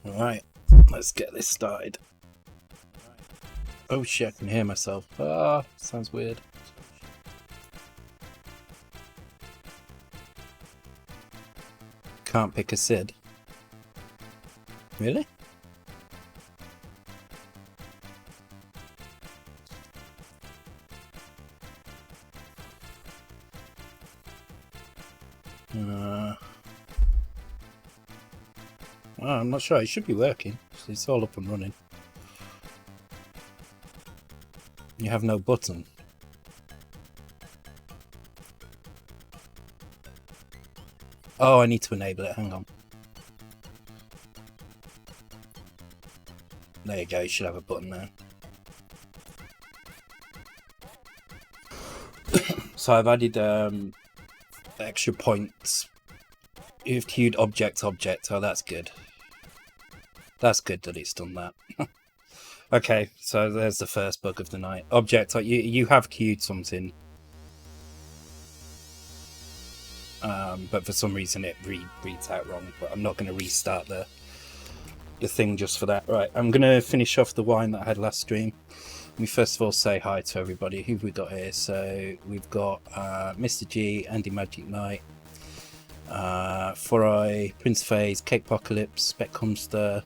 Alright, let's get this started. Oh shit, I can hear myself. Ah, sounds weird. Can't pick a SID. Really? Well, I'm not sure. It should be working. It's all up and running. You have no button. Oh, I need to enable it. Hang on. There you go. You should have a button now. So I've added extra points. You've queued object. Oh, that's good. That's good that it's done that. Okay, so there's the first bug of the night. Object, you have queued something. But for some reason it reads out wrong. But I'm not going to restart the thing just for that. Right, I'm going to finish off the wine that I had last stream. Let me first of all say hi to everybody. Who've we got here? So we've got Mr. G, Andy Magic Knight, Foray, Prince Phase, Cakepocalypse, Spec Comster,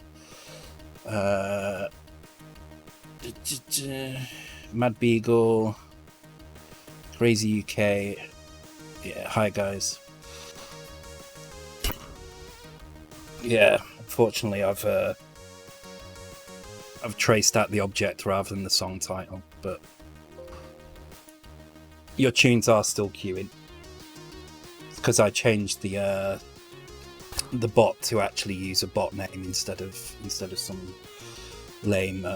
Mad Beagle, Crazy UK. Yeah, hi guys. Yeah, unfortunately I've traced out the object rather than the song title, but your tunes are still queuing because I changed the bot to actually use a bot name instead of some lame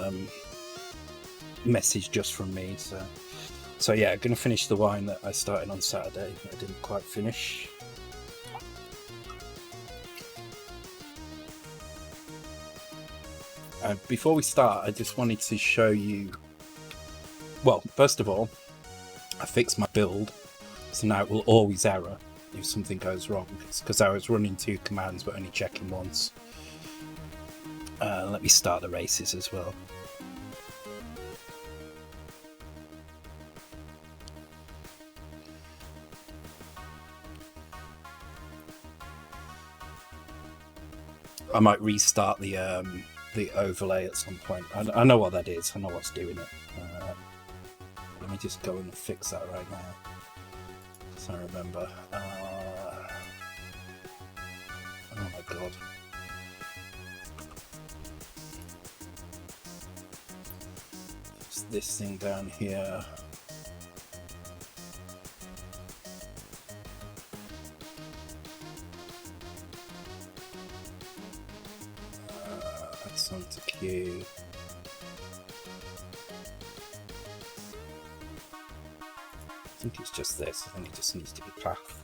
message just from me. So yeah, I'm gonna finish the wine that I started on Saturday that I didn't quite finish. Before we start, I just wanted to show you. Well, first of all, I fixed my build, so now it will always error if something goes wrong. It's because I was running 2 commands but only checking once. Let me start the races as well. I might restart the overlay at some point. I know what that is. I know what's doing it. Let me just go and fix that right now, so I remember. Oh my god. It's this thing down here. That's on to queue. I think it's just this. I think it just needs to be path.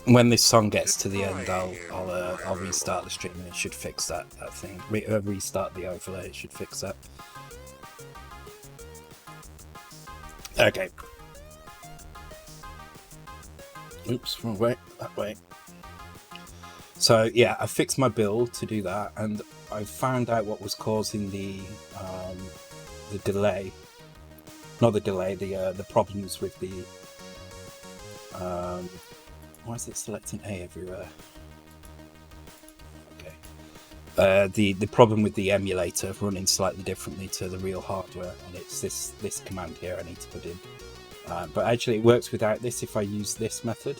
When this song gets to the end, I'll restart the stream and it should fix that thing. Restart the overlay, it should fix that. Okay. Oops, wrong way, that way. So yeah, I fixed my build to do that, and I found out what was causing the delay. Not the delay, the problems with the why is it selecting A everywhere? Okay. The problem with the emulator running slightly differently to the real hardware, and it's this command here I need to put in. But actually it works without this if I use this method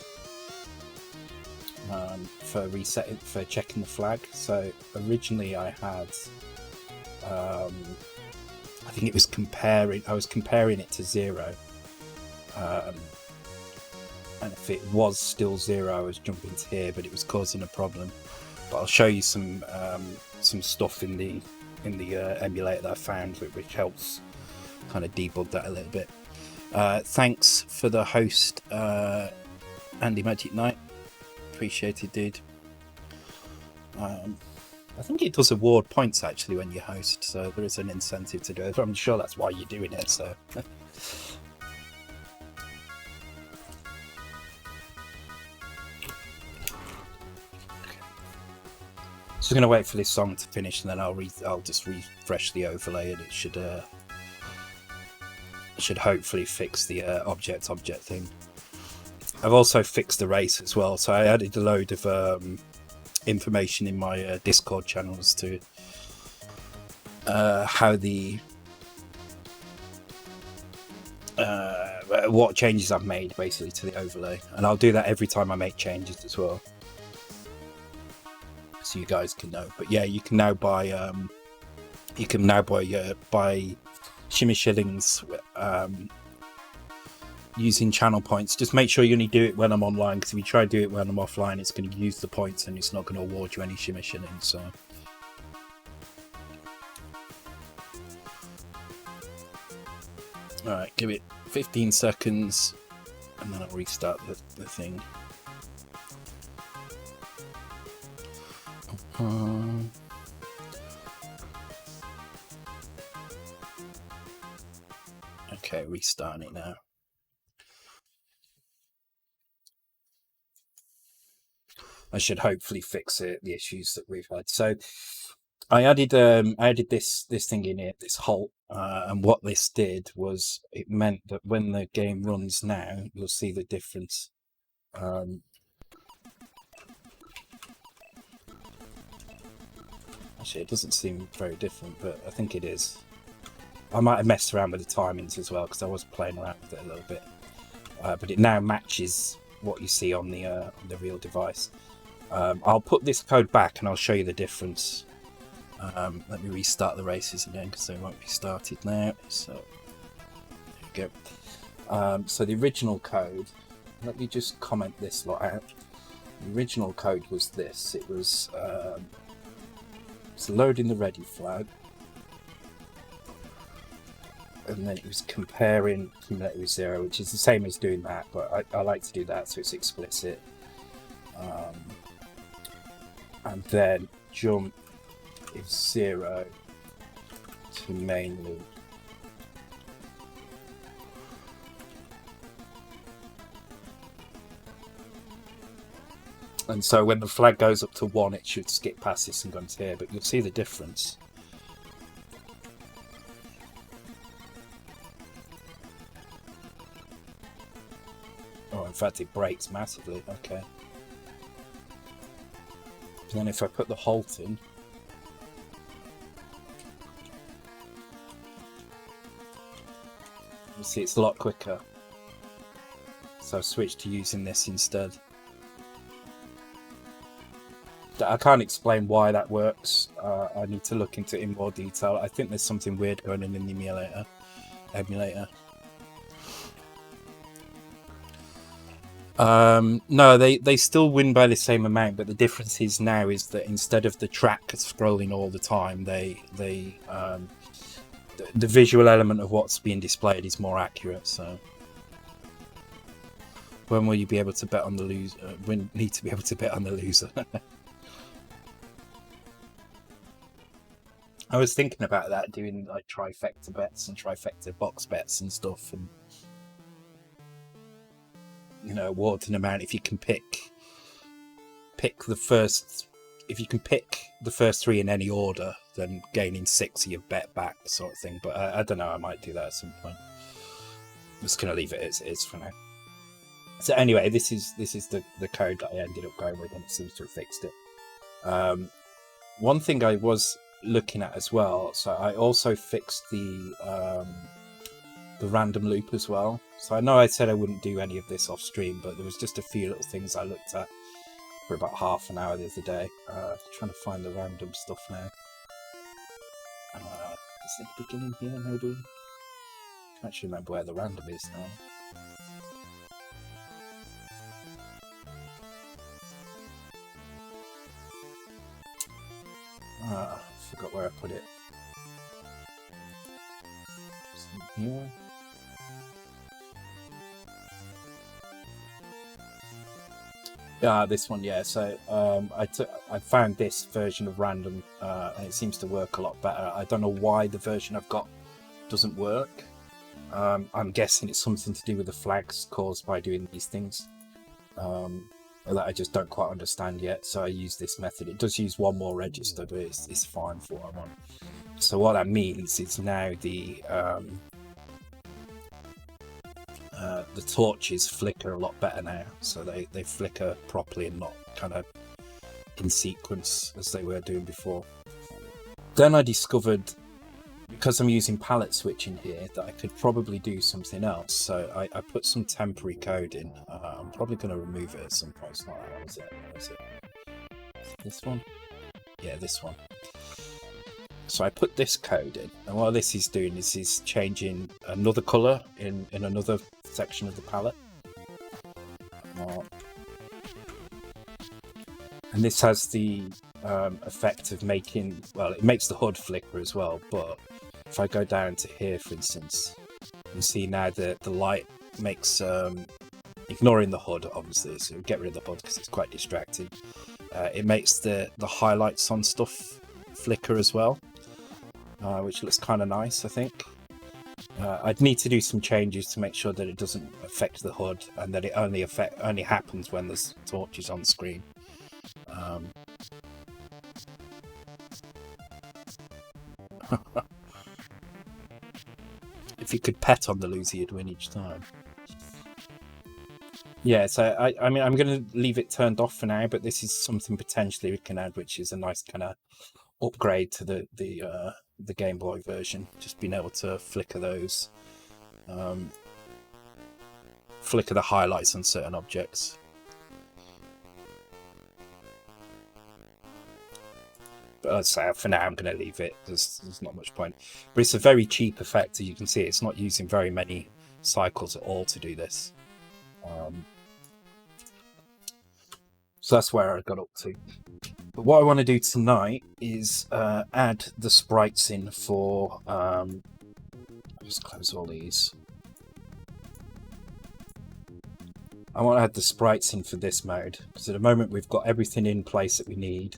for resetting, for checking the flag. So originally I had I think it was I was comparing it to 0. And if it was still 0, I was jumping to here, but it was causing a problem. But I'll show you some stuff in the emulator that I found, which helps kind of debug that a little bit. Thanks for the host, Andy Magic Knight. Appreciate it, dude. I think it does award points actually when you host, so there is an incentive to do it. I'm sure that's why you're doing it. So. Just gonna wait for this song to finish, and then I'll just refresh the overlay, and it should hopefully fix the object thing. I've also fixed the race as well, so I added a load of information in my Discord channels to how what changes I've made basically to the overlay, and I'll do that every time I make changes as well, so you guys can know. But yeah, you can now buy buy shimmy shillings using channel points. Just make sure you only do it when I'm online, because if you try to do it when I'm offline, it's going to use the points and it's not going to award you any shimmy shillings. So alright, give it 15 seconds and then I'll restart the thing. Okay, restarting it now. I should hopefully fix the issues that we've had. So I added this thing in here, this halt, and what this did was it meant that when the game runs now, you'll see the difference. Actually, it doesn't seem very different, but I think it is. I might have messed around with the timings as well, because I was playing around with it a little bit. But it now matches what you see on the real device. I'll put this code back and I'll show you the difference. Let me restart the races again, because they won't be started now. So there we go. So the original code, let me just comment this lot out. The original code was this. It was loading the ready flag, and then it was comparing cumulative with 0, which is the same as doing that, but I like to do that so it's explicit. And then jump is 0 to main loop. And so when the flag goes up to 1, it should skip past this and go into here, but you'll see the difference. Oh, in fact, it breaks massively. Okay. And then if I put the halt in, you see it's a lot quicker. So I've switched to using this instead. I can't explain why that works. I need to look into it in more detail. I think there's something weird going on in the emulator. No, they still win by the same amount, but the difference is now is that instead of the track scrolling all the time, the visual element of what's being displayed is more accurate. So when will you be able to bet on the loser? We need to be able to bet on the loser. I was thinking about that, doing like trifecta bets and trifecta box bets and stuff, and you know, award an amount if you can pick the first. If you can pick the first 3 in any order, then gaining 6 of your bet back, sort of thing. But I don't know. I might do that at some point. I'm just gonna leave it as it is for now. So anyway, this is the code that I ended up going with, and it seems to have fixed it. One thing I was looking at as well, so I also fixed the random loop as well. So I know I said I wouldn't do any of this off stream, but there was just a few little things I looked at for about half an hour the other day. Trying to find the random stuff now. Is it the beginning here, maybe? I can't actually remember where the random is now. I forgot where I put it. Is it here? This one, yeah. So I found this version of random, and it seems to work a lot better. I don't know why the version I've got doesn't work. I'm guessing it's something to do with the flags caused by doing these things that I just don't quite understand yet. So I use this method. It does use one more register, but it's fine for what I want. So what that means is now the torches flicker a lot better now, so they flicker properly and not kind of in sequence as they were doing before. Then I discovered, because I'm using palette switching here, that I could probably do something else. So I put some temporary code in. I'm probably going to remove it at some point. It's not that one, is it? Where is it? This one? Yeah, this one. So I put this code in, and what this is doing is changing another color in another section of the palette. And this has the effect of making, well, it makes the HUD flicker as well, but if I go down to here, for instance, you can see now that the light makes, ignoring the HUD, obviously, so get rid of the HUD because it's quite distracting. It makes the highlights on stuff flicker as well, which looks kind of nice, I think. I'd need to do some changes to make sure that it doesn't affect the HUD and that it only happens when there's torches on screen. If you could pet on the loser, you'd win each time. Yeah, so I mean, I'm going to leave it turned off for now, but this is something potentially we can add, which is a nice kind of upgrade to the Game Boy version. Just being able to flicker those, flicker the highlights on certain objects. But I'd say for now I'm going to leave it. There's not much point. But it's a very cheap effect, as you can see. It's not using very many cycles at all to do this. So that's where I got up to. But what I want to do tonight is add the sprites in for... just close all these. I want to add the sprites in for this mode, because at the moment we've got everything in place that we need,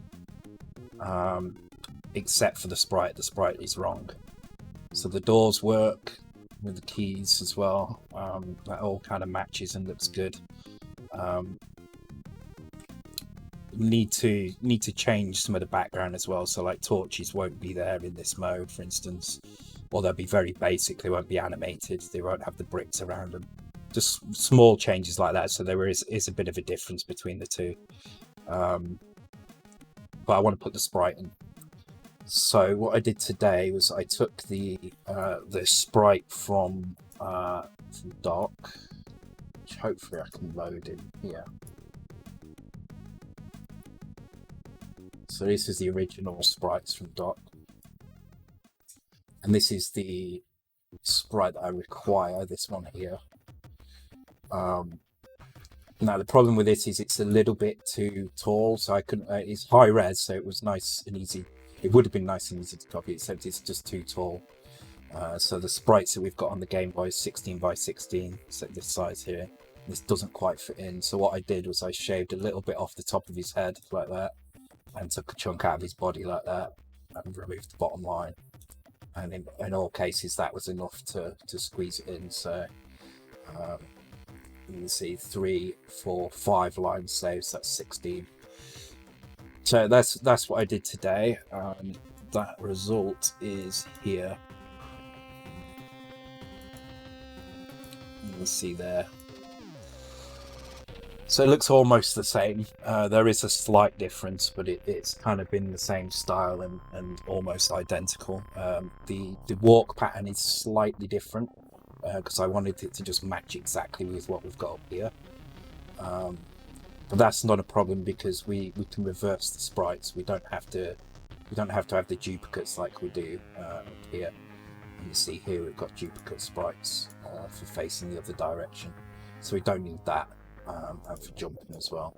except for the sprite. The sprite is wrong. So the doors work with the keys as well. That all kind of matches and looks good. Need to change some of the background as well. So like torches won't be there in this mode, for instance, or they'll be very basic. They won't be animated. They won't have the bricks around them. Just small changes like that. So there is a bit of a difference between the two. But I want to put the sprite in. So what I did today was I took the sprite from Doc, which hopefully I can load in here. So this is the original sprites from Doc, and this is the sprite that I require. This one here. Now the problem with this is it's a little bit too tall, so I couldn't. It's high res, so it was nice and easy. It would have been nice and easy to copy, except it's just too tall. So the sprites that we've got on the Game Boy is 16 by 16, so this size here. This doesn't quite fit in. So what I did was I shaved a little bit off the top of his head like that, and took a chunk out of his body like that, and removed the bottom line. And in all cases, that was enough to squeeze it in. So you can see 3, 4, 5 lines saved, so that's 16. So that's what I did today. That result is here. You can see there. So it looks almost the same. There is a slight difference, but it's kind of been the same style and almost identical. The walk pattern is slightly different because I wanted it to just match exactly with what we've got up here. But that's not a problem because we can reverse the sprites. We don't have to have the duplicates like we do up here. You see here we've got duplicate sprites for facing the other direction, so we don't need that. And for jumping as well.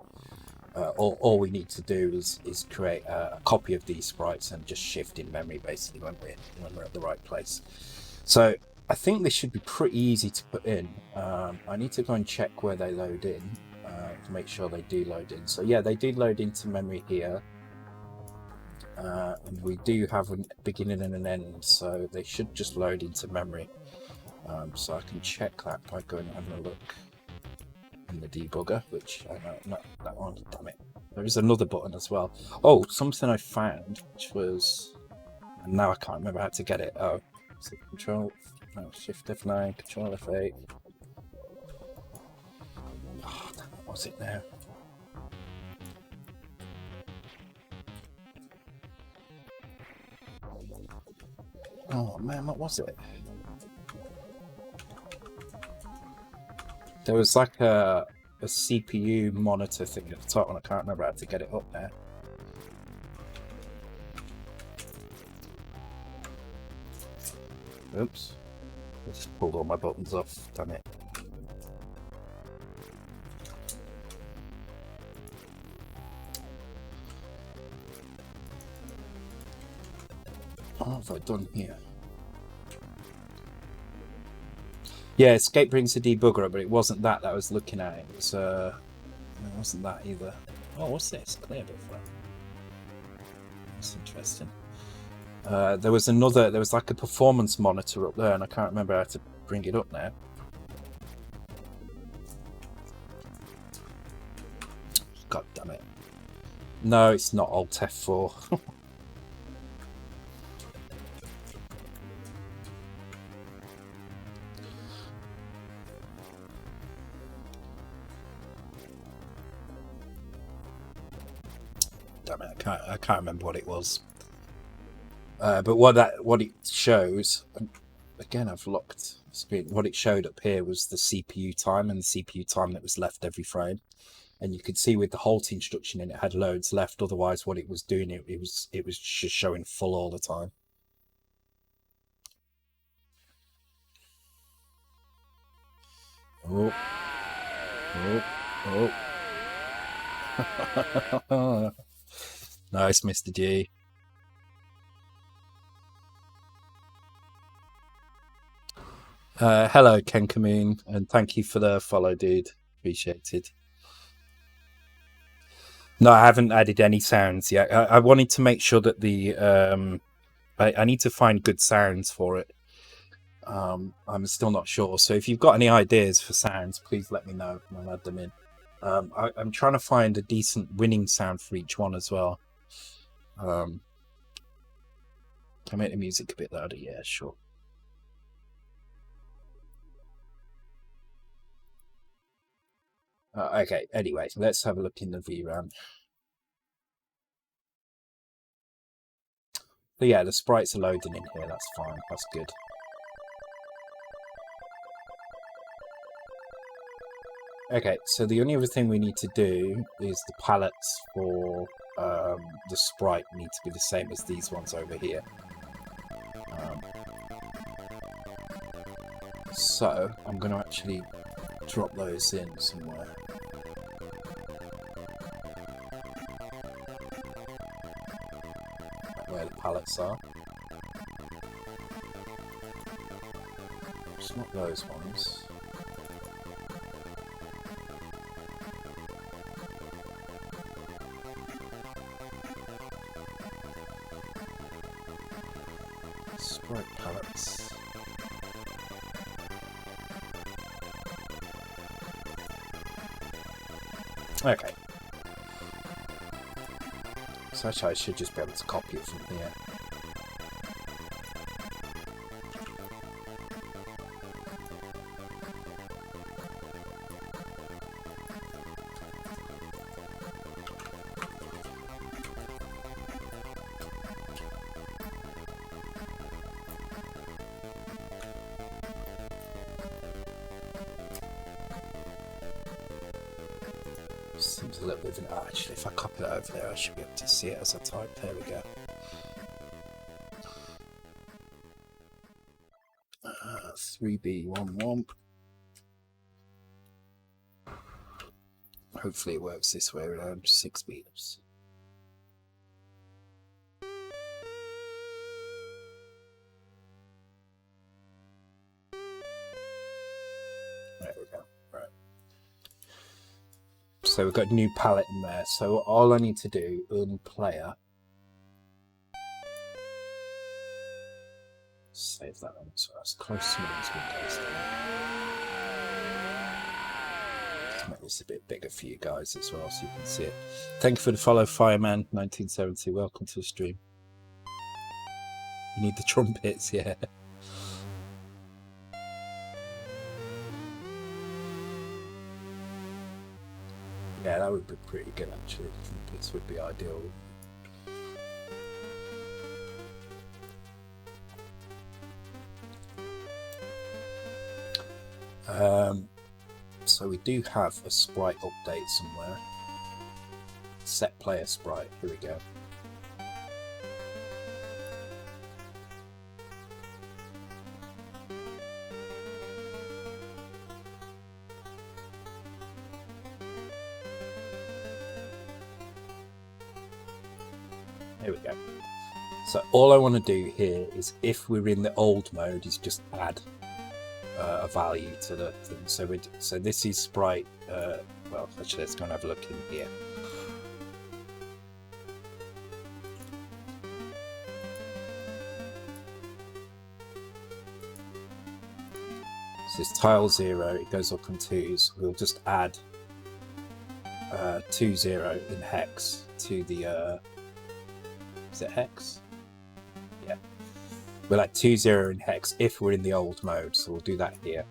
All we need to do is create a copy of these sprites and just shift in memory basically when we're at the right place. So I think this should be pretty easy to put in. I need to go and check where they load in. to make sure they do load in. So yeah, they do load into memory here. And we do have a beginning and an end, so they should just load into memory. So I can check that by going and having a look in the debugger, which I know, not that one, damn it. There is another button as well. Oh, something I found, which was, and now I can't remember how to get it. Oh, so Control, no, Shift F9, Control F8. Oh, what was it now? Oh man, what was it? There was like a CPU monitor thing at the top, and I can't remember how to get it up there. Oops. I just pulled all my buttons off, damn it. What have I done here? Yeah, Escape brings a debugger, but it wasn't that I was looking at. It was, no, it wasn't that either. Oh, what's this? Clear buffer. That's interesting. There was like a performance monitor up there, and I can't remember how to bring it up now. God damn it. No, it's not Alt F4. Damn it, I can't remember what it was. But what it shows, again, I've locked the screen. What it showed up here was the CPU time and the CPU time that was left every frame. And you could see with the halt instruction in it had loads left. Otherwise, what it was doing, it was just showing full all the time. Oh, oh, oh! Nice, Mr. G. Hello, Ken Kamoon, and thank you for the follow, dude. Appreciate it. No, I haven't added any sounds yet. I wanted to make sure that the I need to find good sounds for it. I'm still not sure. So if you've got any ideas for sounds, please let me know and I'll add them in. I'm trying to find a decent winning sound for each one as well. Can I make the music a bit louder? Yeah, sure. Okay, anyway, let's have a look in the VRAM. But yeah, the sprites are loading in here, that's fine, that's good. Okay, so the only other thing we need to do is the palettes for the sprite need to be the same as these ones over here. So I'm going to actually drop those in somewhere. Where the palettes are. It's not those ones. Sprite palettes. Okay. So actually I should just be able to copy it from here. Seems a little bit of an... Oh, actually, if I copy that over there, I should be able to see it as I type. There we go. 3B11. Hopefully it works this way around. 6 beats. There we go. Right. So we've got a new palette in there. So all I need to do in player, save that one. So let's close some of these windows down. Let's make this a bit bigger for you guys as well, so you can see it. Thank you for the follow, Fireman 1970. Welcome to the stream. You need the trumpets, yeah. Yeah, that would be pretty good actually. Trumpets would be ideal. So we do have a sprite update somewhere. Set player sprite, here we go. Here we go. So all I want to do here is, if we're in the old mode, is just add a value to the thing. So this is sprite. Well, actually, let's go and have a look in here. This is tile 0. It goes up in 2s. We'll just add 20 in hex to the. Is it hex? Yeah. We'll add 20 in hex if we're in the old mode, so we'll do that here.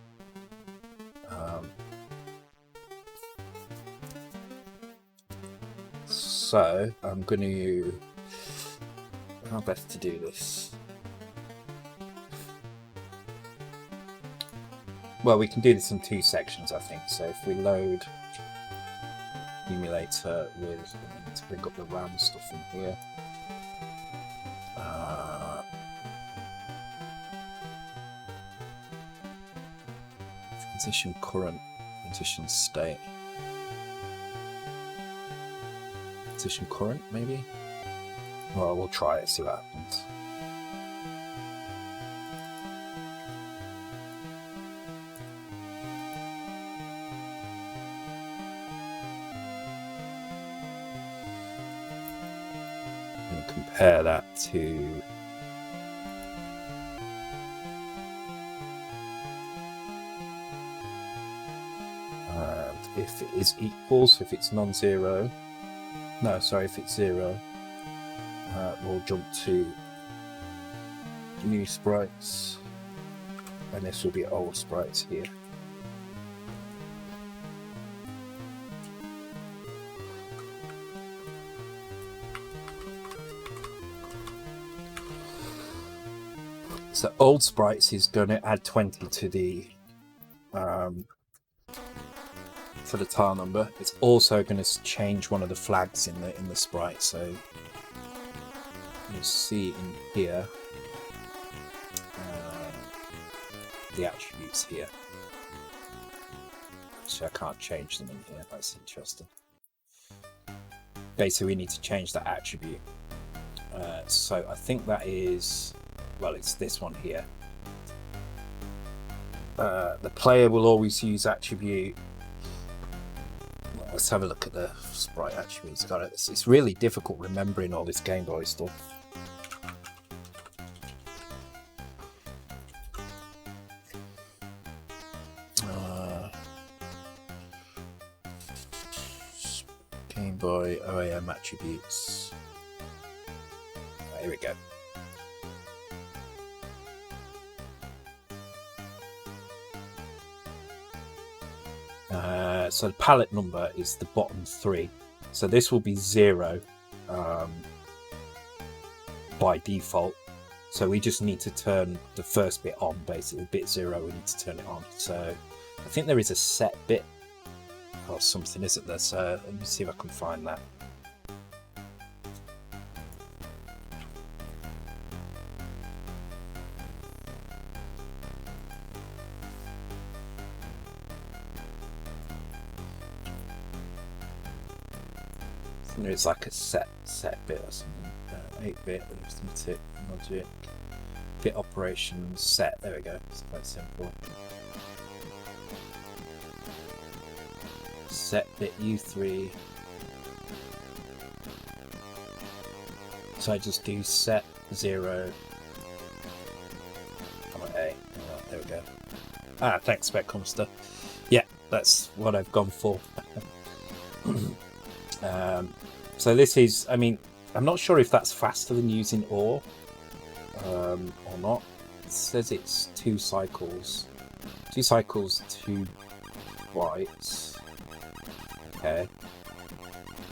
So I'm going to. How best to do this? Well, we can do this in 2 sections, I think. So if we load emulator with, I need to bring up the RAM stuff in here. Transition current, transition state, transition current maybe? Well, we'll try it, see what happens. And compare that to if it is equals, if it's non-zero, no, sorry, if it's 0, we'll jump to new sprites, and this will be old sprites here. So old sprites is going to add 20 to the for the tile number. It's also going to change one of the flags in the sprite. So you see in here the attributes here. Actually, I can't change them in here. That's interesting. Basically, we need to change that attribute. So I think that is, well, it's this one here. The player will always use attribute. Let's have a look at the sprite attributes. Got it. It's really difficult remembering all this Game Boy stuff. Game Boy OAM attributes. Here we go. So the palette number is the bottom 3. So this will be 0 by default. So we just need to turn the first bit on, basically. Bit 0, we need to turn it on. So I think there is a set bit or something, isn't there? So let me see if I can find that. It's like a set bit or something. 8-bit arithmetic logic, bit operations set. There we go. It's quite simple. set bit U3. So I just do set 0. A. Oh, there we go. Ah, thanks, Specconster. Yeah, that's what I've gone for. So this is, I mean, I'm not sure if that's faster than using OR or not. It says it's 2 cycles. 2 cycles, 2 bytes. Okay.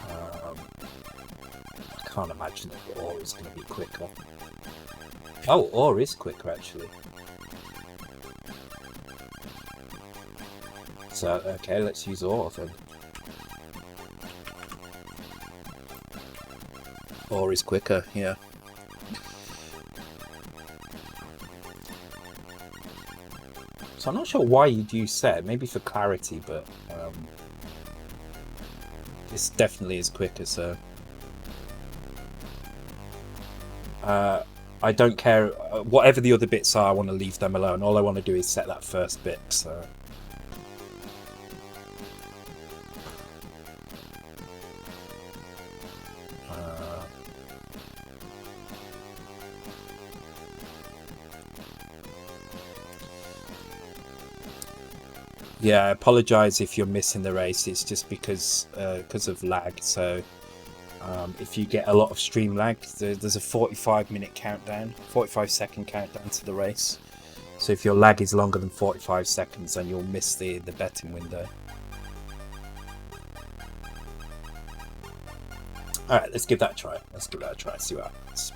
I can't imagine that OR is going to be quicker. Oh, OR is quicker actually. So, okay, let's use OR then. OR is quicker, yeah. So I'm not sure why you'd use set, maybe for clarity, but this definitely is quicker, so... I don't care, whatever the other bits are, I want to leave them alone. All I want to do is set that first bit, so... Yeah, I apologise if you're missing the race. It's just because of lag. So if you get a lot of stream lag, there's a 45-minute countdown, 45-second countdown to the race. So if your lag is longer than 45 seconds, then you'll miss the betting window. All right, let's give that a try. Let's give that a try. See what happens.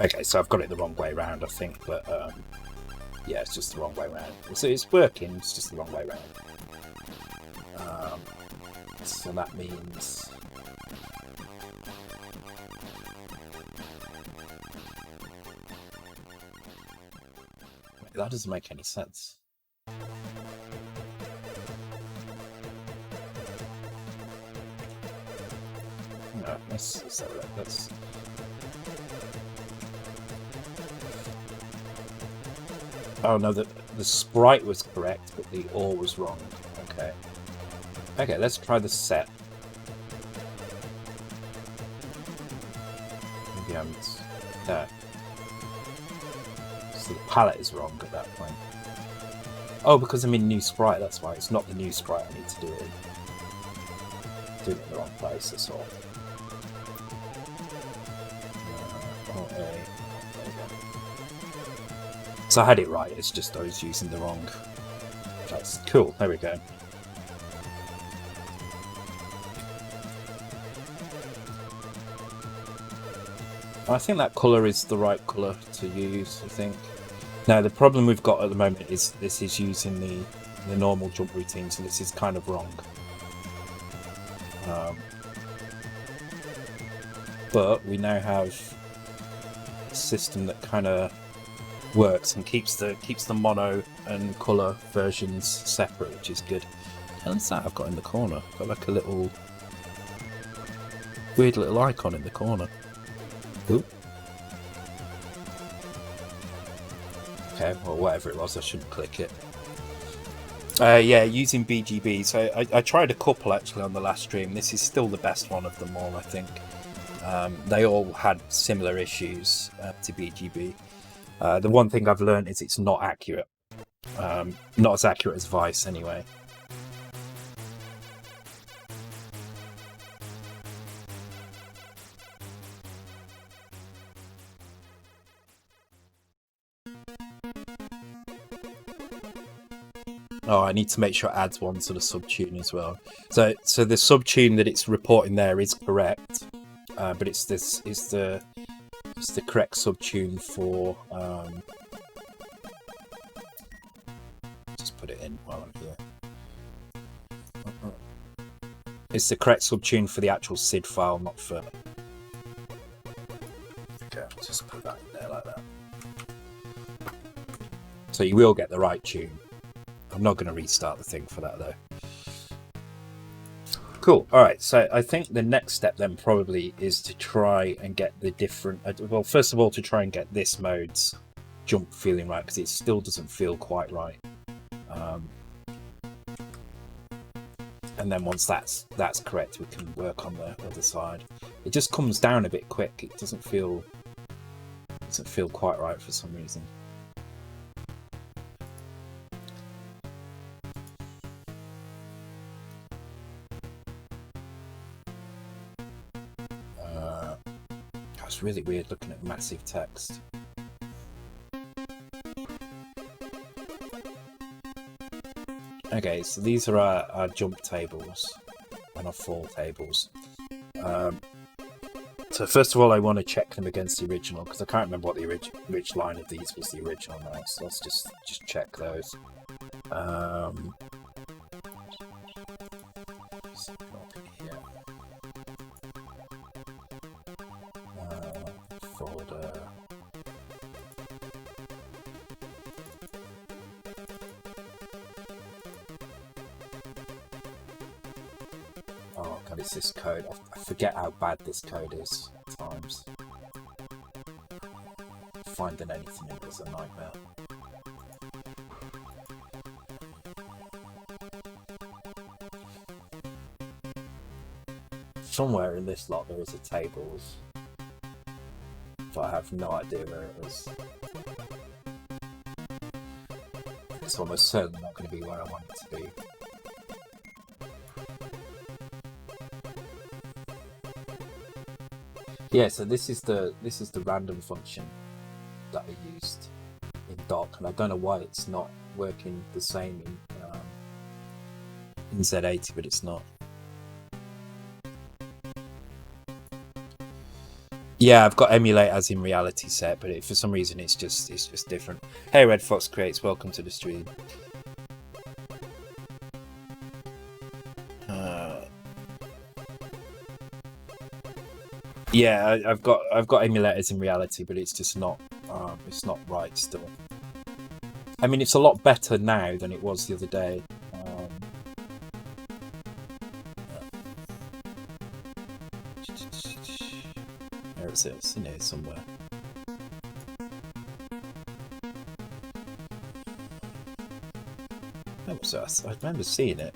Okay, so I've got it the wrong way around, I think, but yeah, it's just the wrong way around. So it's working, it's just the wrong way around. So that means... That doesn't make any sense. No, let's... Oh no, the sprite was correct, but the OR was wrong. Okay. Okay, let's try the set. Maybe I'm... No. So the palette is wrong at that point. Oh, because I'm in new sprite, that's why. It's not the new sprite I need to do it in. Doing it in the wrong place, that's all. So I had it right, it's just I was using the wrong... That's cool, there we go. I think that colour is the right colour to use, I think. Now the problem we've got at the moment is this is using the normal jump routine, so this is kind of wrong. But we now have a system that kind of works and keeps the mono and colour versions separate, which is good. What the hell is that I've got in the corner? Got like a little weird little icon in the corner. Ooh. Okay, well whatever it was, I shouldn't click it. Yeah, using BGB. So I tried a couple actually on the last stream. This is still the best one of them all, I think. They all had similar issues to BGB. The one thing I've learned is it's not accurate. Not as accurate as Vice, anyway. Oh, I need to make sure it adds one to the subtune as well. So the subtune that it's reporting there is correct, but it's the correct subtune for. Just put it in while I'm here. It's the correct subtune for the actual SID file, not for. Okay, I'll just put that in there like that. So you will get the right tune. I'm not going to restart the thing for that though. Cool. All right. So I think the next step then probably is to try and get the different. Well, first of all, to try and get this mode's jump feeling right, because it still doesn't feel quite right. And then once that's correct, we can work on the other side. It just comes down a bit quick. It doesn't feel quite right for some reason. It's really weird looking at massive text. Okay, so these are our jump tables and our fall tables. So first of all, I want to check them against the original, because I can't remember what which line of these was the original now. So let's just check those. Folder. Oh god, it's this code. I forget how bad this code is at times. Finding anything in it was a nightmare. Somewhere in this lot there is a tables, but I have no idea where it is. It's almost certainly not going to be where I want it to be. Yeah, so this is the random function that I used in doc, and I don't know why it's not working the same in Z80, but it's not. Yeah, I've got emulate as in reality set, but for some reason it's just different. Hey, Red Fox Creates, welcome to the stream. Yeah, I've got emulators in reality, but it's just not right still. I mean, it's a lot better now than it was the other day. Where is it? It's in here somewhere. What was that? I remember seeing it.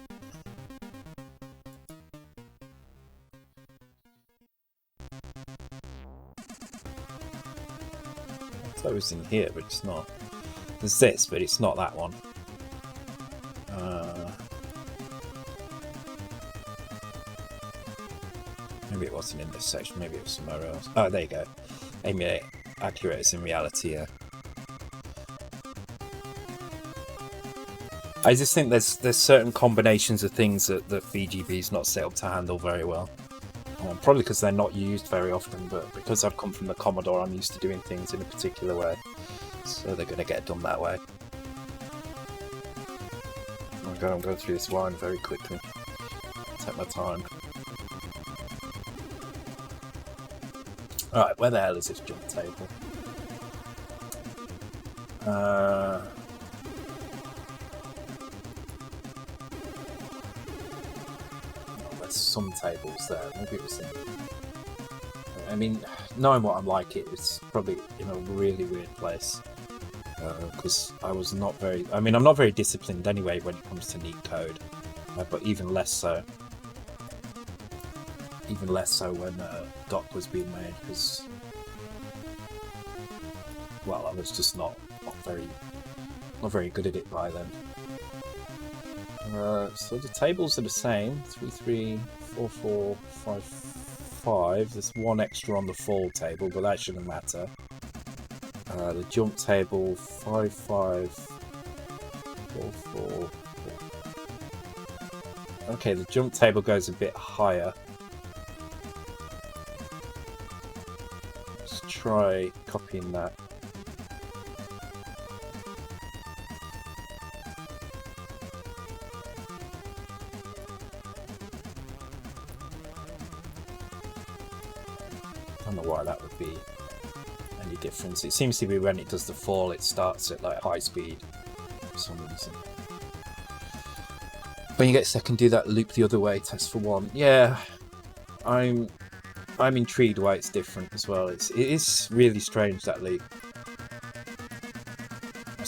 I thought it was in here, but it's not. There's this, but it's not that one. Maybe it wasn't in this section, maybe it was somewhere else. Oh, there you go. Emulate accurate as in reality, yeah. I just think there's certain combinations of things that VGB is not set up to handle very well. Probably because they're not used very often, but because I've come from the Commodore, I'm used to doing things in a particular way. So they're going to get done that way. Oh god, I'm going through this line very quickly. Take my time. Alright, where the hell is this jump table? Oh, there's some tables there. Maybe it was in... I mean, knowing what I'm like, it was probably in a really weird place. Because I was not very... I mean, I'm not very disciplined anyway when it comes to neat code. But even less so. Even less so when doc was being made, because... Well, I was just not very good at it by then. So the tables are the same. 3, 3, 4, 4, 5, 5. There's one extra on the fall table, but that shouldn't matter. The jump table 5, 5, 4, 4. Okay, the jump table goes a bit higher. Let's try copying that. I don't know why that would be any difference. It seems to be when it does the fall, it starts at like high speed for some reason. When you get second, do that loop the other way, test for 1. Yeah, I'm intrigued why it's different as well. It is really strange, that loop.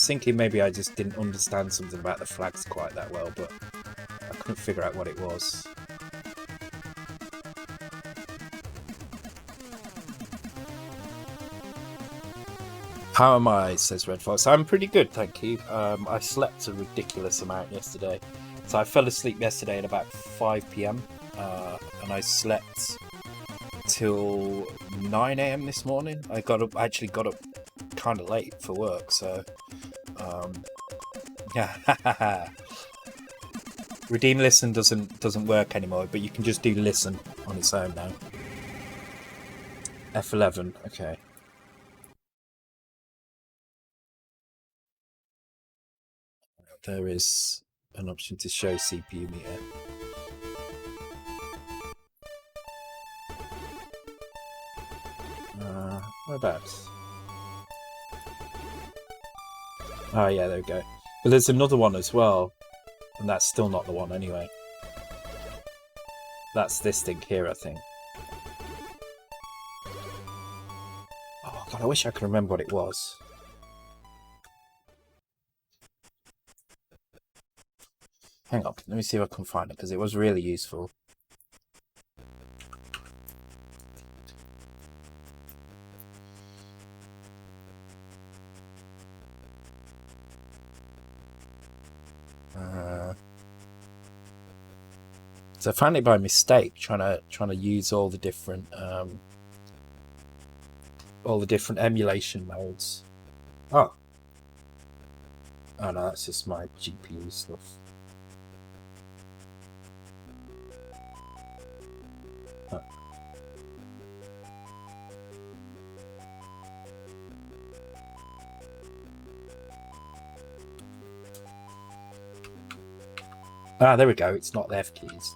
was thinking maybe I just didn't understand something about the flags quite that well, but I couldn't figure out what it was. How am I? Says Red Fox. I'm pretty good, thank you. I slept a ridiculous amount yesterday. So I fell asleep yesterday at about 5 PM, and I slept till 9 AM this morning. I actually got up kind of late for work, so yeah. Redeem Listen doesn't work anymore, but you can just do Listen on its own now. F11, okay. There is an option to show CPU meter. Whereabouts? Oh yeah, there we go. But there's another one as well, and that's still not the one anyway. That's this thing here, I think. Oh god, I wish I could remember what it was. Hang on, let me see if I can find it, because it was really useful. So I found it by mistake, trying to use all the different emulation modes. Oh no, that's just my GPU stuff. Ah, there we go. It's not the F keys.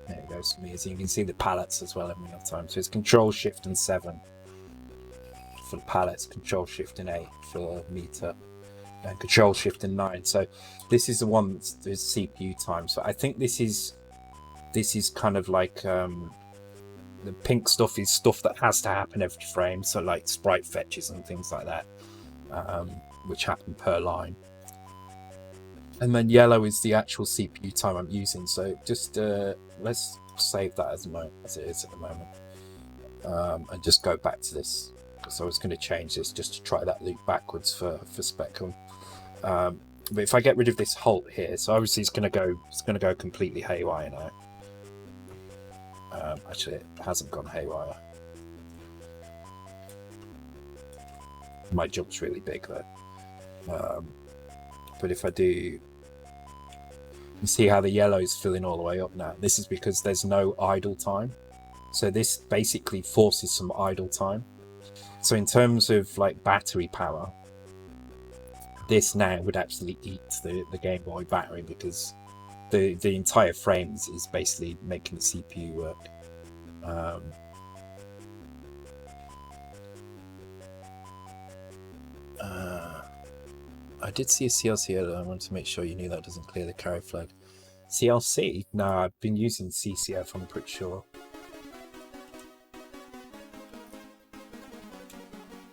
There it goes for me. So you can see the palettes as well every time. So it's Control Shift and 7 for the palettes, Control Shift and 8 for the meter, and Control Shift and 9. So this is the one that's CPU time. So I think this is kind of like the pink stuff is stuff that has to happen every frame, so like sprite fetches and things like that, which happen per line. And then yellow is the actual CPU time I'm using. So just let's save that as it is at the moment, and just go back to this. So I was going to change this just to try that loop backwards for Spectrum. But if I get rid of this halt here, so obviously it's going to go completely haywire now. Actually, it hasn't gone haywire. My jump's really big though. But if I do, you see how the yellow is filling all the way up now. This is because there's no idle time. So this basically forces some idle time. So in terms of like battery power, this now would actually eat the Game Boy battery, because the entire frame is basically making the CPU work. I did see a CLC earlier. I wanted to make sure you knew that doesn't clear the carry flag. CLC? No, I've been using CCF, I'm pretty sure.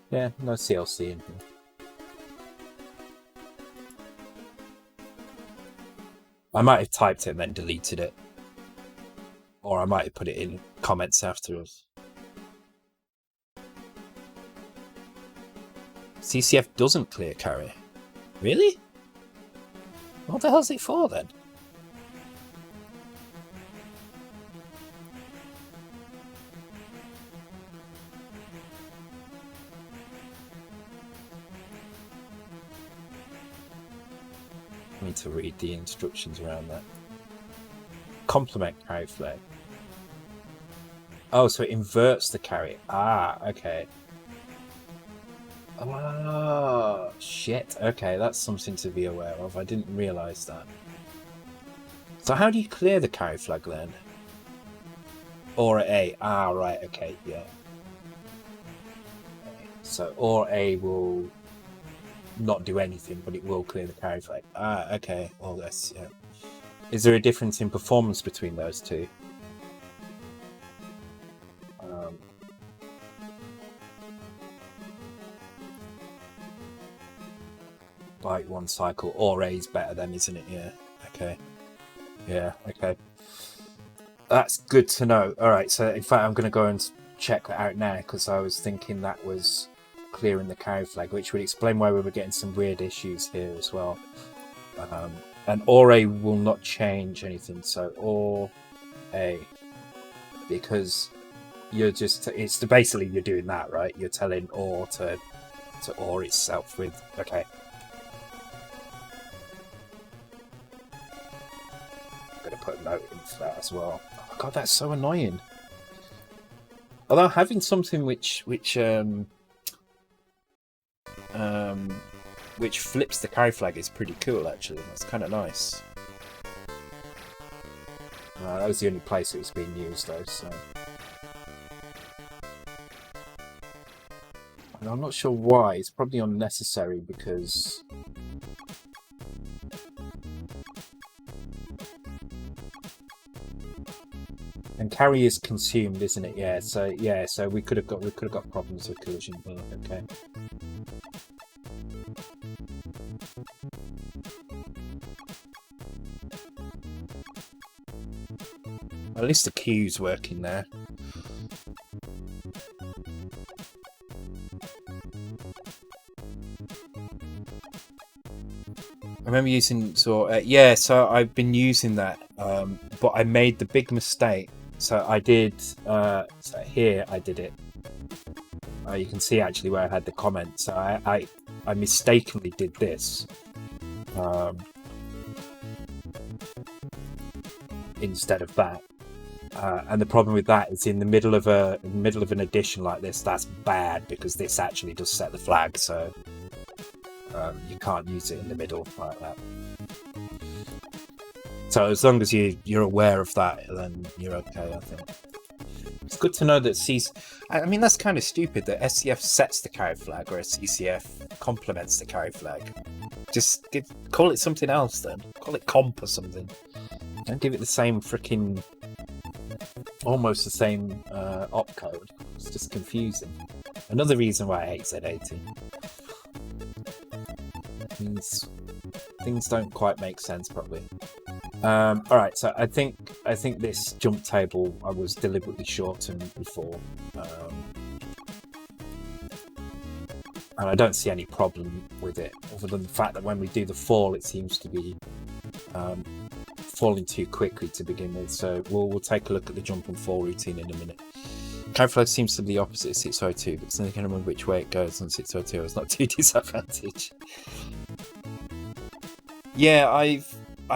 Yeah, no CLC in here. I might have typed it and then deleted it. Or I might have put it in comments afterwards. CCF doesn't clear carry. Really? What the hell's it for then? I need to read the instructions around that. Complement carry flag. Oh, so it inverts the carry. Ah, okay. Oh, shit. Okay, that's something to be aware of. I didn't realise that. So how do you clear the carry flag then? Or A. Ah, right, okay, yeah. So or A will not do anything, but it will clear the carry flag. Ah, okay. Well, that's, yeah. Is there a difference in performance between those two? like 1 cycle. Or A is better then, isn't it? Yeah. Okay. Yeah. Okay. That's good to know. All right. So in fact, I'm going to go and check that out now because I was thinking that was clearing the carry flag, which would explain why we were getting some weird issues here as well. And OR A will not change anything. So OR A, because you're just basically you're doing that, right? You're telling OR to OR itself with okay. I'm gonna put a note in for that as well. Oh god, that's so annoying. Although having something which flips the carry flag is pretty cool, actually. That's kind of nice. That was the only place it was being used, though, so... And I'm not sure why. It's probably unnecessary, because... And carry is consumed, isn't it? Yeah, so we could have got problems with collision here, okay. At least the queue's working there. I remember using so I've been using that, but I made the big mistake. So I did. So here I did it. You can see actually where I had the comment. So I mistakenly did this. Instead of that. And the problem with that is in the middle of an edition like this, that's bad because this actually does set the flag, so you can't use it in the middle like that. So as long as you're aware of that, then you're okay, I think. It's good to know that I mean, that's kind of stupid that SCF sets the carry flag, or CCF complements the carry flag. Just call it something else then. Call it comp or something. Don't give it the same freaking... almost the same opcode. It's just confusing. Another reason why I hate Z80. Means things don't quite make sense properly. Alright, so I think this jump table I was deliberately shortened before. And I don't see any problem with it, other than the fact that when we do the fall it seems to be falling too quickly to begin with, so we'll take a look at the jump and fall routine in a minute. Carry flag seems to be the opposite of 602, but I can't remember which way it goes on 602. It's not too disadvantaged. Yeah, I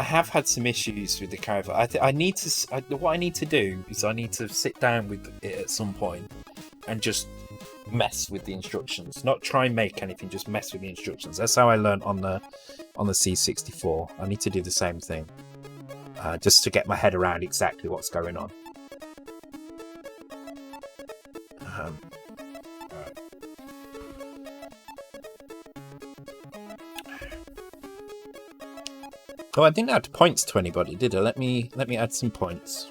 have had some issues with the carry flag. What I need to do is I need to sit down with it at some point and just mess with the instructions. Not try and make anything, just mess with the instructions. That's how I learned on the C64. I need to do the same thing. Just to get my head around exactly what's going on. Right. Oh, I didn't add points to anybody, did I? Let me add some points.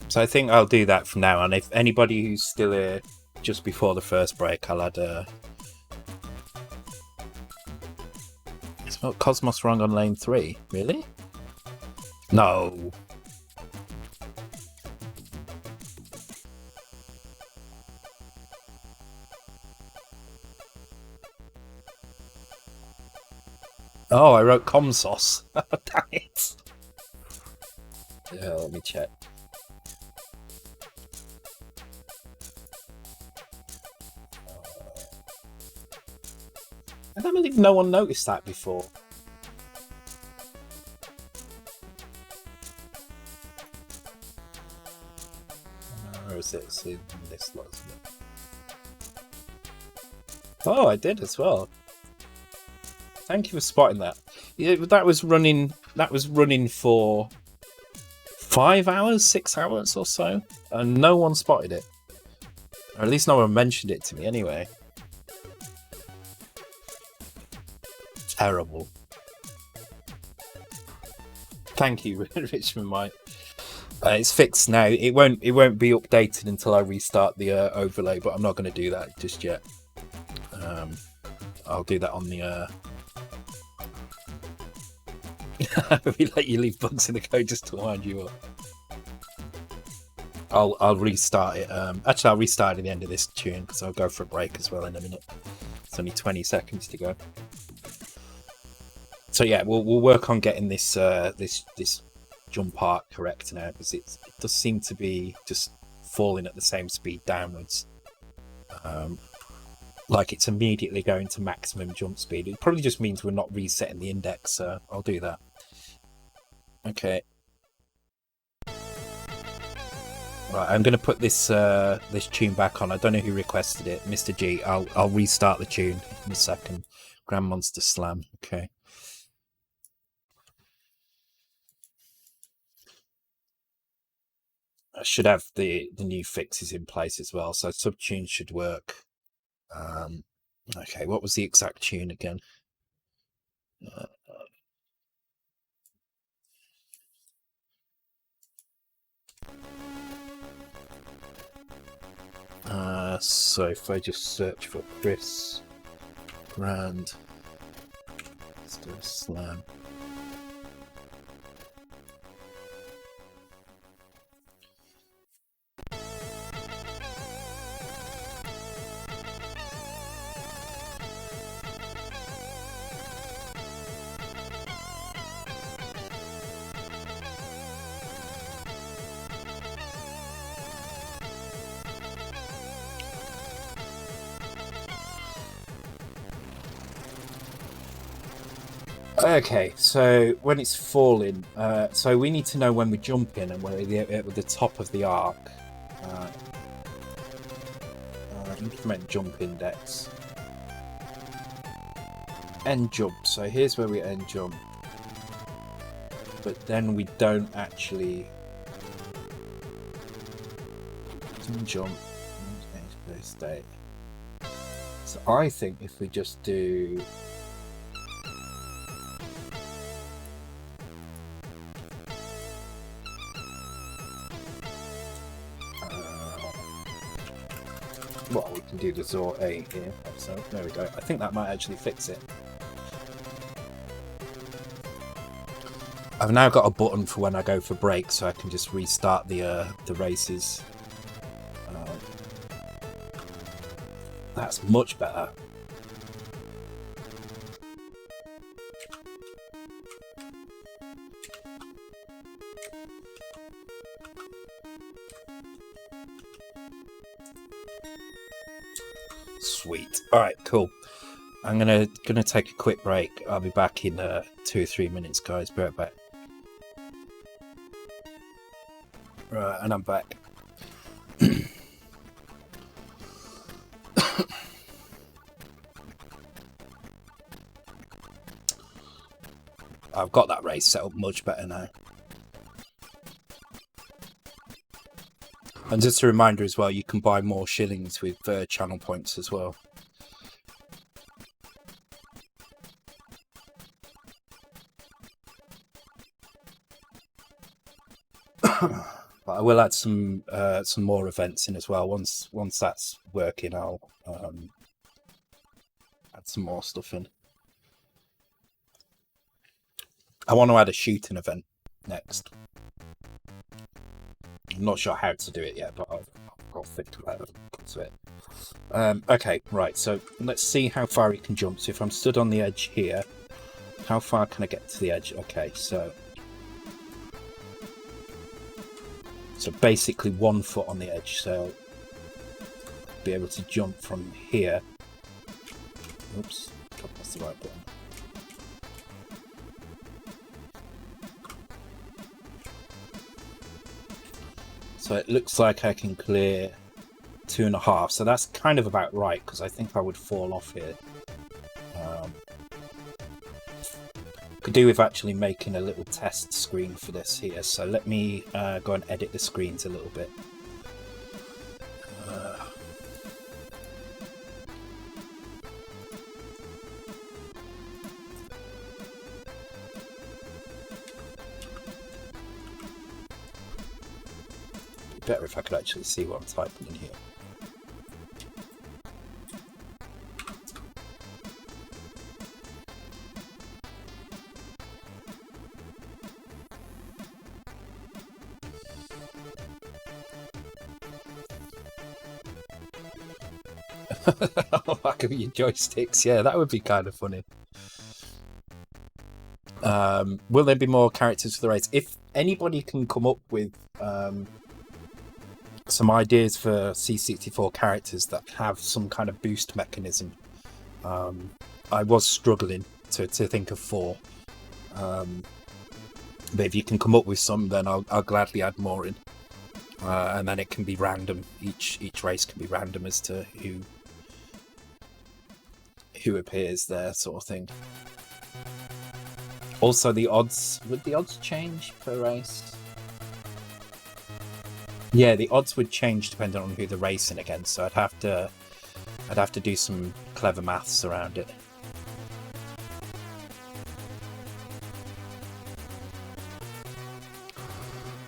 So I think I'll do that from now on. If anybody who's still here just before the first break, I'll add It's not Cosmos wrong on lane 3. Really? No. Oh, I wrote Comsos. Damn it. Yeah, let me check. I don't believe no one noticed that before. Where is it? It's in this lot, isn't it? Oh, I did as well. Thank you for spotting that. Yeah, that was running. That was running for 5 hours, 6 hours or so, and no one spotted it. Or at least no one mentioned it to me anyway. Terrible. Thank you, Richmond Mike. It's fixed now. It won't be updated until I restart the overlay, but I'm not going to do that just yet. I'll do that on the we let you leave bugs in the code just to wind you up. I'll restart it. Actually, I'll restart at the end of this tune because I'll go for a break as well in a minute. It's only 20 seconds to go. So yeah, we'll work on getting this this jump arc correct now, because it does seem to be just falling at the same speed downwards. Like it's immediately going to maximum jump speed. It probably just means we're not resetting the index, so I'll do that. Okay. Right, I'm going to put this this tune back on. I don't know who requested it, Mr. G. I'll restart the tune in a second. Grand Monster Slam. Okay. I should have the new fixes in place as well, so subtune should work. Okay, what was the exact tune again? So if I just search for Chris Grand Monster Slam. Okay, so when it's falling, so we need to know when we're jumping and we're at the top of the arc. Implement jump index. End jump. So here's where we end jump. But then we don't actually jump. State. So I think if we just do well, we can do the Z80 here. So there we go. I think that might actually fix it. I've now got a button for when I go for break, so I can just restart the races. That's much better. Sweet. All right, cool. I'm gonna take a quick break. I'll be back in 2 or 3 minutes, guys. Be right back. Right, and I'm back. I've got that race set up much better now. And just a reminder as well, you can buy more shillings with channel points as well. But I will add some more events in as well. Once that's working, I'll add some more stuff in. I want to add a shooting event next. I'm not sure how to do it yet, but I'll think about it. Okay, right, so let's see how far it can jump. So if I'm stood on the edge here, how far can I get to the edge? Okay, so basically 1 foot on the edge, so I'll be able to jump from here. Oops, that's the right button. So it looks like I can clear 2.5. So that's kind of about right, because I think I would fall off here. Could do with actually making a little test screen for this here, so let me go and edit the screens a little bit. Better if I could actually see what I'm typing in here. Back of your joysticks, yeah, that would be kind of funny. Will there be more characters for the race? If anybody can come up with some ideas for C64 characters that have some kind of boost mechanism, I was struggling to think of 4. But if you can come up with some, then I'll gladly add more in, and then it can be random. Each race can be random as to who appears there, sort of thing. Also, the odds, would the odds change per race? Yeah, the odds would change depending on who they're racing against, so I'd have to do some clever maths around it.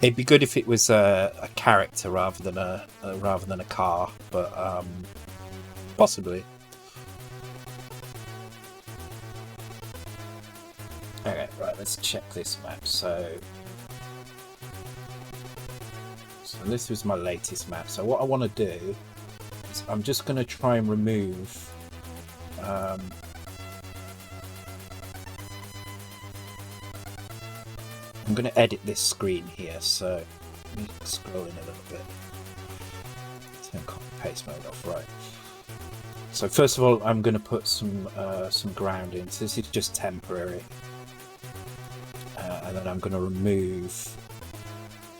It'd be good if it was a character rather than a car, but possibly. Okay, right, let's check this map. So this was my latest map. So what I want to do is I'm just going to try and remove I'm going to edit this screen here, so let me scroll in a little bit. Turn copy paste mode off, right. So first of all, I'm going to put some ground in. So this is just temporary. And then I'm going to remove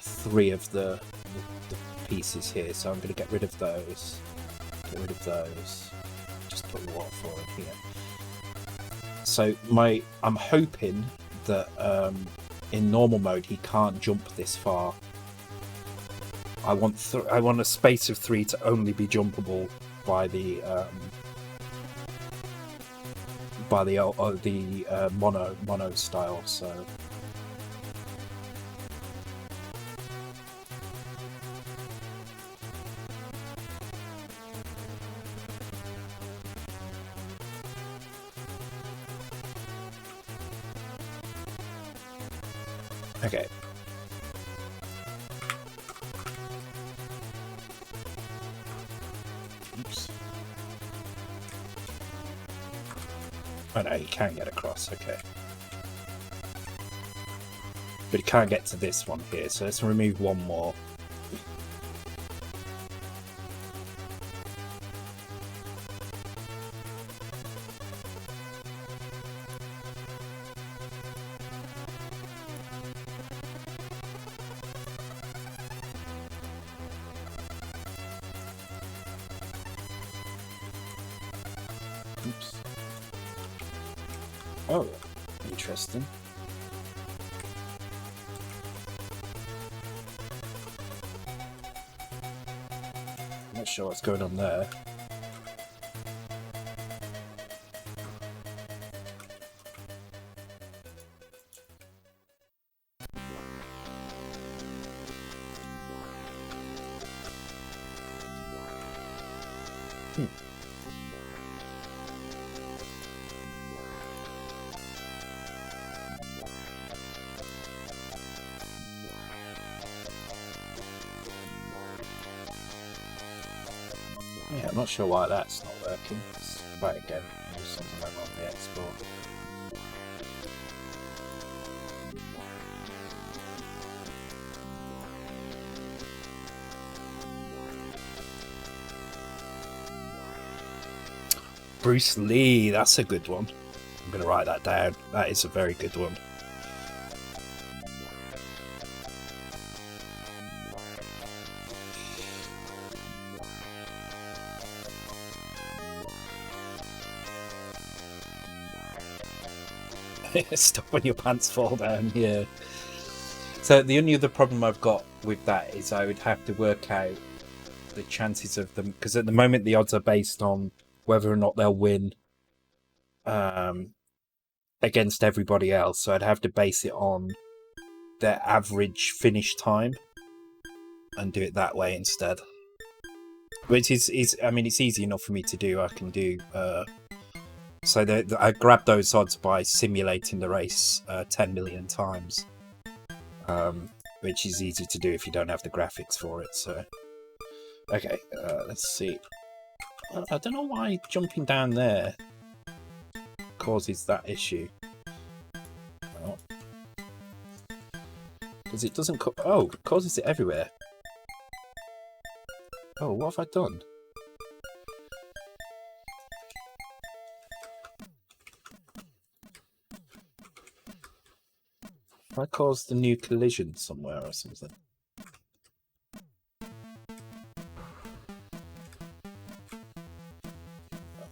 3 of the pieces here. So I'm going to get rid of those. Just put the waterfall in here. So I'm hoping that in normal mode he can't jump this far. I want a space of 3 to only be jumpable by the mono style. So okay. Oops. Oh no, you can get across, okay. But you can't get to this one here, so let's remove 1 more. Oops. Oh, interesting. Not sure what's going on there. Yeah, I'm not sure why that's not working. Let's try it again. Do something like on the export. Bruce Lee, that's a good one. I'm going to write that down. That is a very good one. Stop when your pants fall down, yeah. So the only other problem I've got with that is I would have to work out the chances of them, because at the moment the odds are based on whether or not they'll win against everybody else. So I'd have to base it on their average finish time and do it that way instead. Which is I mean, it's easy enough for me to do. I can do... So I grabbed those odds by simulating the race 10 million times. Which is easy to do if you don't have the graphics for it, so... Okay, let's see. I don't know why jumping down there causes that issue. Because it doesn't... Oh, it causes it everywhere. Oh, what have I done? Have I caused a new collision somewhere or something?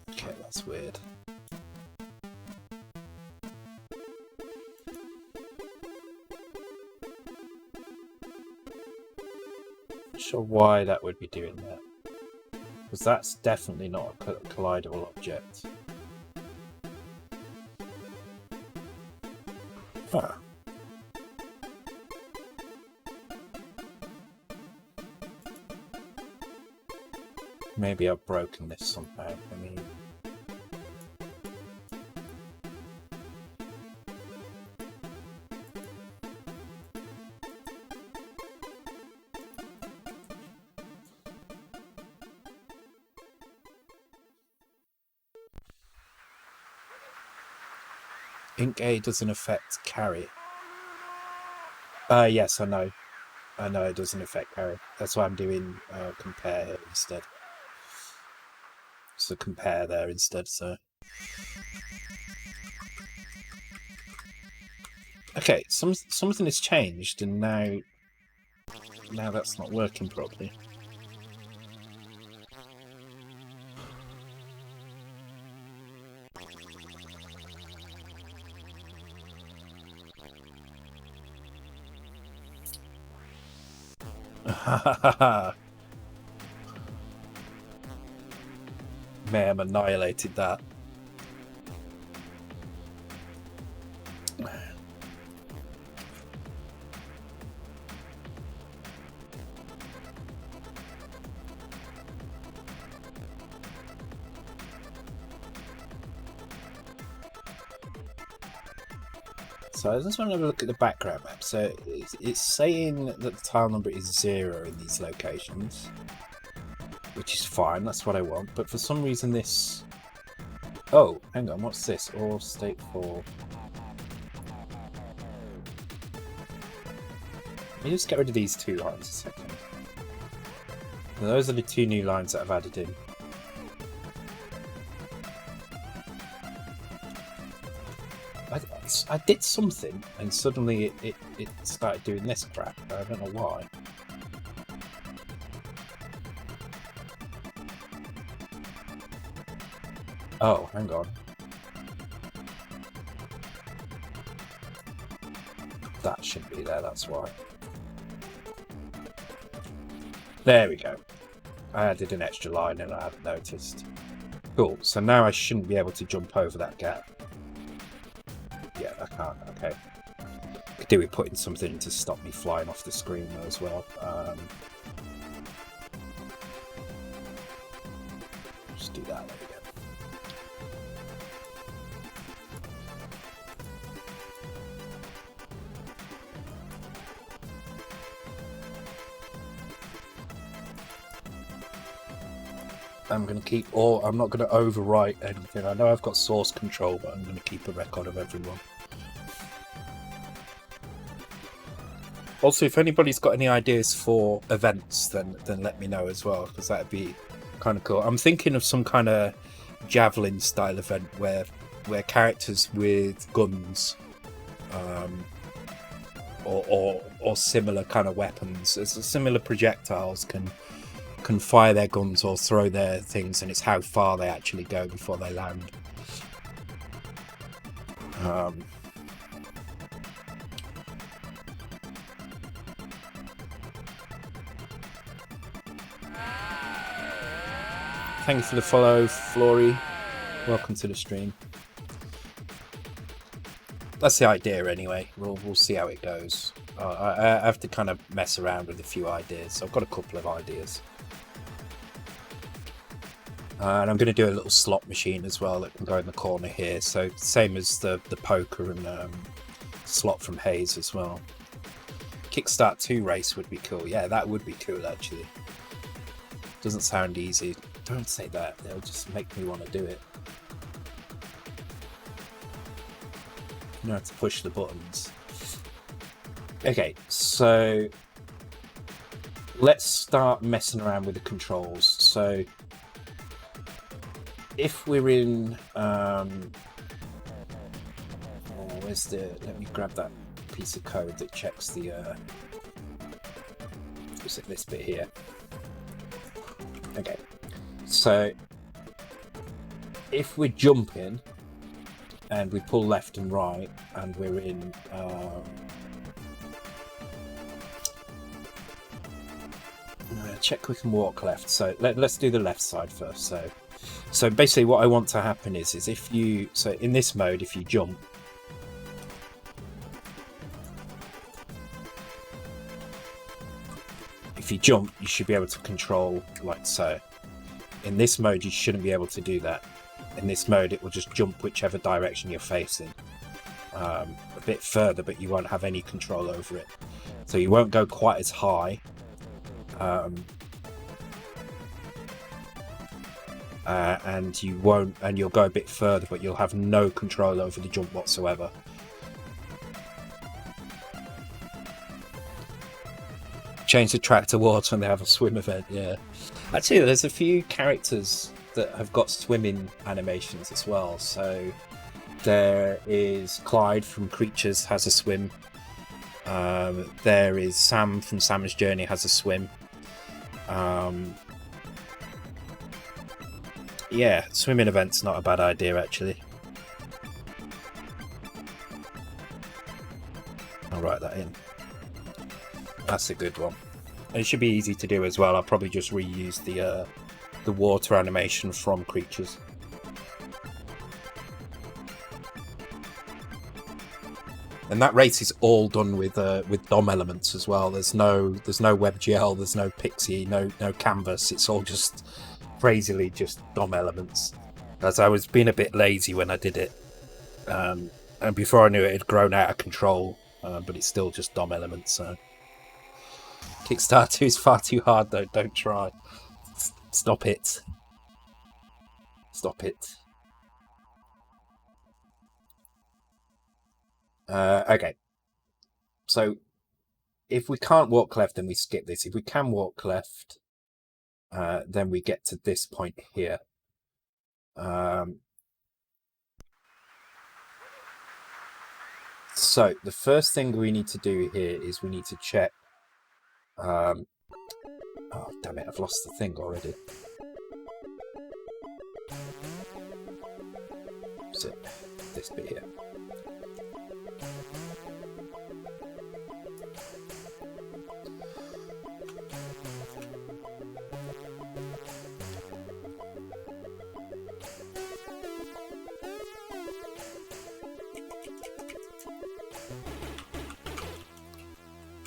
Okay, that's weird. Not sure why that would be doing that. Because that's definitely not a collidable object. Huh. Maybe I've broken this somehow. I mean... Ink A doesn't affect carry. Yes, I know. I know it doesn't affect carry. That's why I'm doing compare here instead. So compare there instead, so... Okay, something has changed, and now that's not working properly. Ma'am annihilated that. So I just want to have a look at the background map. So it's saying that the tile number is 0 in these locations, which is fine, that's what I want. But for some reason this... Oh, hang on, what's this? Or state 4. Let me just get rid of these 2 lines a second. Now, those are the 2 new lines that I've added in. I did something and suddenly it started doing this crap. I don't know why. Oh, hang on. That shouldn't be there, that's why. There we go. I added an extra line and I hadn't noticed. Cool, so now I shouldn't be able to jump over that gap. Yeah, I can't, okay. Could do with putting something to stop me flying off the screen as well. Just do that, there we go. I'm going to keep all... I'm not going to overwrite anything. I know I've got source control, but I'm going to keep a record of everyone. Also, if anybody's got any ideas for events, then let me know as well, because that'd be kind of cool. I'm thinking of some kind of javelin style event where characters with guns or similar kind of weapons, similar projectiles can fire their guns or throw their things, and it's how far they actually go before they land. Thank you for the follow, Flory. Welcome to the stream. That's the idea anyway. We'll see how it goes. I have to kind of mess around with a few ideas. I've got a couple of ideas. And I'm going to do a little slot machine as well that can go in the corner here. So same as the poker and slot from Hayes as well. Kickstart 2 race would be cool. Yeah, that would be cool actually. Doesn't sound easy. Don't say that. They'll just make me want to do it. You know how to push the buttons. Okay, so let's start messing around with the controls. So if we're in where's the, let me grab that piece of code that checks the is it this bit here? Okay, so if we're jumping and we pull left and right and we're in check we can walk left, so let's do the left side first. So basically what I want to happen is if you, so in this mode, if you jump, you should be able to control like so. In this mode you shouldn't be able to do that. In this mode it will just jump whichever direction you're facing, a bit further, but you won't have any control over it, so you won't go quite as high, and you'll go a bit further, but you'll have no control over the jump whatsoever. Change the track to water when they have a swim event. Yeah, actually there's a few characters that have got swimming animations as well. So there is Clyde from Creatures has a swim. There is Sam from Sam's Journey has a swim. Yeah, swimming event's not a bad idea actually. I'll write that in. That's a good one. It should be easy to do as well. I'll probably just reuse the water animation from Creatures. And that race is all done with DOM elements as well. There's no WebGL, there's no Pixie, no canvas. It's all just crazily just DOM elements. As I was being a bit lazy when I did it, and before I knew it had grown out of control, but it's still just DOM elements. So Kickstarter is far too hard though. Don't try. Stop it. Stop it. Okay. So if we can't walk left, then we skip this. If we can walk left, then we get to this point here. So the first thing we need to do here is we need to check. Oh damn it! I've lost the thing already. So this bit here.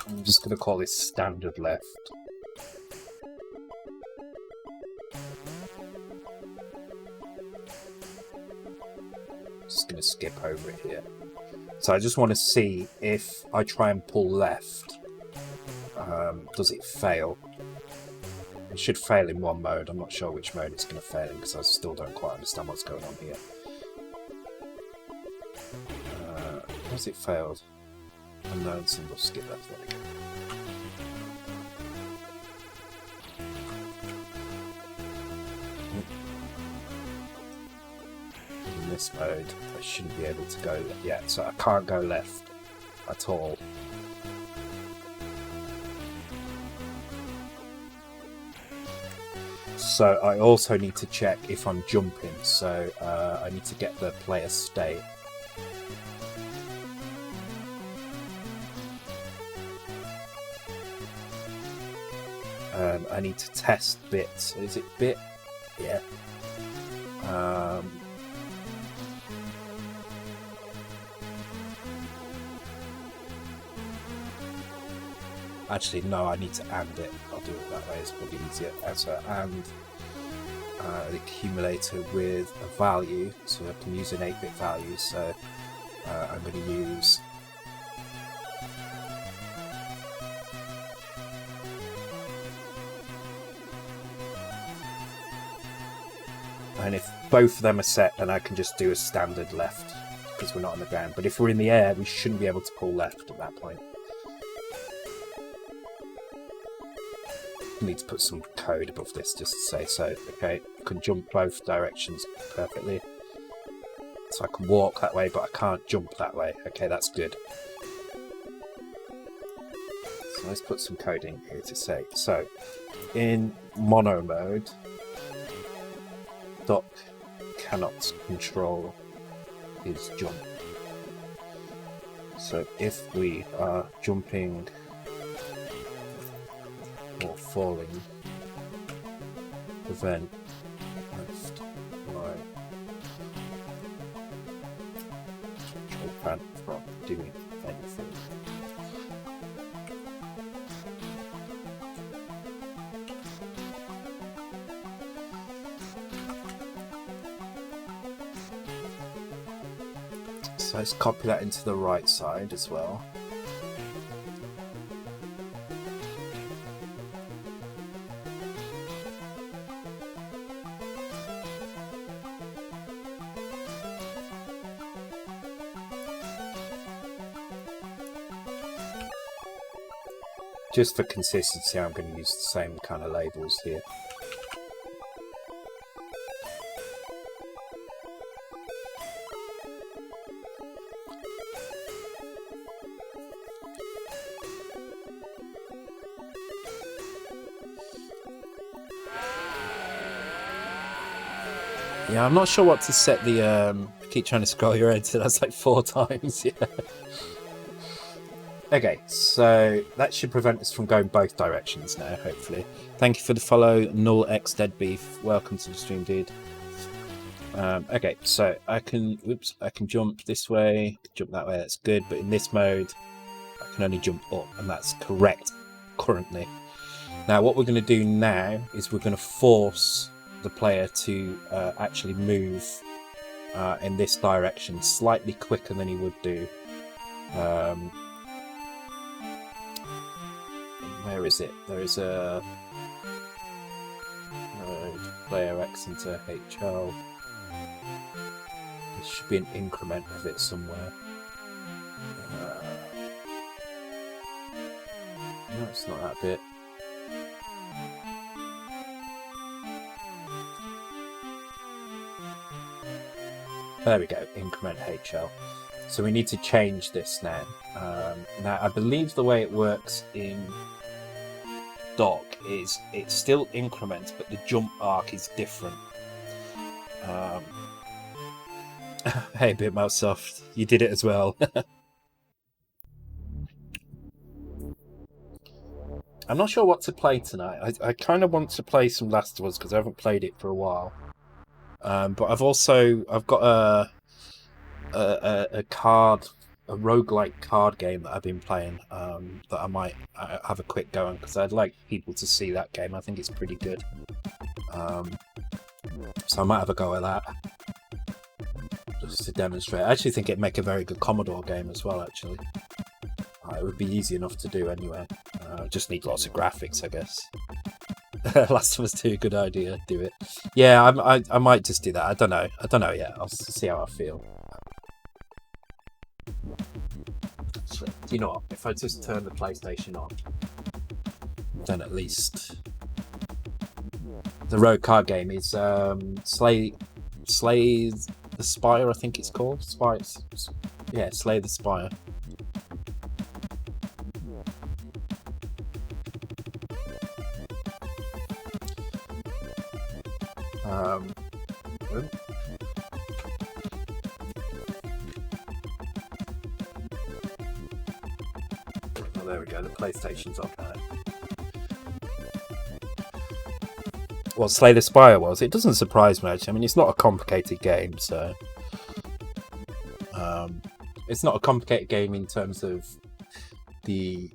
I'm just going to call this standard left. Just going to skip over it here. So I just want to see if I try and pull left, does it fail? It should fail in one mode. I'm not sure which mode it's going to fail in because I still don't quite understand what's going on here. Has it failed? Unknown symbol, skip that, there we go. In this mode, I shouldn't be able to go yet, so I can't go left at all. So I also need to check if I'm jumping, so I need to get the player state. I need to test bits. Is it bit here. Actually, no, I need to and it. I'll do it that way, it's probably easier. So, and the accumulator with a value, so I can use an 8-bit value, so I'm going to use and if both of them are set, then I can just do a standard left because we're not on the ground. But if we're in the air, we shouldn't be able to pull left at that point. I need to put some code above this just to say so. Okay, I can jump both directions perfectly. So I can walk that way, but I can't jump that way. Okay, that's good. So let's put some code in here to say. So, in mono mode, dock cannot control his jump. So if we are jumping or falling, prevent left, right, prevent from doing anything. So let's copy that into the right side as well. Just for consistency, I'm going to use the same kind of labels here. Yeah, I'm not sure what to set the, I keep trying to scroll your head, so that's like 4 times, yeah. Okay, so that should prevent us from going both directions now, hopefully. Thank you for the follow, Null X Dead Beef. Welcome to the stream, dude. Okay, so I can jump this way, jump that way, that's good, but in this mode, I can only jump up, and that's correct currently. Now, what we're going to do now is we're going to force the player to actually move in this direction slightly quicker than he would do. Where is it? There is a player X into HL. There should be an increment of it somewhere. No, it's not that bit. There we go, increment HL. So we need to change this now. Now, I believe the way it works in dock is it's still increments, but the jump arc is different. Hey, BitMouseSoft, you did it as well. I'm not sure what to play tonight. I kind of want to play some Last of Us because I haven't played it for a while. But I've got a roguelike card game that I've been playing that I might have a quick go on because I'd like people to see that game. I think it's pretty good. So I might have a go at that just to demonstrate. I actually think it'd make a very good Commodore game as well, actually. It would be easy enough to do anyway. Just need lots of graphics, I guess. Last of Us 2, good idea. Do it. Yeah, I might just do that. I don't know yet. I'll see how I feel. Actually, you know what? If I just turn the PlayStation on, then at least the road card game is Slay the Spire. I think it's called Sprites. Yeah, Slay the Spire. Oh, there we go, the PlayStation's on now. what Slay the Spire was. It doesn't surprise me, actually. I mean, it's not a complicated game, so it's not a complicated game in terms of the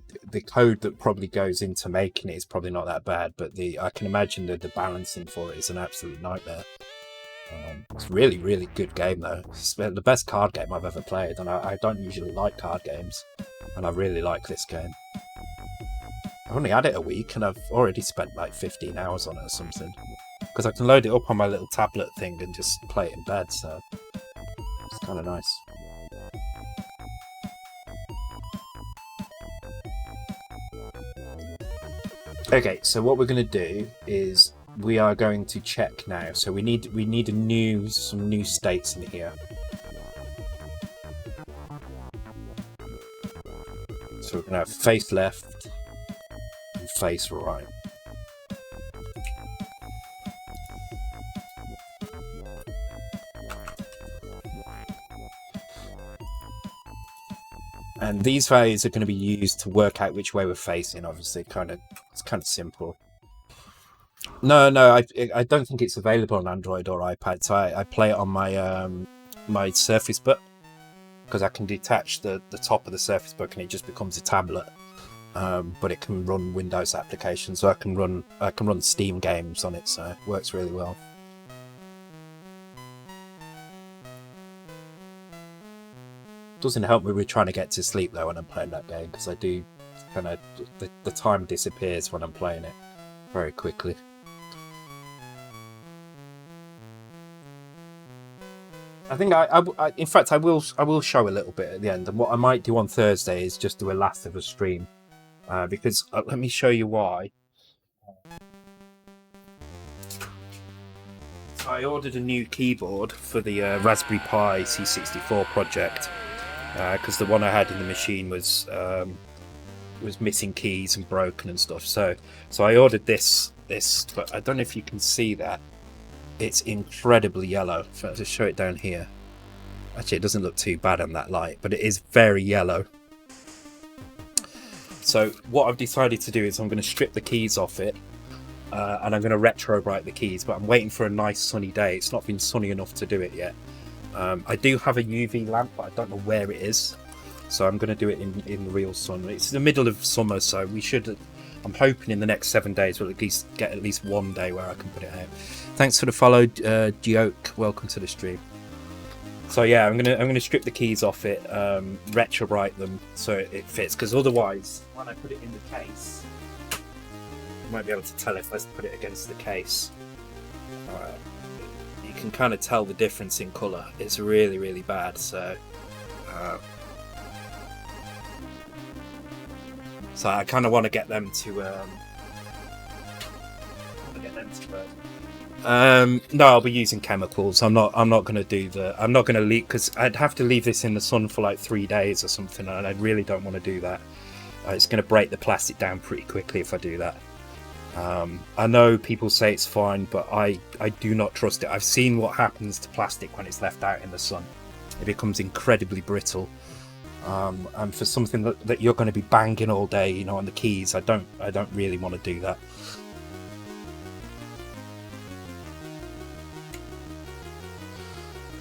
code that probably goes into making it is probably not that bad, but I can imagine that the balancing for it is an absolute nightmare. It's really, really good game though. It's the best card game I've ever played, and I don't usually like card games, and I really like this game. I've only had it a week, and I've already spent like 15 hours on it or something, because I can load it up on my little tablet thing and just play it in bed, so it's kind of nice. Okay, so what we're going to do is we are going to check now. So we need some new states in here. So we're going to have face left and face right. And these values are going to be used to work out which way we're facing. Obviously, it's kind of simple. No, I don't think it's available on Android or iPad. So I play it on my my Surface Book, because I can detach the top of the Surface Book and it just becomes a tablet. But it can run Windows applications, so I can run Steam games on it. So it works really well. Doesn't help me with trying to get to sleep though when I'm playing that game, because I do kind of the time disappears when I'm playing it very quickly. I think in fact I will show a little bit at the end, and what I might do on Thursday is just do a Last of Us stream, because let me show you why. So I ordered a new keyboard for the Raspberry Pi C64 project, because the one I had in the machine was missing keys and broken and stuff. So I ordered this, but I don't know if you can see that. It's incredibly yellow. If I just show it down here. Actually, it doesn't look too bad on that light, but it is very yellow. So what I've decided to do is I'm going to strip the keys off it, and I'm going to retro write the keys, but I'm waiting for a nice sunny day. It's not been sunny enough to do it yet. I do have a UV lamp, but I don't know where it is, so I'm going to do it in the real sun. It's the middle of summer, so we should. I'm hoping in the next 7 days we'll at least get at least one day where I can put it out. Thanks for the follow, Gioke. Welcome to the stream. So yeah, I'm gonna strip the keys off it, retro write them so it fits, because otherwise, when I put it in the case, you might be able to tell if I put it against the case. You can kind of tell the difference in colour. It's really, really bad. So I kind of want to get them to. No, I'll be using chemicals. I'm not going to do I'm not going to leave, because I'd have to leave this in the sun for like 3 days or something, and I really don't want to do that. It's going to break the plastic down pretty quickly if I do that. I know people say it's fine, but I do not trust it. I've seen what happens to plastic when it's left out in the sun. It becomes incredibly brittle. And for something that you're going to be banging all day, you know, on the keys, I don't really want to do that.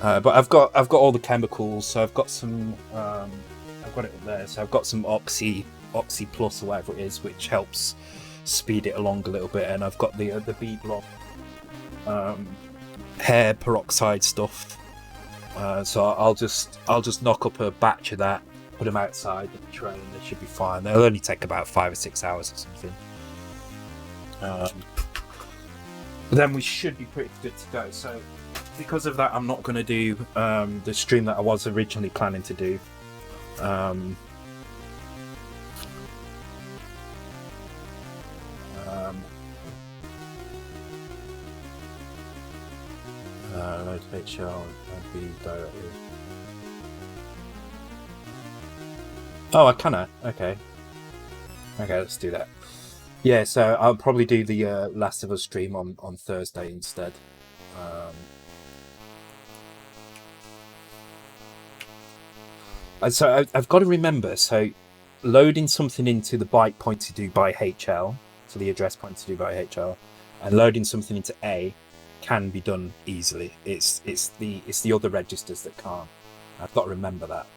But I've got all the chemicals, so I've got some. I've got it up there. So I've got some Oxy Plus or whatever it is, which helps speed it along a little bit, and I've got the B Block hair peroxide stuff. So I'll just knock up a batch of that, put them outside the tray, and they should be fine. They'll only take about 5 or 6 hours or something. But then we should be pretty good to go. So because of that, I'm not going to do the stream that I was originally planning to do. HL and be directly. Oh, I can. Okay, let's do that. Yeah, so I'll probably do the Last of Us stream on Thursday instead. So I've got to remember, so loading something into the byte pointed to by HL, so the address pointed to by HL, and loading something into A can be done easily. It's the other registers that can't. I've got to remember that.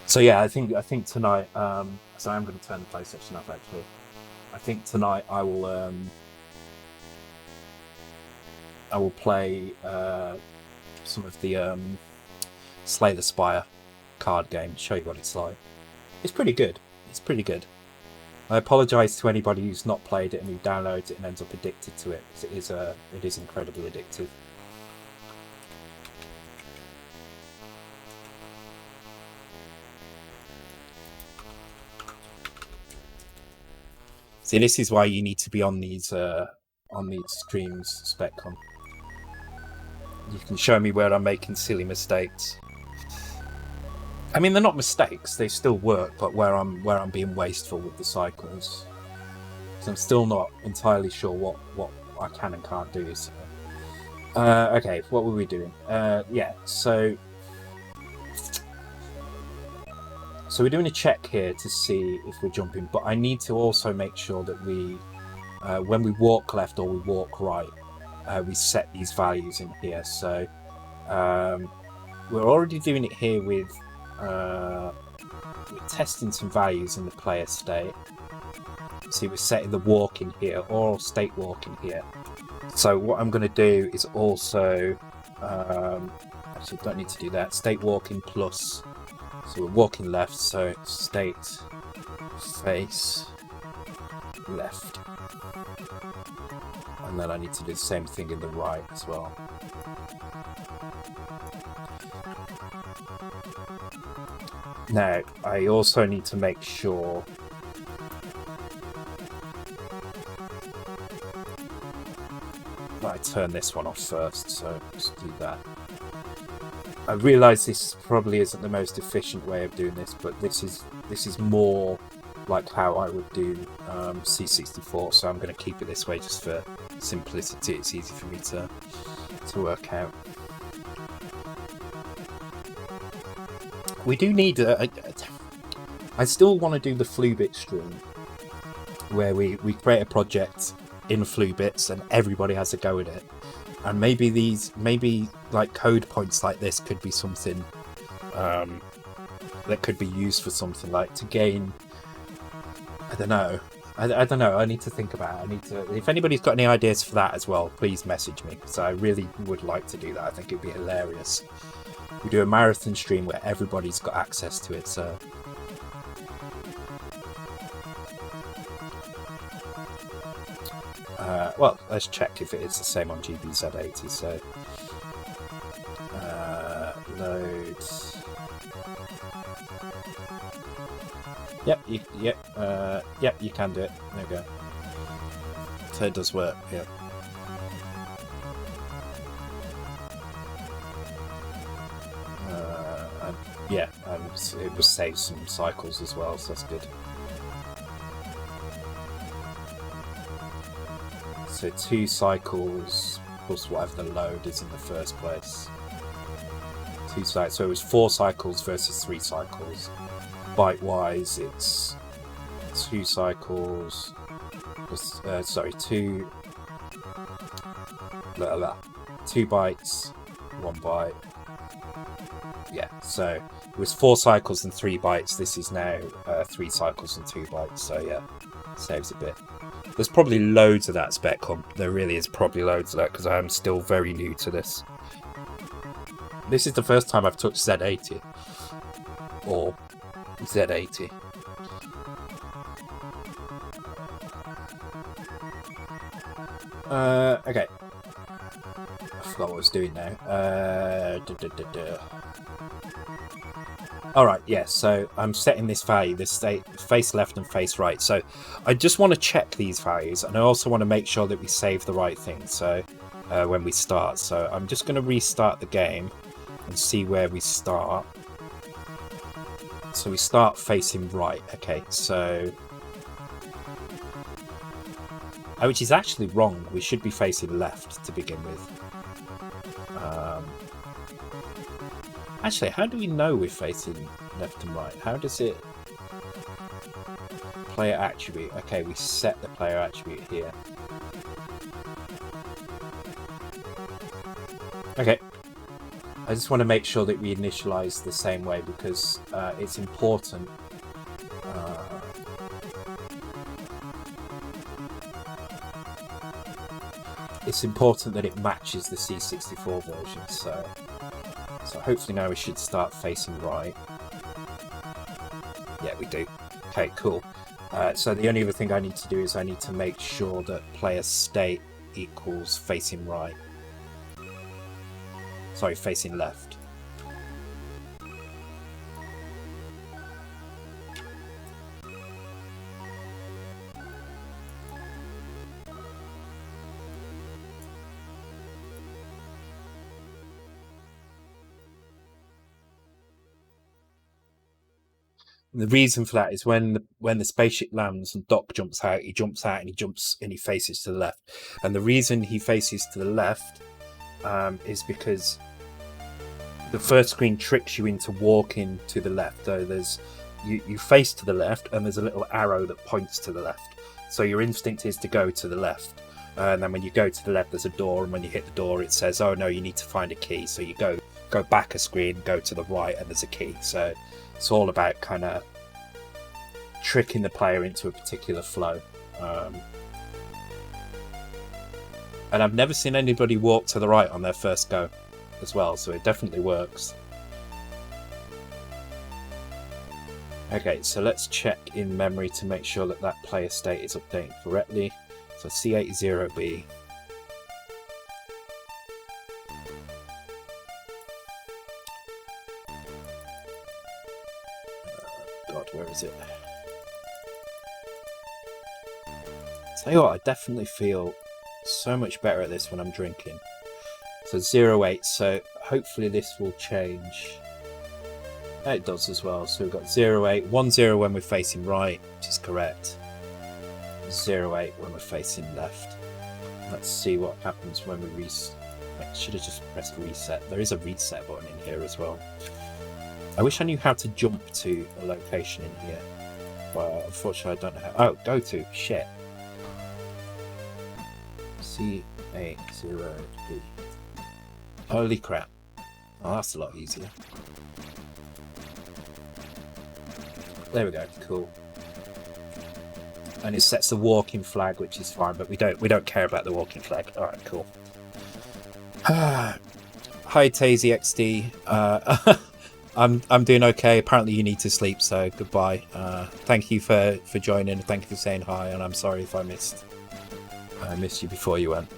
So yeah, I think tonight. So I'm going to turn the PlayStation off. Actually, I think tonight I will play some of the Slay the Spire card game. Show you what it's like. It's pretty good. It's pretty good. I apologise to anybody who's not played it and who downloads it and ends up addicted to it, because it is incredibly addictive. See, this is why you need to be on these streams, Speccon. You can show me where I'm making silly mistakes. I mean, they're not mistakes; they still work, but where I'm being wasteful with the cycles. So I'm still not entirely sure what I can and can't do. So. Okay, what were we doing? Yeah, so we're doing a check here to see if we're jumping, but I need to also make sure that we, when we walk left or we walk right, we set these values in here. So we're already doing it here with we're testing some values in the player state. See, we're setting the walk in here, or state walk in here. So what I'm going to do is also actually don't need to do that. State walking plus. So we're walking left, so state face left. And then I need to do the same thing in the right as well. Now, I also need to make sure that I turn this one off first, so just do that. I realise this probably isn't the most efficient way of doing this, but this is more like how I would do C64, so I'm going to keep it this way just for simplicity. It's easy for me to work out. We do need I still want to do the Flubit stream, where we create a project in Flubits and everybody has a go at it. And maybe like code points like this could be something that could be used for something like to gain. I don't know. I don't know. I need to think about it. If anybody's got any ideas for that as well, please message me, because I really would like to do that. I think it'd be hilarious. We do a marathon stream where everybody's got access to it. So. Well, let's check if it is the same on Z80. So, load. Yep, yep, you can do it. There we go. So it does work. Yeah. It was saved some cycles as well, so that's good. So 2 cycles plus whatever the load is in the first place. 2 cycles. So it was 4 cycles versus 3 cycles. Byte-wise, it's 2 cycles. Plus, 2 bytes, 1 byte. Yeah. So it was 4 cycles and 3 bytes. This is now 3 cycles and 2 bytes. So yeah, saves a bit. There's probably loads of that Speccom. There really is probably loads of that, because I am still very new to this. This is the first time I've touched Z80. Or Z80. Okay. I forgot what I was doing now. Alright, yeah, so I'm setting this value, this state, face left and face right. So I just want to check these values, and I also want to make sure that we save the right thing. So when we start, so I'm just going to restart the game and see where we start. So we start facing right. Okay, so which is actually wrong. We should be facing left to begin with. Actually, how do we know we're facing left and right? How does it player attribute. Okay, we set the player attribute here. Okay. I just want to make sure that we initialize the same way because it's important. It's important that it matches the C64 version, so hopefully now we should start facing right. Yeah, we do. Okay, cool. So the only other thing I need to do is I need to make sure that player state equals facing right. Sorry, facing left. The reason for that is when the spaceship lands and Doc jumps out, he jumps out and he faces to the left. And the reason he faces to the left is because the first screen tricks you into walking to the left. So you face to the left and there's a little arrow that points to the left. So your instinct is to go to the left. And then when you go to the left, there's a door, and when you hit the door, it says, "Oh no, you need to find a key." So you go back a screen, go to the right, and there's a key. So it's all about kind of tricking the player into a particular flow. And I've never seen anybody walk to the right on their first go as well, so it definitely works. Okay, so let's check in memory to make sure that player state is updated correctly. So C80B. God, where is it? Tell you what, I definitely feel so much better at this when I'm drinking. So 08, so hopefully this will change. It does as well. So we've got 08, 10 when we're facing right, which is correct. 08 when we're facing left. Let's see what happens when we reset. I should have just pressed reset. There is a reset button in here as well. I wish I knew how to jump to a location in here. Well, unfortunately I don't know how. Oh, go to. Shit. C80B. Holy crap. Oh, that's a lot easier. There we go. Cool. And it sets the walking flag, which is fine, but we don't care about the walking flag. All right, cool. Hi, Tazy XD. I'm doing okay. Apparently, you need to sleep, so goodbye. Thank you for joining, and thank you for saying hi. And I'm sorry if I missed you before you went.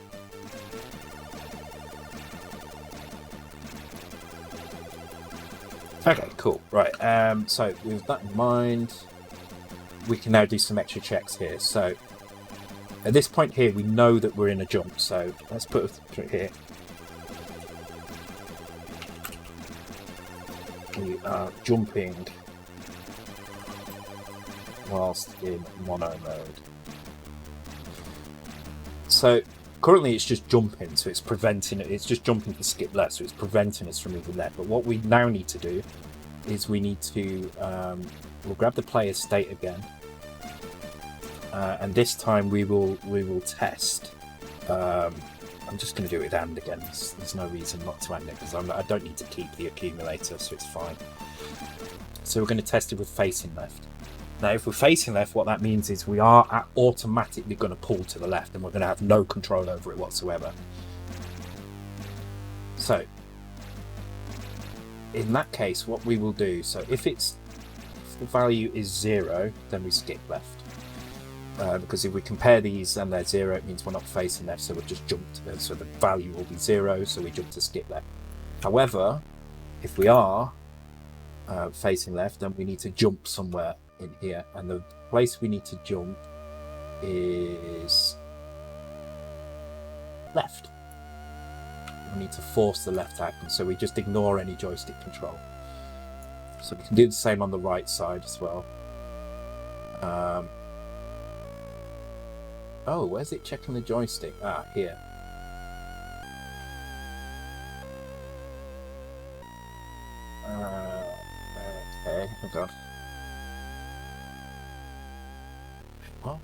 Okay, cool. Right. So with that in mind, we can now do some extra checks here. So at this point here, we know that we're in a jump. So let's put it here. We are jumping whilst in mono mode. So currently it's just jumping, so it's preventing it. It's just jumping to skip left, so it's preventing us from moving left. But what we now need to do is we need to we'll grab the player state again, and this time we will test. I'm just going to do it with and again. There's no reason not to and it because I don't need to keep the accumulator, so it's fine. So we're going to test it with facing left. Now, if we're facing left, what that means is we are automatically going to pull to the left, and we're going to have no control over it whatsoever. So, in that case, what we will do, so if the value is 0, then we skip left. Because if we compare these and they're 0, it means we're not facing left, so we'll just jump to them. So the value will be 0, so we jump to skip left. However, if we are facing left, then we need to jump somewhere in here, and the place we need to jump is left. We need to force the left icon, so we just ignore any joystick control. So we can do the same on the right side as well. Oh, where's it checking the joystick? Ah, here. Okay, hold on. What?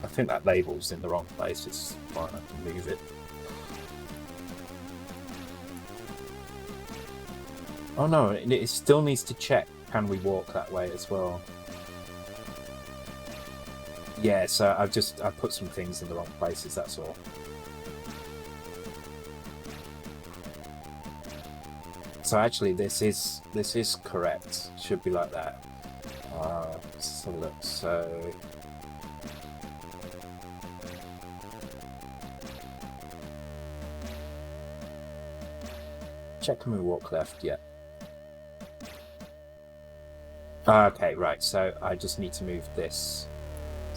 I think that label's in the wrong place. It's fine, I can move it. Oh no, it still needs to check, can we walk that way as well? Yeah, so I put some things in the wrong places, that's all. So actually this is correct. Should be like that. Let's have a look. So check, can we walk left? Yeah. Okay, right, so I just need to move this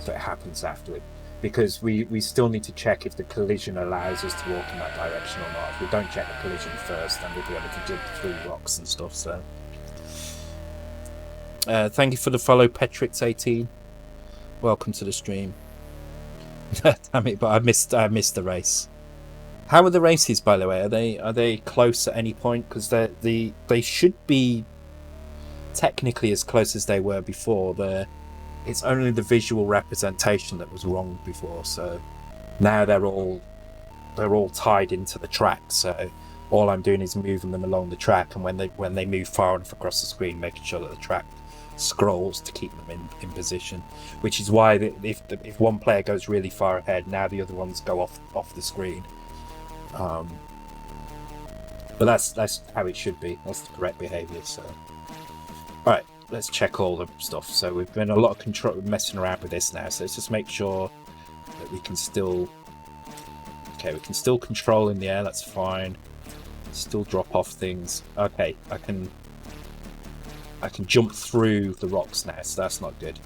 so it happens after it, because we still need to check if the collision allows us to walk in that direction or not. If we don't check the collision first, then we'll be able to jump through rocks and stuff. So thank you for the follow, Petrix18. Welcome to the stream. Damn it, but I missed the race. How are the races, by the way? Are they close at any point? Because they should be technically as close as they were before. It's only the visual representation that was wrong before, so now they're all tied into the track. So all I'm doing is moving them along the track, and when they move far enough across the screen, making sure that the track scrolls to keep them in position. Which is why if one player goes really far ahead, now the other ones go off the screen. But that's how it should be. That's the correct behaviour. So all right. Let's check all the stuff. So we've been a lot of control messing around with this now. So let's just make sure that we can still. Okay, we can still control in the air. That's fine. Still drop off things. Okay, I can jump through the rocks now. So that's not good.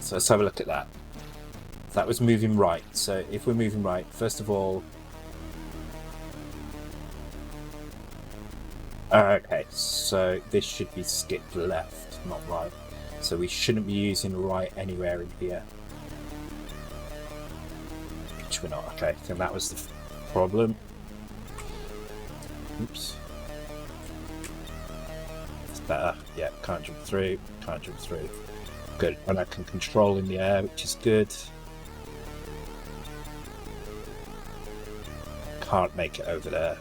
So let's have a look at that. That was moving right. So if we're moving right, first of all. Okay, so this should be skipped left, not right. So we shouldn't be using right anywhere in here. Which we're not. Okay, then that was the problem. Oops. It's better. Yeah, can't jump through. Can't jump through. Good. And I can control in the air, which is good. Can't make it over there.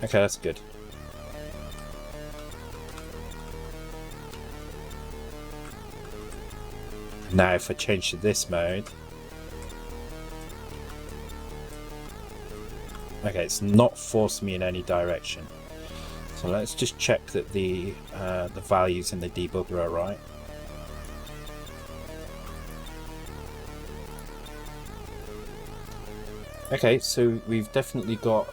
Okay, that's good. Now if I change to this mode. Okay, it's not forcing me in any direction. So let's just check that the values in the debugger are right. Okay, so we've definitely got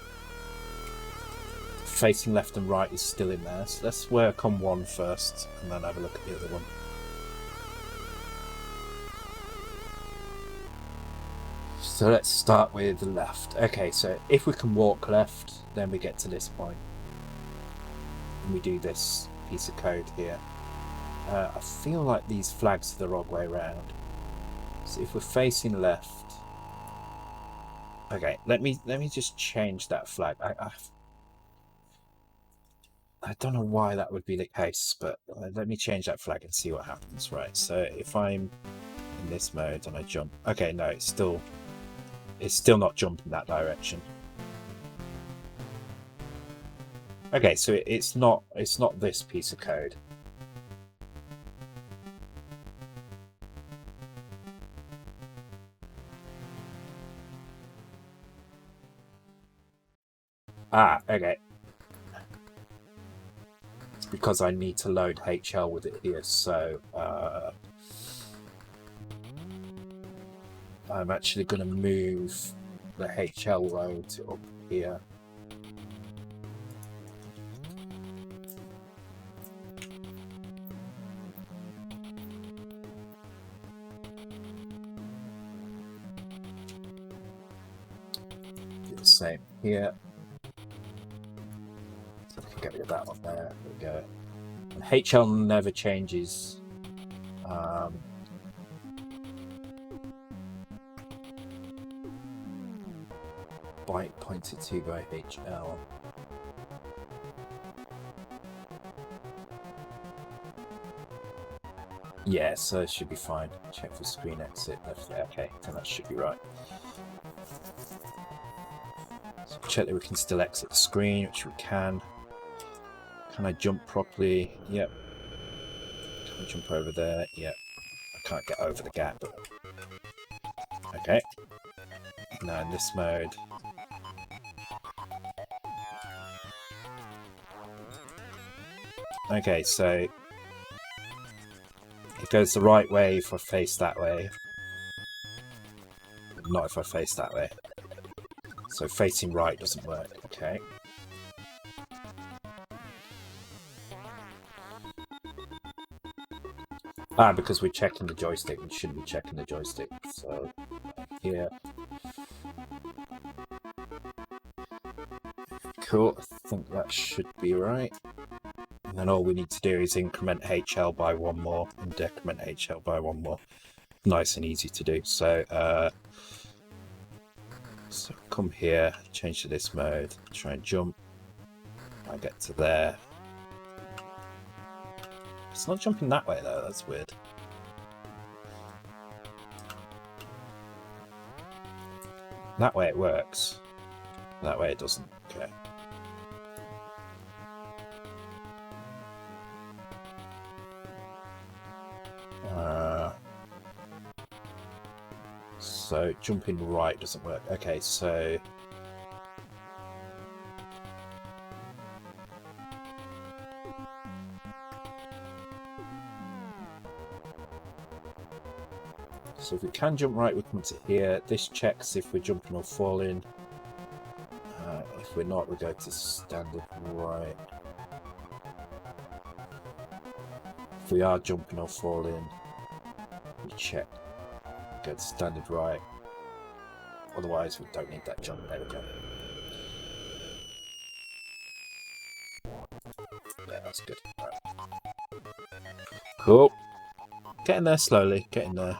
facing left and right is still in there. So let's work on one first and then have a look at the other one. So let's start with the left. Okay, so if we can walk left, then we get to this point. And we do this piece of code here. I feel like these flags are the wrong way around. So if we're facing left. Okay, let me just change that flag. I don't know why that would be the case, but let me change that flag and see what happens. Right, so if I'm in this mode and I jump, okay, no, it's still not jumping that direction. Okay, so it's not this piece of code. Ah, okay. Because I need to load HL with it here, so I'm actually going to move the HL load up here. Do the same here. Get rid of that one there. There we go. And HL never changes. byte pointed to by HL. Yeah, so it should be fine. Check for screen exit. Okay, then that should be right. So check that we can still exit the screen, which we can. Can I jump properly? Yep. Can I jump over there? Yep. I can't get over the gap. Okay. Now in this mode. Okay, so it goes the right way if I face that way. Not if I face that way. So facing right doesn't work. Okay. Ah, because we're checking the joystick. We shouldn't be checking the joystick. So here. Cool. I think that should be right. And then all we need to do is increment HL by one more and decrement HL by one more. Nice and easy to do. So so come here, change to this mode, try and jump. I get to there. It's not jumping that way though, that's weird. That way it works. That way it doesn't. Okay. So jumping right doesn't work. Okay, so if we can jump right, we come to here. This checks if we're jumping or falling. If we're not, we go to standard right. If we are jumping or falling, we check. Go to standard right. Otherwise, we don't need that jump. There we go. Yeah, that's good. Right. Cool. Getting there slowly. Getting there.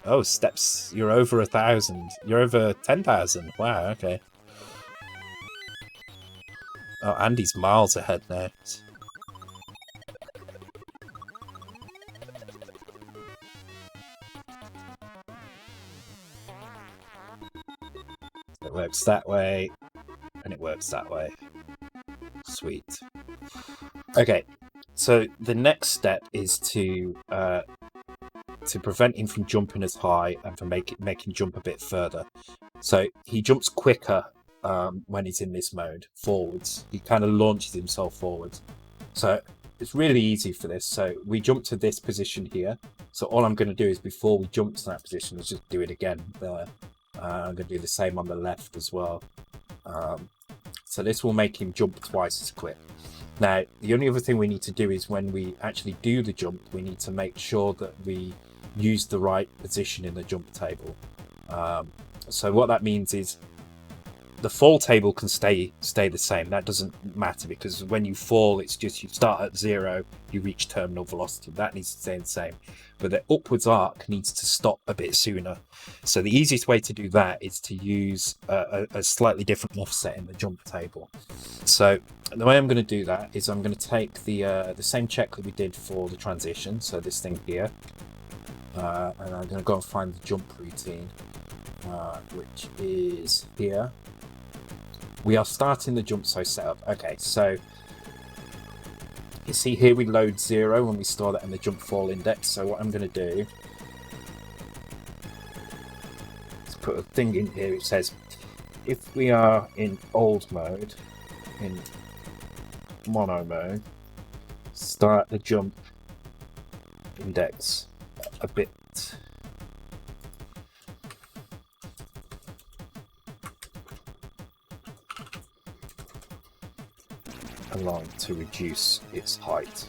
Oh, steps. You're over 1,000. You're over 10,000. Wow, okay. Oh, Andy's miles ahead now. It works that way, and it works that way. Sweet. Okay, so the next step is to prevent him from jumping as high and for make him jump a bit further. So he jumps quicker when he's in this mode, forwards. He kind of launches himself forwards. So it's really easy for this. So we jump to this position here. So all I'm going to do is before we jump to that position, let's just do it again there. I'm going to do the same on the left as well. So this will make him jump twice as quick. Now, the only other thing we need to do is when we actually do the jump, we need to make sure that we use the right position in the jump table. So what that means is the fall table can stay the same. That doesn't matter because when you fall, it's just you start at 0, you reach terminal velocity. That needs to stay the same. But the upwards arc needs to stop a bit sooner. So the easiest way to do that is to use a slightly different offset in the jump table. So the way I'm going to do that is I'm going to take the same check that we did for the transition. So this thing here. And I'm going to go and find the jump routine, which is here. We are starting the jump setup. Okay, so you see here we load 0 when we store that in the jump fall index. So what I'm going to do is put a thing in here which says if we are in old mode, in mono mode, start the jump index a bit along to reduce its height.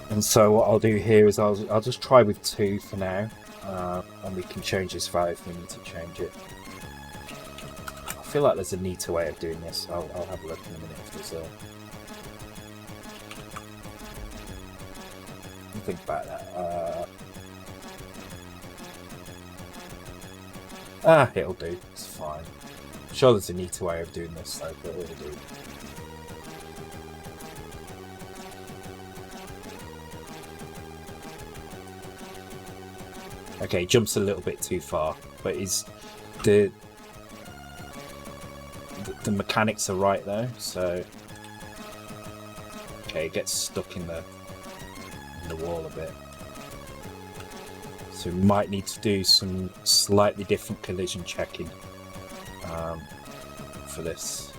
And so what I'll do here is I'll just try with 2 for now. and we can change this value if we need to change it. I feel like there's a neater way of doing this. I'll have a look in a minute if there's a... Think about that. It'll do. It's fine. I'm sure there's a neater way of doing this, though, but it'll do. Okay, jumps a little bit too far, but the mechanics are right though. So okay, it gets stuck in the wall a bit. So we might need to do some slightly different collision checking for this.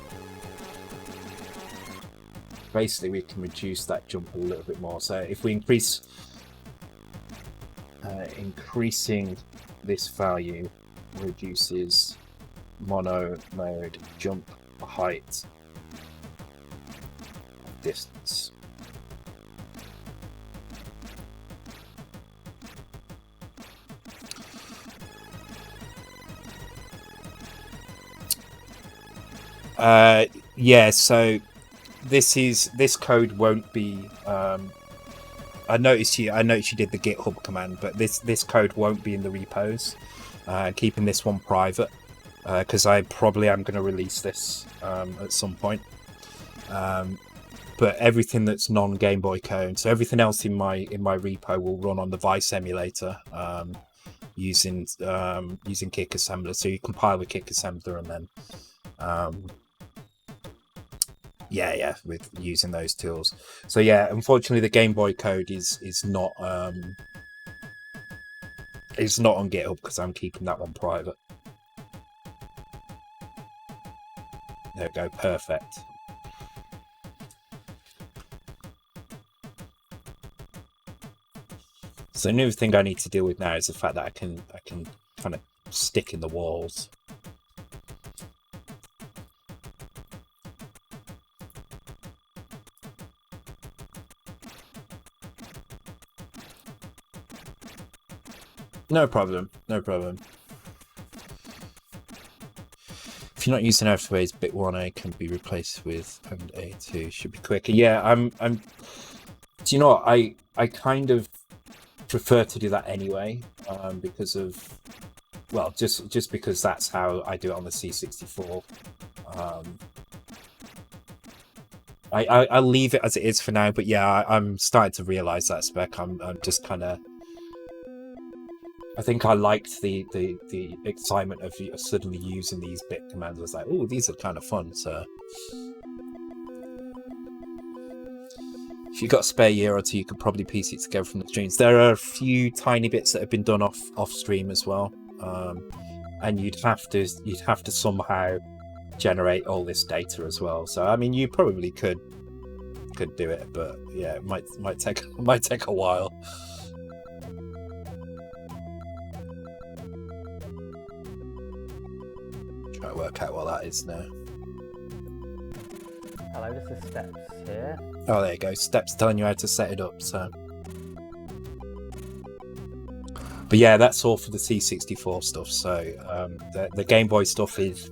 Basically, we can reduce that jump a little bit more. So if we increasing this value reduces mono mode jump height distance. Yeah, so this code won't be I noticed you did the GitHub command, but this code won't be in the repos. Keeping this one private because I probably am going to release this at some point. But everything that's non-Gameboy code, so everything else in my repo will run on the Vice emulator using Kick Assembler. So you compile with Kick Assembler and then yeah, with using those tools. So yeah, unfortunately the Gameboy code is not on GitHub because I'm keeping that one private. There we go, perfect. So another thing I need to deal with now is the fact that I can kind of stick in the walls. No problem, no problem. If you're not using Afterways, bit 1A can be replaced with and A2 should be quicker. Yeah, I'm. Do you know what? I kind of prefer to do that anyway, because of, well, just because that's how I do it on the C64. I'll leave it as it is for now, but yeah, I'm starting to realise that spec. I'm just kind of. I think I liked the excitement of suddenly using these bit commands. I was like, oh, these are kind of fun. So if you've got a spare year or two, you could probably piece it together from the streams. There are a few tiny bits that have been done off stream as well, and you'd have to somehow generate all this data as well. So I mean, you probably could do it, but yeah, it might take a while. Try to work out what that is now. Hello, this is Steps here. Oh, there you go. Steps telling you how to set it up. So, but yeah, that's all for the C64 stuff. So the Game Boy stuff is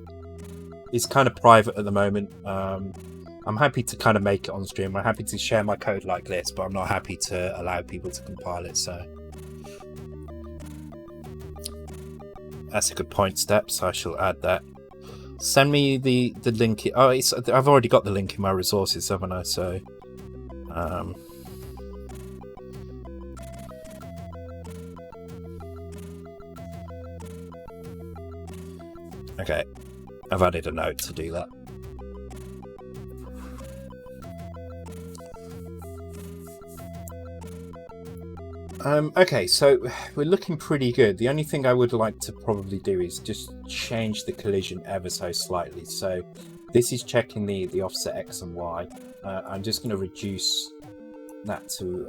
kind of private at the moment. I'm happy to kind of make it on stream. I'm happy to share my code like this, but I'm not happy to allow people to compile it. So that's a good point, Steps. I shall add that. Send me the link. Oh, I've already got the link in my resources, haven't I? So, okay, I've added a note to do that. Okay, so we're looking pretty good. The only thing I would like to probably do is just change the collision ever so slightly. So this is checking the offset X and Y. I'm just going to reduce that to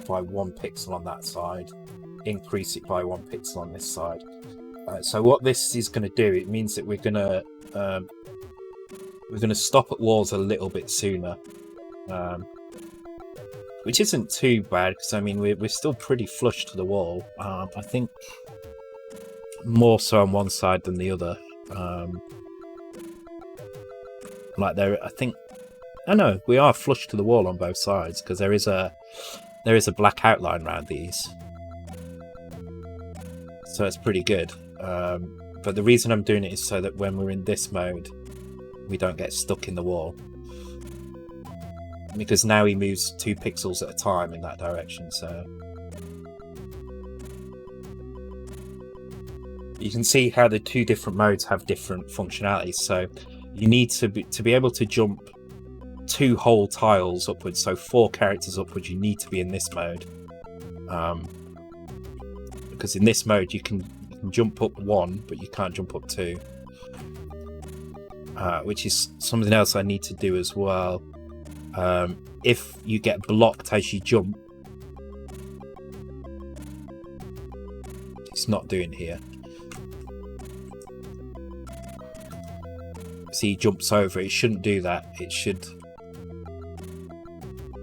by 1 pixel on that side, increase it by 1 pixel on this side. So what this is going to do, it means that we're going to stop at walls a little bit sooner. which isn't too bad because I mean we're still pretty flush to the wall. I think more so on one side than the other. Like there, I think. I know we are flush to the wall on both sides because there is a black outline around these, so it's pretty good. But the reason I'm doing it is so that when we're in this mode, we don't get stuck in the wall. Because now he moves 2 pixels at a time in that direction, so you can see how the 2 different modes have different functionalities. So you need to be able to jump 2 whole tiles upwards, so 4 characters upwards. You need to be in this mode, because in this mode you can jump up 1, but you can't jump up 2, which is something else I need to do as well. If you get blocked as you jump, it's not doing here. See, he jumps over. It shouldn't do that. It should.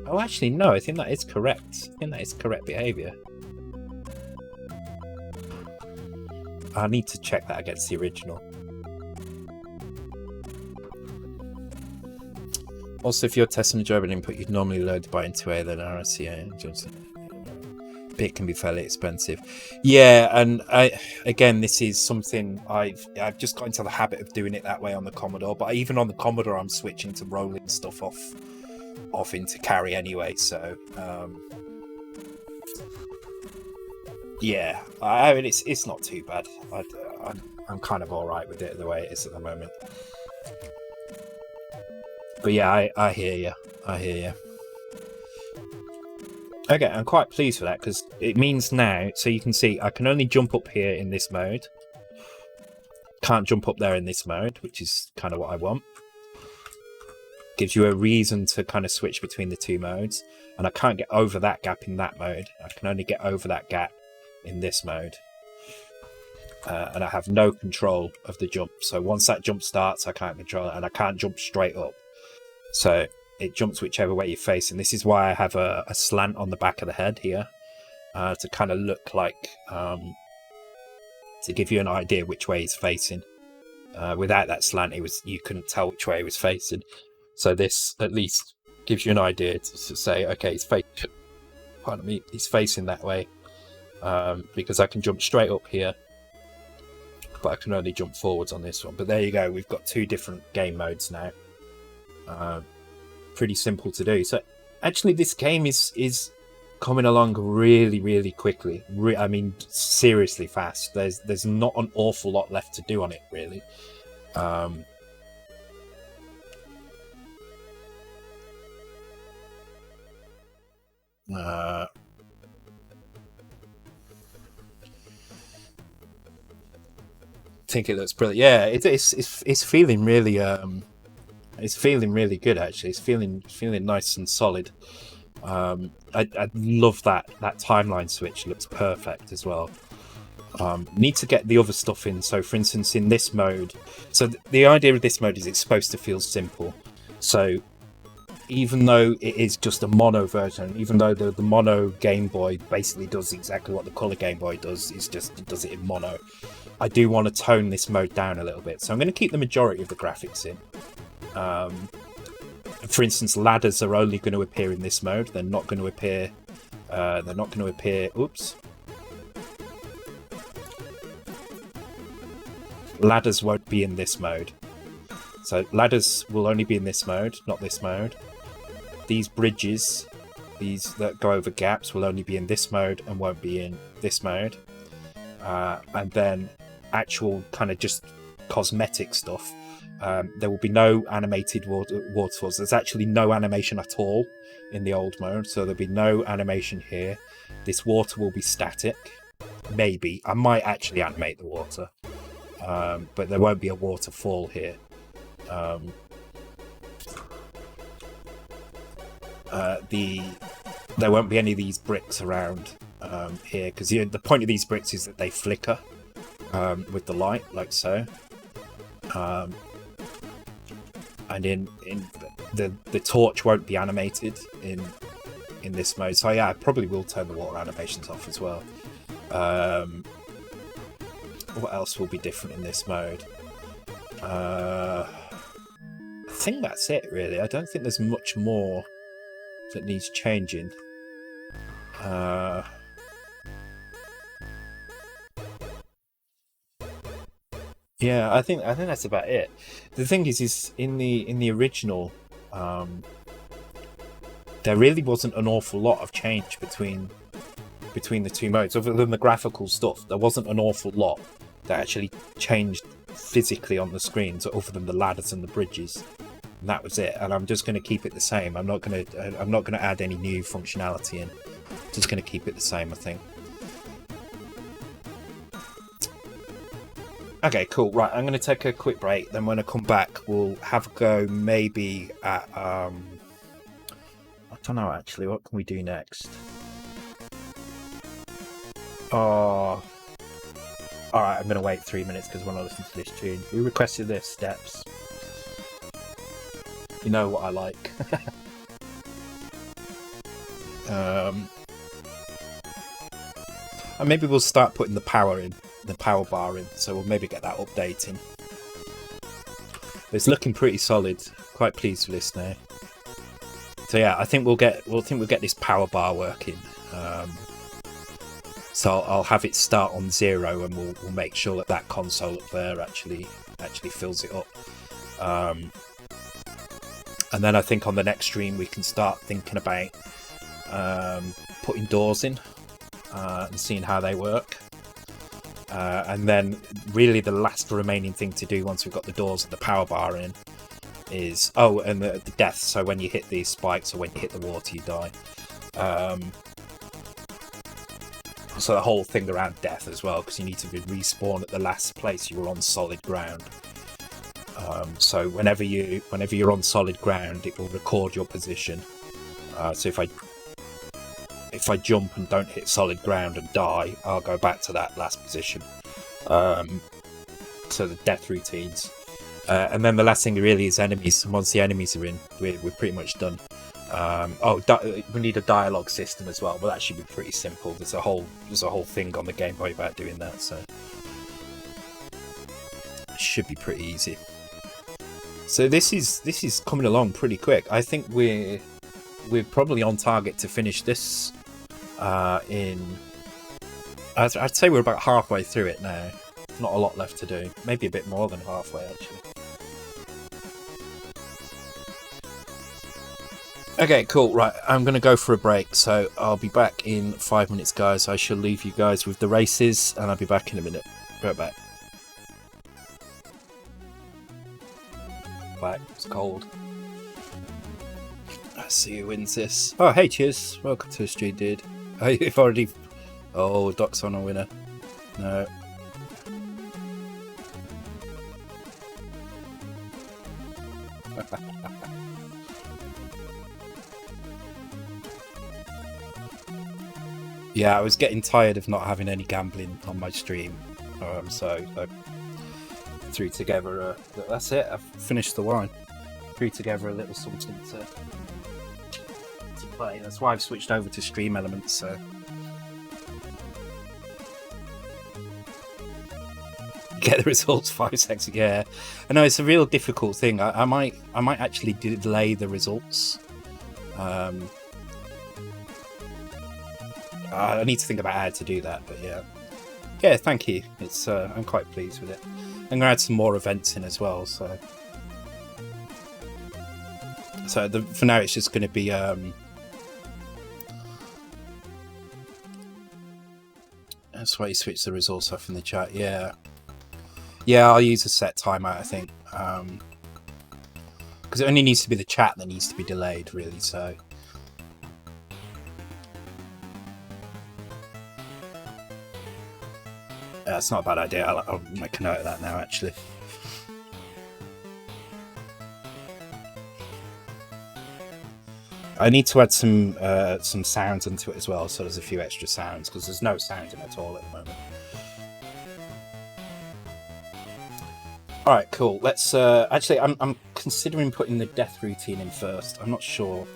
Oh, actually, no. I think that is correct. I think that is correct behavior. I need to check that against the original. Also, if you're testing a German input, you'd normally load the byte into A, then RCA. It can be fairly expensive. Yeah, and again, this is something I've just got into the habit of doing it that way on the Commodore. But even on the Commodore, I'm switching to rolling stuff off into carry anyway. So yeah, I mean it's not too bad. I'm kind of all right with it the way it is at the moment. But yeah, I hear you. I hear you. Okay, I'm quite pleased with that because it means now, so you can see I can only jump up here in this mode. Can't jump up there in this mode, which is kind of what I want. Gives you a reason to kind of switch between the 2 modes. And I can't get over that gap in that mode. I can only get over that gap in this mode. And I have no control of the jump. So once that jump starts, I can't control it, and I can't jump straight up. So it jumps whichever way you're facing. This is why I have a slant on the back of the head here, to kind of look like, to give you an idea which way he's facing. Without that slant, you couldn't tell which way he was facing. So this at least gives you an idea to say, okay, he's facing that way, because I can jump straight up here, but I can only jump forwards on this one. But there you go, we've got 2 different game modes now. Pretty simple to do. So actually this game is coming along really, really quickly. I mean, seriously fast. There's not an awful lot left to do on it, really. I think it looks brilliant. Yeah, it's feeling really it's feeling really good, actually. It's feeling nice and solid. I love that timeline switch. It looks perfect as well. Need to get the other stuff in. So for instance, in this mode, so the idea of this mode is it's supposed to feel simple. So even though it is just a mono version, even though the mono Game Boy basically does exactly what the Color Game Boy does, it does it in mono, I do want to tone this mode down a little bit. So I'm going to keep the majority of the graphics in. For instance, ladders are only going to appear in this mode. They're not going to appear. Oops. Ladders won't be in this mode. So ladders will only be in this mode, not this mode. These bridges, these that go over gaps, will only be in this mode and won't be in this mode. And then actual kind of just cosmetic stuff. There will be no animated waterfalls. There's actually no animation at all in the old mode, so there'll be no animation here. This water will be static. Maybe. I might actually animate the water, but there won't be a waterfall here. There won't be any of these bricks around here, because the point of these bricks is that they flicker with the light, like so. And in the torch won't be animated in this mode. So yeah, I probably will turn the water animations off as well. What else will be different in this mode? I think that's it, really. I don't think there's much more that needs changing. Yeah, I think that's about it. The thing is in the original, there really wasn't an awful lot of change between the two modes, other than the graphical stuff. There wasn't an awful lot that actually changed physically on the screens, other than the ladders and the bridges. And that was it. And I'm just going to keep it the same. I'm not going to add any new functionality in. Just going to keep it the same, I think. Okay, cool. Right, I'm going to take a quick break. Then when I come back, we'll have a go maybe at... I don't know, actually. What can we do next? Oh... Alright, I'm going to wait 3 minutes because I want to listen to this tune. Who requested this? Steps. You know what I like. And maybe we'll start putting the power bar in, so we'll maybe get that updating. It's looking pretty solid. Quite pleased with this now. So yeah, I think we'll get this power bar working. So I'll have it start on 0, and we'll make sure that console up there actually fills it up. And then I think on the next stream we can start thinking about putting doors in and seeing how they work. And then really the last remaining thing to do once we've got the doors and the power bar in is... Oh, and the death. So when you hit these spikes or when you hit the water, you die. So the whole thing around death as well, because you need to respawn at the last place you were on solid ground. So whenever you're on solid ground, it will record your position. So if I jump and don't hit solid ground and die, I'll go back to that last position. So the death routines. And then the last thing really is enemies. And once the enemies are in, we're pretty much done. We need a dialogue system as well, but that should be pretty simple. There's a whole thing on the Game Boy about doing that, so it should be pretty easy. So this is coming along pretty quick. I think we're probably on target to finish this in... I'd say we're about halfway through it now. Not a lot left to do. Maybe a bit more than halfway, actually. Okay, cool. Right, I'm going to go for a break, so I'll be back in 5 minutes, guys. I shall leave you guys with the races, and I'll be back in a minute. Right back. Back. It's cold. Let's see who wins this. Oh, hey, cheers. Welcome to the stream, dude. Oh, you've already... Oh, Doc's on a winner. No. Yeah, I was getting tired of not having any gambling on my stream, so I threw together that's it, I've finished the wine. Threw together a little something to play. That's why I've switched over to Stream Elements, so... Get the results 5 seconds, yeah. I know, it's a real difficult thing. I might actually delay the results. I need to think about how to do that, but yeah. Yeah, thank you. It's I'm quite pleased with it. I'm gonna add some more events in as well, so for now it's just gonna be that's why you switch the results off in the chat. Yeah, I'll use a set timeout, I think, because it only needs to be the chat that needs to be delayed, really. So that's not a bad idea. I'll make a note of that now, actually. I need to add some sounds into it as well, so there's a few extra sounds, because there's no sound in it at all at the moment. Alright, cool. Let's... actually, I'm considering putting the death routine in first. I'm not sure.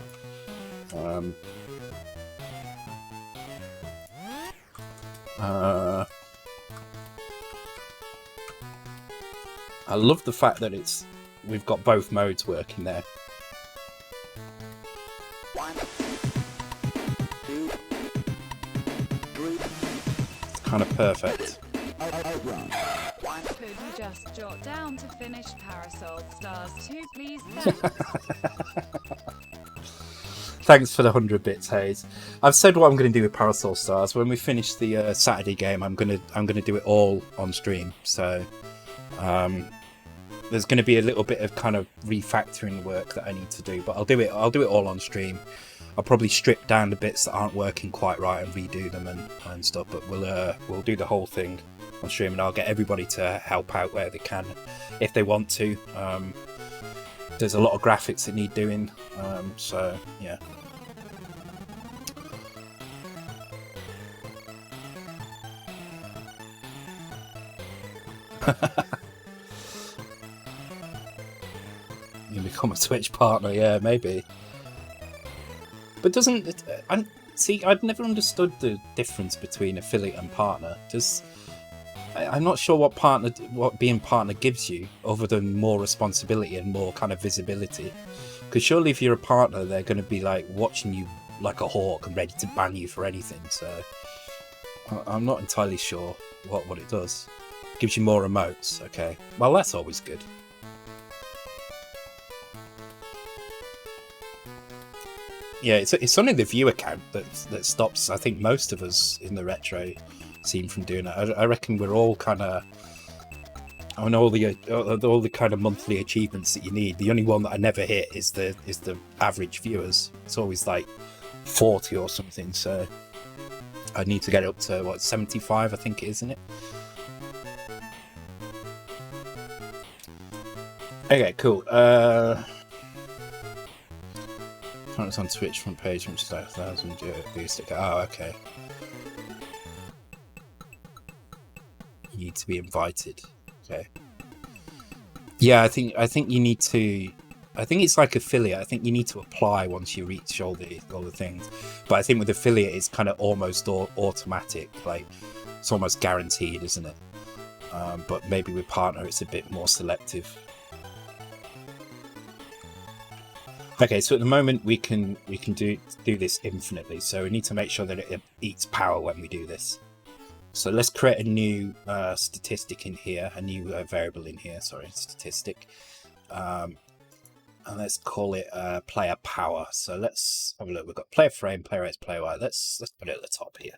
I love the fact that we've got both modes working there. 1, 2, 3. It's kind of perfect. Outrun. Could you just jot down to finish Parasol Stars 2, please? Thanks for the 100 bits, Hayes. I've said what I'm going to do with Parasol Stars. When we finish the Saturday game, I'm gonna do it all on stream. So there's going to be a little bit of kind of refactoring work that I need to do, but I'll do it all on stream. I'll probably strip down the bits that aren't working quite right and redo them and stuff. But we'll do the whole thing on stream, and I'll get everybody to help out where they can if they want to. There's a lot of graphics that need doing, so yeah. You become a Twitch partner, yeah, maybe. But doesn't it? See, I've never understood the difference between affiliate and partner. I'm not sure what being partner gives you, other than more responsibility and more kind of visibility. Because surely, if you're a partner, they're going to be like watching you like a hawk and ready to ban you for anything. So I'm not entirely sure what it does. Gives you more emotes. Okay, well that's always good. Yeah, it's only the view account that stops, I think, most of us in the retro scene from doing it. I reckon we're all kind of on all the kind of monthly achievements that you need. The only one that I never hit is the average viewers. It's always like 40 or something. So I need to get it up to what, 75, I think it is, isn't it? Okay, cool. It's on Twitch front page, which is like 1,000 views. Oh, okay. You need to be invited. Okay. Yeah, I think you need to. I think it's like affiliate. I think you need to apply once you reach all the things. But I think with affiliate, it's kind of almost automatic. Like it's almost guaranteed, isn't it? But maybe with partner, it's a bit more selective. Okay, so at the moment we can do this infinitely. So we need to make sure that it eats power when we do this. So let's create a new statistic in here, a new variable in here. Sorry, statistic, and let's call it player power. So let's have a look. We've got player frame, player X, player Y. Let's put it at the top here.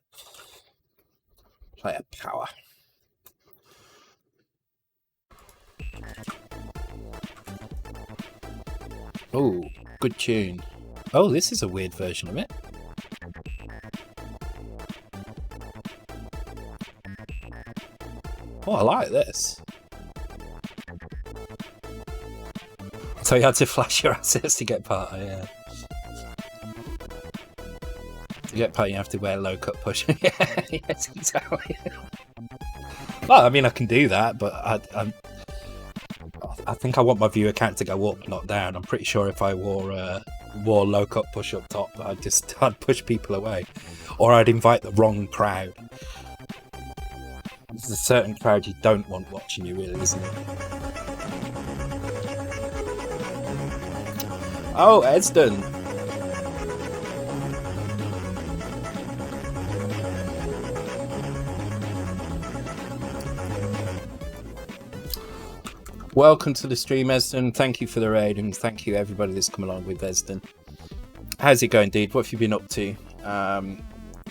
Player power. Oh, good tune. Oh, this is a weird version of it. Oh, I like this. So you had to flash your assets to get part, yeah. To get part, you have to wear low cut push. Yeah, yes, exactly. Well, I mean, I can do that, but I think I want my viewer count to go up, not down. I'm pretty sure if I wore low cut push up top, I'd push people away, or I'd invite the wrong crowd. There's a certain crowd you don't want watching you, really, isn't it? Oh, Edston. Welcome to the stream, Esden. Thank you for the raid, and thank you everybody that's come along with Esden. How's it going, dude? What have you been up to?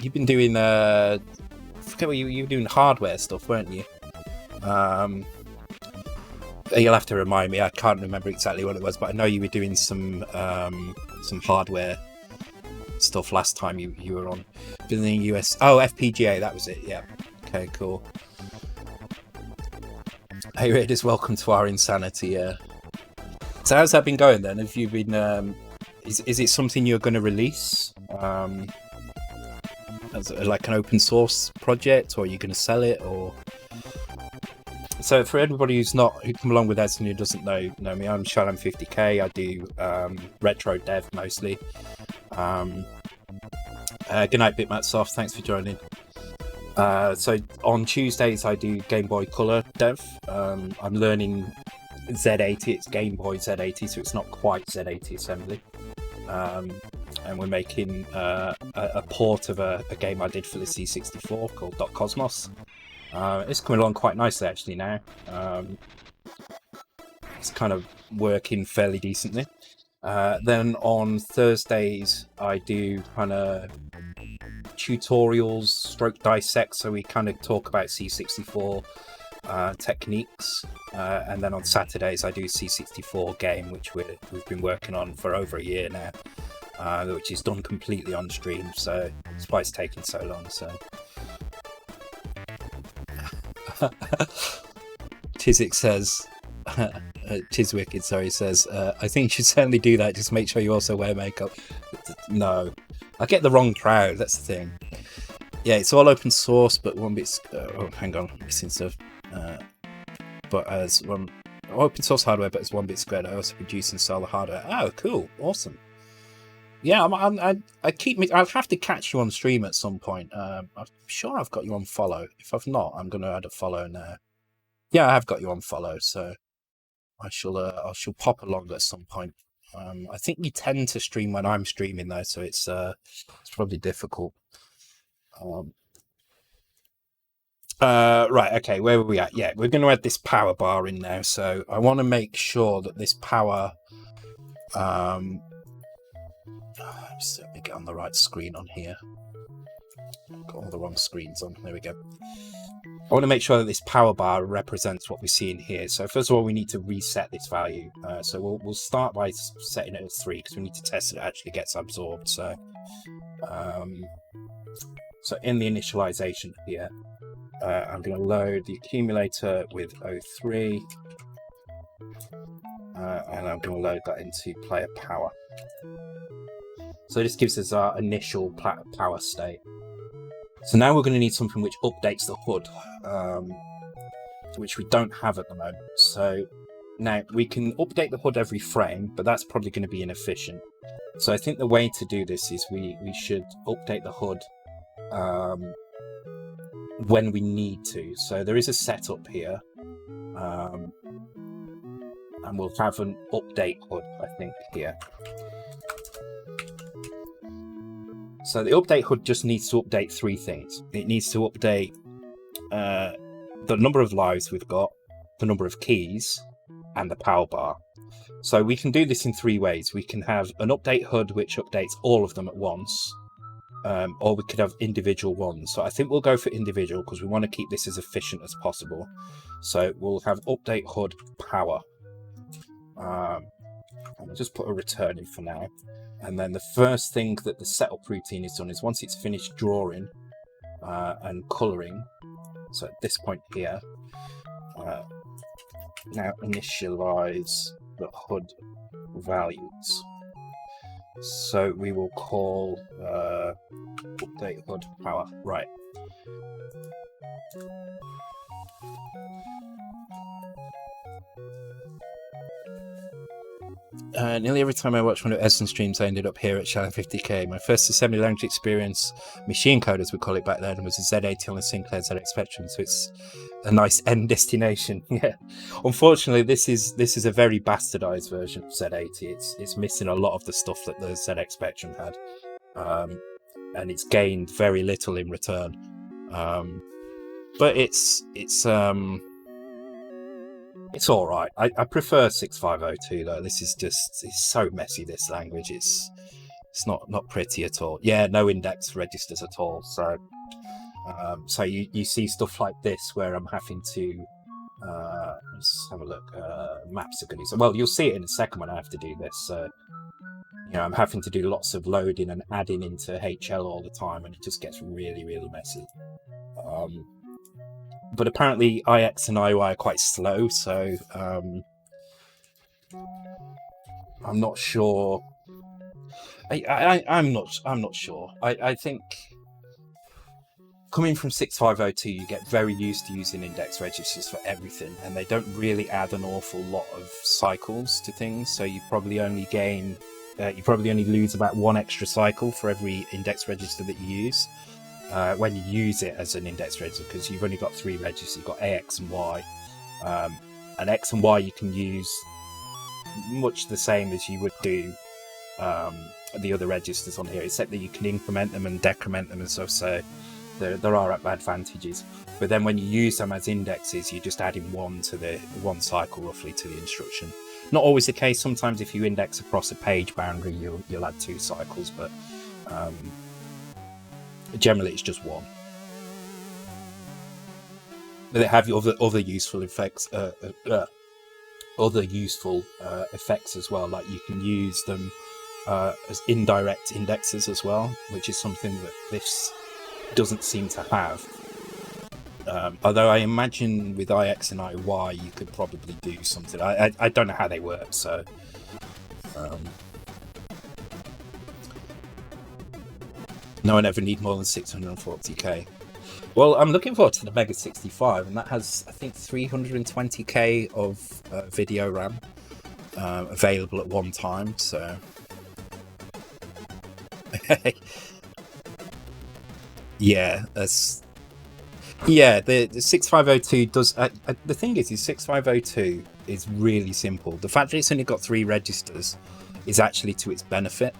You've been doing I forget what you were doing, hardware stuff, weren't you? You'll have to remind me. I can't remember exactly what it was, but I know you were doing some hardware stuff last time you were on. Building US. Oh, FPGA. That was it. Yeah. Okay. Cool. Hey Raiders, welcome to our insanity. So how's that been going then? Have you been? Is it something you're going to release? As like an open source project, or are you going to sell it? Or so for everybody who come along with us and who doesn't know me, I'm Shalom50k. I do retro dev mostly. Good night, Bitmatsoft. Thanks for joining. So on Tuesdays I do Gameboy Color dev. I'm learning Z80. It's Game Boy Z80, so it's not quite Z80 assembly. And we're making a port of a game I did for the C64 called .Cosmos. It's coming along quite nicely actually now. It's kind of working fairly decently. Then on Thursdays I do kind of tutorials stroke dissect, so we kind of talk about C64 techniques, and then on Saturdays I do C64 game, which we've been working on for over a year now, which is done completely on stream, so that's why it's taking so long. So Tizik says Tizwicked, sorry, says I think you should certainly do that, just make sure you also wear makeup. No, I get the wrong crowd, that's the thing. Yeah, it's all open source, but one bit oh, hang on, I'm missing stuff. But as one open source hardware, but as 1-bit squared, I also produce and sell the hardware. Oh, cool, awesome. Yeah, I'll have to catch you on stream at some point. I'm sure I've got you on follow. If I've not, I'm going to add a follow now. Yeah, I have got you on follow, so I shall pop along at some point. I think you tend to stream when I'm streaming though, so it's probably difficult. Right, okay, where were we at? Yeah, we're going to add this power bar in now, so I want to make sure that this power... let me get on the right screen on here. Got all the wrong screens on, there we go. I want to make sure that this power bar represents what we see in here. So first of all, we need to reset this value. So we'll start by setting it at 3, because we need to test that it actually gets absorbed. So, so in the initialization here, I'm going to load the accumulator with 03, and I'm going to load that into player power. So this gives us our initial power state. So now we're going to need something which updates the HUD, which we don't have at the moment. So now we can update the HUD every frame, but that's probably going to be inefficient. So I think the way to do this is we should update the HUD when we need to. So there is a setup here, and we'll have an update HUD, I think, here. So the update HUD just needs to update 3 things. It needs to update the number of lives we've got, the number of keys, and the power bar. So we can do this in 3 ways. We can have an update HUD which updates all of them at once, or we could have individual ones. So I think we'll go for individual because we want to keep this as efficient as possible. So we'll have update HUD power. I'll just put a return in for now. And then the first thing that the setup routine is done is once it's finished drawing and colouring, so at this point here, now initialize the HUD values. So we will call update HUD power. Right. Nearly every time I watch one of Edson streams, I ended up here at Channel 50k. My first assembly language experience, machine code as we call it back then, was a Z80 on the Sinclair ZX Spectrum, so it's a nice end destination. Yeah, unfortunately, this is a very bastardized version of Z80. It's missing a lot of the stuff that the ZX Spectrum had, and it's gained very little in return. But it's all right. I prefer 6502 though. This is just, it's so messy, this language. It's not pretty at all. Yeah, no index registers at all. So so you see stuff like this where I'm having to let's have a look. Maps are going to, well, you'll see it in a second when I have to do this. So you know, I'm having to do lots of loading and adding into HL all the time, and it just gets really messy. But apparently IX and IY are quite slow, so I'm not sure. I'm not sure. I think coming from 6502, you get very used to using index registers for everything, and they don't really add an awful lot of cycles to things. So you probably only gain, you probably only lose about 1 extra cycle for every index register that you use. when you use it as an index register, because you've only got 3 registers. You've got AX and Y, and X and Y you can use much the same as you would do the other registers on here, except that you can increment them and decrement them and stuff, so there are advantages. But then when you use them as indexes, you're just adding one cycle roughly to the instruction. Not always the case. Sometimes if you index across a page boundary, you'll add 2 cycles, but generally it's just 1. But they have other useful effects, effects as well. Like you can use them as indirect indexes as well, which is something that this doesn't seem to have. Although I imagine with IX and IY you could probably do something. I don't know how they work, so no one ever need more than 640k. Well, I'm looking forward to the Mega 65, and that has, I think, 320k of video RAM available at one time, so yeah, that's... Yeah, the 6502 does... the thing is 6502 is really simple. The fact that it's only got 3 registers is actually to its benefit,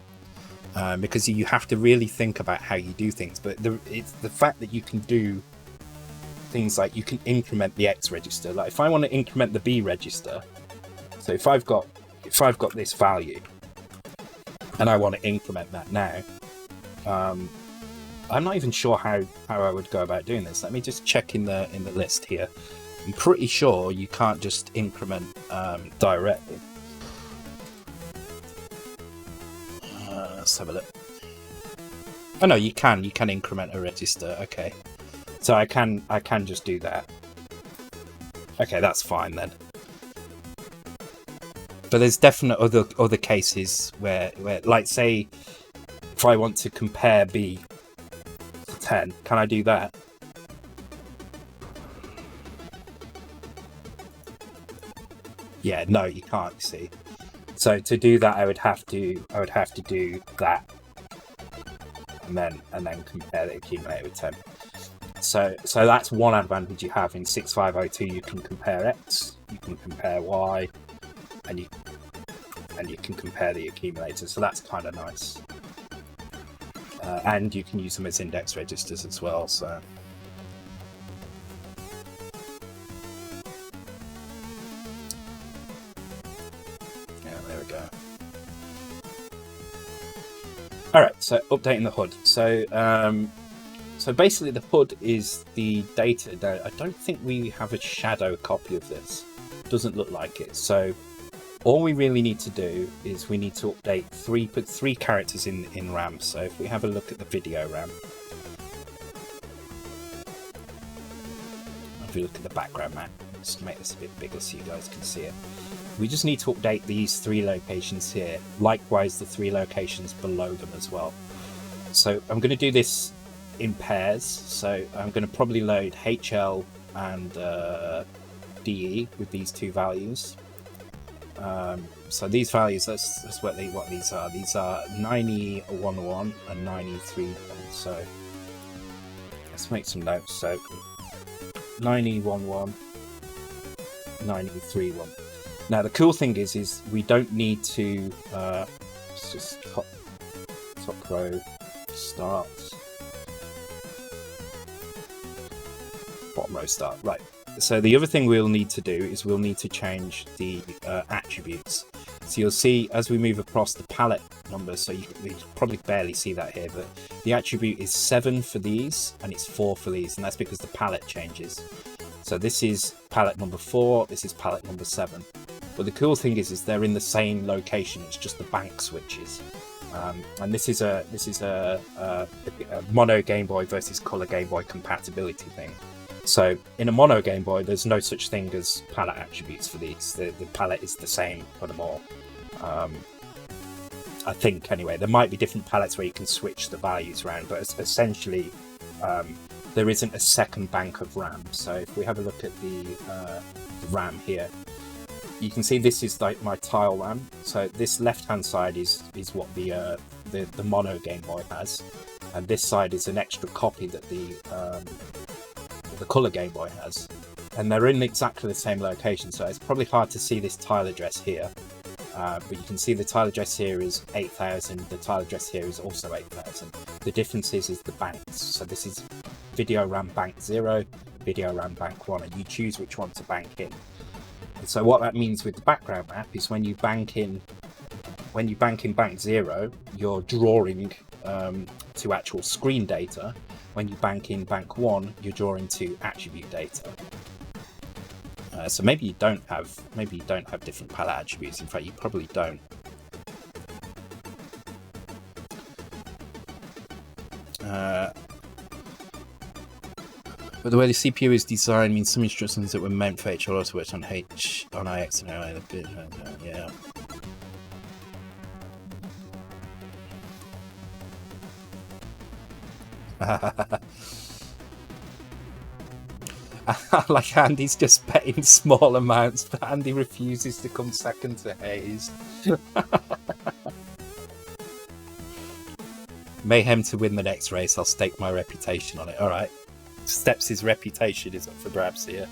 because you have to really think about how you do things. But it's the fact that you can do things like you can increment the X register. Like if I want to increment the B register, so if I've got this value and I want to increment that now, I'm not even sure how I would go about doing this. Let me just check in the list here. I'm pretty sure you can't just increment directly. Let's have a look. Oh no, you can increment a register. Okay, so I can just do that. Okay, that's fine then. But there's definite other cases where like say if I want to compare B to 10, can I do that? Yeah, no, you can't, you see. So to do that, I would have to do that, and then compare the accumulator with 10. So that's one advantage you have in 6502. You can compare X, you can compare Y, and you can compare the accumulator. So that's kind of nice. And you can use them as index registers as well. So. Alright, so updating the HUD. So basically the HUD is the data. Now, I don't think we have a shadow copy of this. Doesn't look like it. So all we really need to do is we need to update put three characters in RAM. So if we have a look at the video RAM, if we look at the background map, just to make this a bit bigger so you guys can see it. We just need to update these 3 locations here. Likewise, the 3 locations below them as well. So I'm going to do this in pairs. So I'm going to probably load HL and DE with these 2 values. So these values, that's what these are. These are 9011 and 93. So let's make some notes. So 9011, 931. Now the cool thing is we don't need to let's just top row start, bottom row start. Right. So the other thing we'll need to do is we'll need to change the attributes. So you'll see as we move across the palette numbers, so you can probably barely see that here, but the attribute is 7 for these and it's 4 for these, and that's because the palette changes. So this is palette number 4, this is palette number 7. But the cool thing is they're in the same location. It's just the bank switches, and this is a mono Game Boy versus color Game Boy compatibility thing. So in a mono Game Boy, there's no such thing as palette attributes for these. The palette is the same for them all. I think anyway. There might be different palettes where you can switch the values around, but essentially there isn't a second bank of RAM. So if we have a look at the RAM here. You can see this is like my tile RAM. So this left-hand side is what the mono Game Boy has, and this side is an extra copy that the Color Game Boy has, and they're in exactly the same location. So it's probably hard to see this tile address here, but you can see the tile address here is 8000. The tile address here is also 8000. The difference is the banks. So this is video RAM bank 0, video RAM bank 1, and you choose which one to bank in. And so what that means with the background map is when you bank in bank 0, you're drawing to actual screen data. When you bank in bank 1, you're drawing to attribute data. So maybe you don't have different palette attributes. In fact, you probably don't. But the way the CPU is designed means some instructions that were meant for HL also worked on IX and OI. Yeah. Like Andy's just betting small amounts, but Andy refuses to come second to Hayes. Mayhem to win the next race. I'll stake my reputation on it. All right. Steps' reputation is up for grabs here.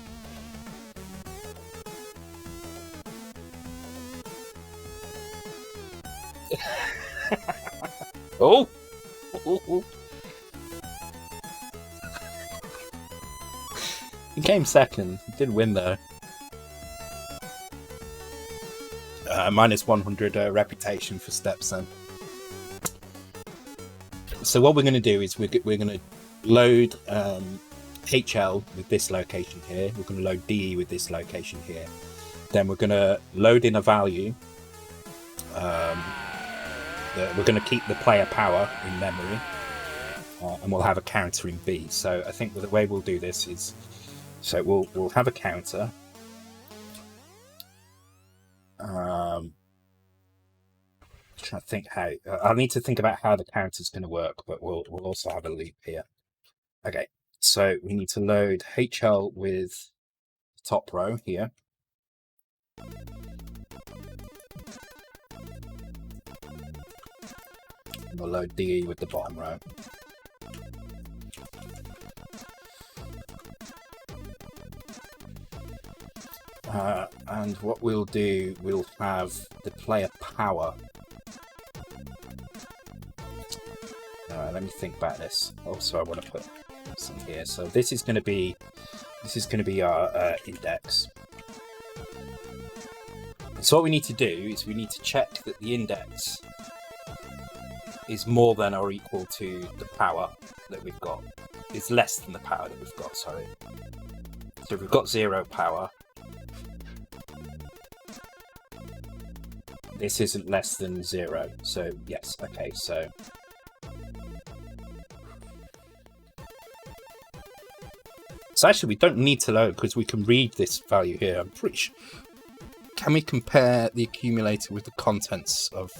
Oh! He came second. He did win though. Minus 100 reputation for Steps then. So what we're going to do is we're going to load HL with this location here. We're going to load DE with this location here. Then we're going to load in a value. We're going to keep the player power in memory. And we'll have a counter in B. So I think the way we'll do this is... So we'll have a counter. Trying to think how... I'll need to think about how the counter's going to work, but we'll also have a loop here. Okay, so we need to load HL with the top row here. And we'll load DE with the bottom row. And what we'll do, we'll have the player power. Let me think about this. Also, I want to put some here. So this is going to be our index. So what we need to do is we need to check that the index is more than or equal to the power that we've got. It's less than the power that we've got. Sorry. So if we've got 0 power, this isn't less than 0. So yes, okay. So actually, we don't need to load because we can read this value here. I'm pretty sure. Can we compare the accumulator with the contents of...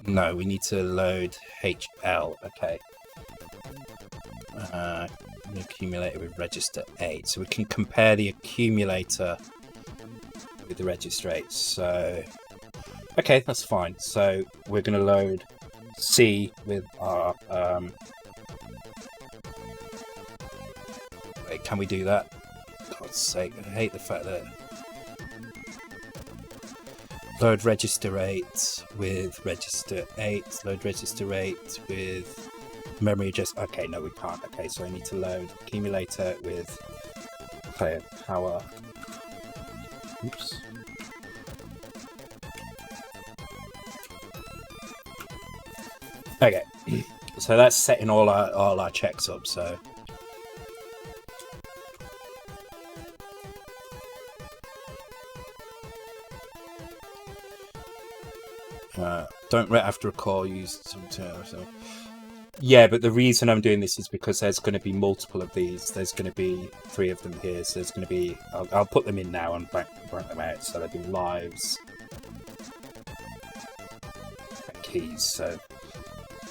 No, we need to load HL. Okay. The accumulator with register 8. So we can compare the accumulator with the register 8. So... Okay, that's fine. So we're going to load C with our... Wait, can we do that? God's sake, I hate the fact that... Load register 8 with register 8. Load register 8 with memory address. Okay, no, we can't. Okay, so I need to load accumulator with player power. Oops. Okay, so that's setting all our checks up. So. Don't write after a call, use some term. So. Yeah, but the reason I'm doing this is because there's going to be multiple of these. There's going to be 3 of them here, so there's going to be... I'll put them in now and blank them out, so there'll be lives and keys. So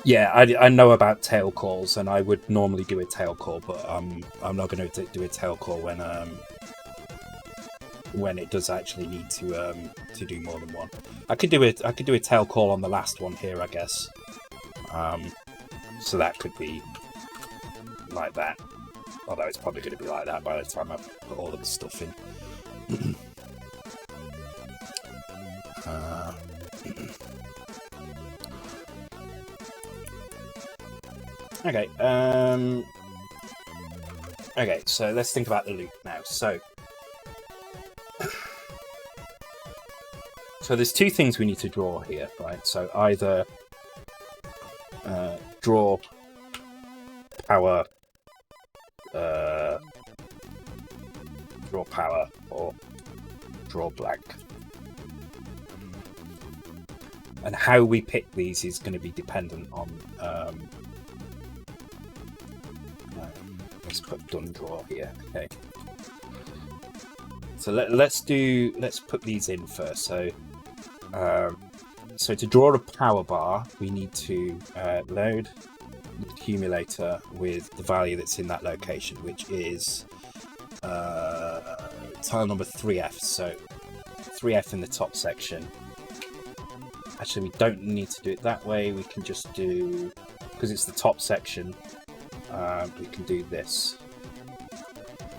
yeah, I know about tail calls, and I would normally do a tail call, but I'm not going to do a tail call when it does actually need to do more than one. I could do a tail call on the last one here, I guess. So that could be like that. Although it's probably going to be like that by the time I put all of the stuff in. Okay, okay, so let's think about the loop now. So there's two things we need to draw here, right? So either draw power, or draw blank. And how we pick these is going to be dependent on let's put done draw here. Okay, so let's put these in first. So so to draw a power bar, we need to load the accumulator with the value that's in that location, which is tile number 3F. So 3F in the top section. Actually, we don't need to do it that way. We can just do, because it's the top section, we can do this.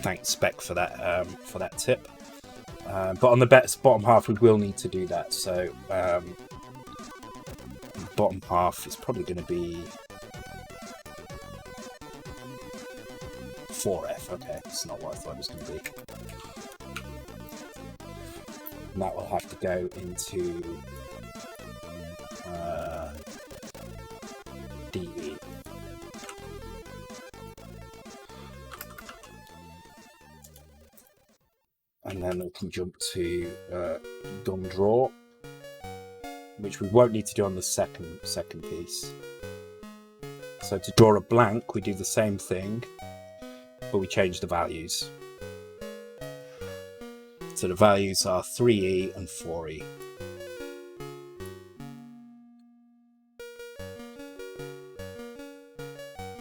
Thanks, Spec, for that tip. But on the bottom half, we will need to do that. So bottom half is probably going to be 4F. Okay, it's not what I thought it was going to be. And that will have to go into DE. And then we can jump to done draw, which we won't need to do on the second piece. So to draw a blank, we do the same thing, but we change the values. So the values are 3E and 4E.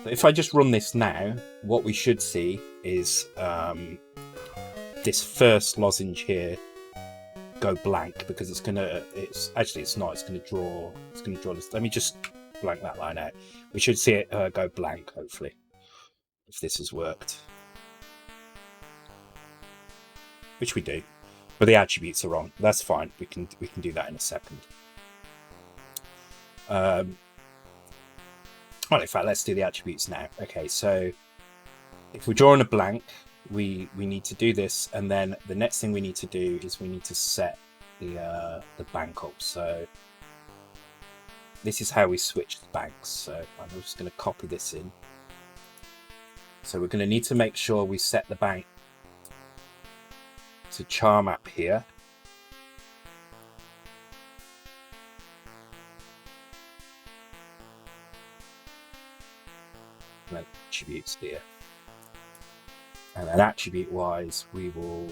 So if I just run this now, what we should see is this first lozenge here go blank, because it's not, it's going to draw this. Let me just blank that line out. We should see it go blank, hopefully, if this has worked. Which we do, but the attributes are wrong. That's fine. We can do that in a second. Well, in fact, let's do the attributes now. Okay, so if we're drawing a blank, we need to do this, and then the next thing we need to do is we need to set the bank up. So this is how we switch the banks. So I'm just going to copy this in. So we're going to need to make sure we set the bank to char map here. And attributes here. And then attribute wise, we will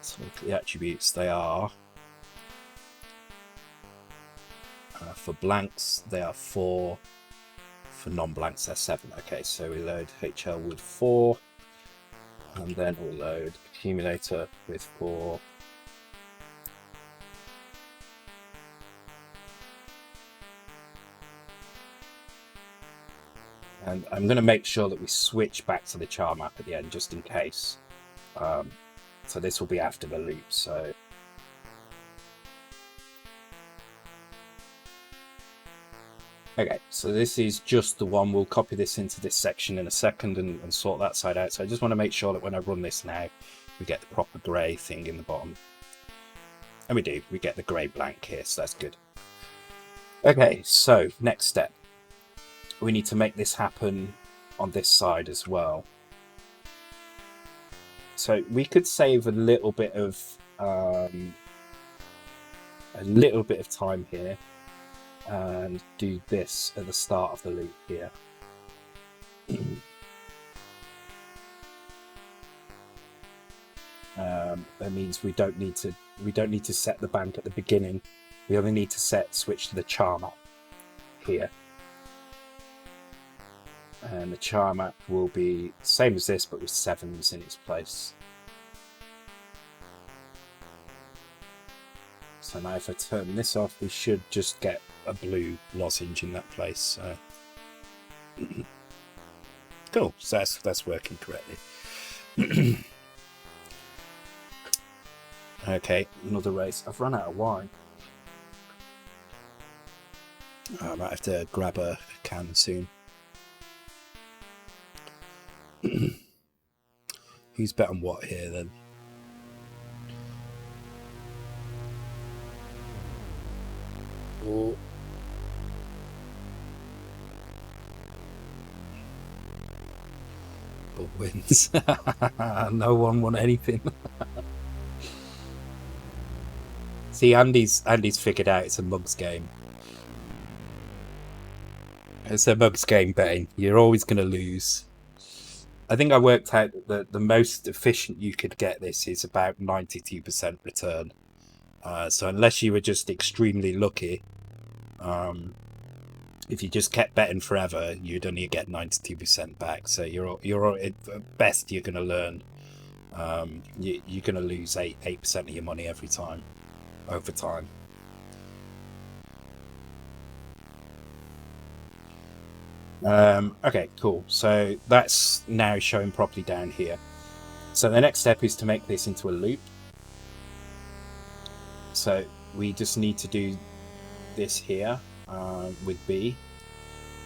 so look at the attributes. They are for blanks they are 4, for non-blanks they're 7. Okay, so we load HL with 4, and then we'll load accumulator with 4. And I'm going to make sure that we switch back to the char map at the end, just in case. So this will be after the loop. So okay, so this is just the one. We'll copy this into this section in a second and sort that side out. So I just want to make sure that when I run this now, we get the proper grey thing in the bottom. And we do. We get the grey blank here, so that's good. Okay, so next step. We need to make this happen on this side as well. So we could save a little bit of time here and do this at the start of the loop here. That means we don't need to set the bank at the beginning. We only need to switch to the char map here. And the char map will be the same as this, but with 7s in its place. So now if I turn this off, we should just get a blue lozenge in that place. So cool. So that's working correctly. Okay, another race. I've run out of wine. I might have to grab a can soon. Who's bet on what here then? Oh. Who wins? No one won anything. See, Andy's figured out it's a mugs game. It's a mugs game betting. You're always going to lose. I think I worked out that the most efficient you could get this is about 92% return. So unless you were just extremely lucky, if you just kept betting forever, you'd only get 92% back. So you're at best you're going to learn. You're going to lose 8% of your money every time, over time. Okay, cool. So that's now showing properly down here. So the next step is to make this into a loop. So we just need to do this here with B.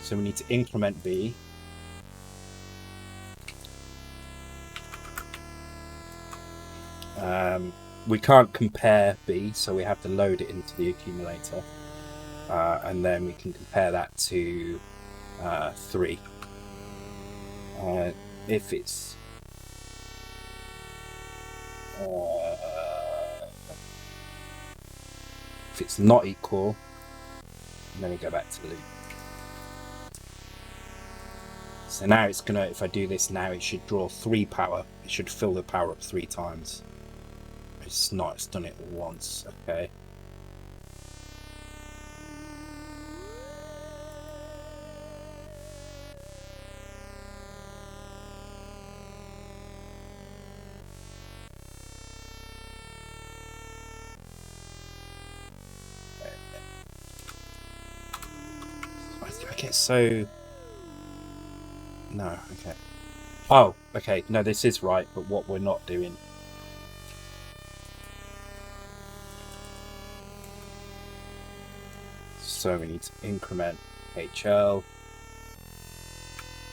So we need to increment B. We can't compare B, so we have to load it into the accumulator. And then we can compare that to 3. If it's not equal, then we go back to the loop. So now it's gonna, if I do this now, it should draw 3 power. It should fill the power up 3 times. It's not, it's done it once. Okay. Okay, so no, okay. Oh, okay. No, this is right, but what we're not doing. So we need to increment HL,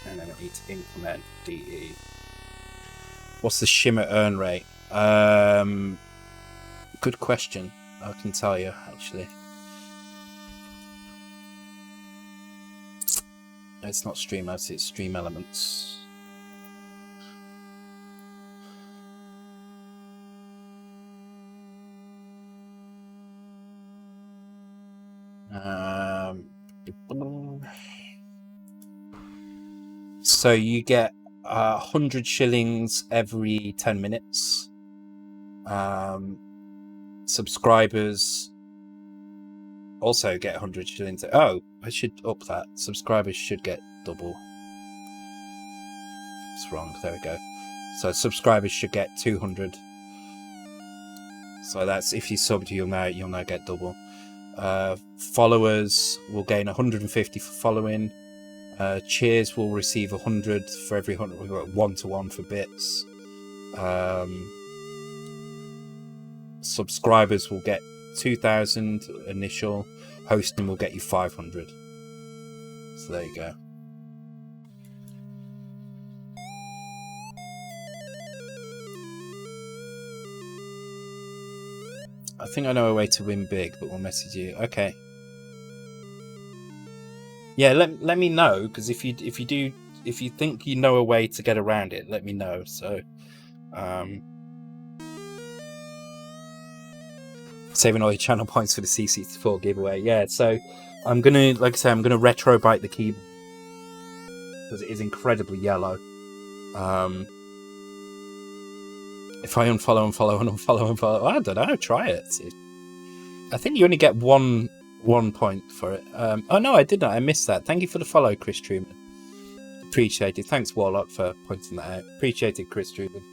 and then we need to increment DE. What's the shimmer earn rate? Good question. I can tell you actually. It's not Streamlabs, it's Stream Elements. So you get 100 shillings every 10 minutes. Subscribers also get 100 shillings. Oh, I should up that. Subscribers should get double. It's wrong. There we go. So subscribers should get 200. So that's if you subbed, you'll now get double. Followers will gain 150 for following. Cheers will receive 100 for every 100. We've got 1-to-1 for bits. Subscribers will get 2,000 initial. Hosting will get you 500. So there you go. I think I know a way to win big, but we'll message you. Okay. Yeah, let me know, because if you think you know a way to get around it, let me know. So saving all your channel points for the CC4 giveaway. Yeah, so I'm gonna, like I say, I'm gonna retro bite the keyboard because it is incredibly yellow. If I unfollow, I don't know, try it. I think you only get one point for it. Oh no, I didn't. I missed that. Thank you for the follow, Chris Truman. Appreciate it. Thanks, Warlock, for pointing that out. Appreciate it, Chris Truman.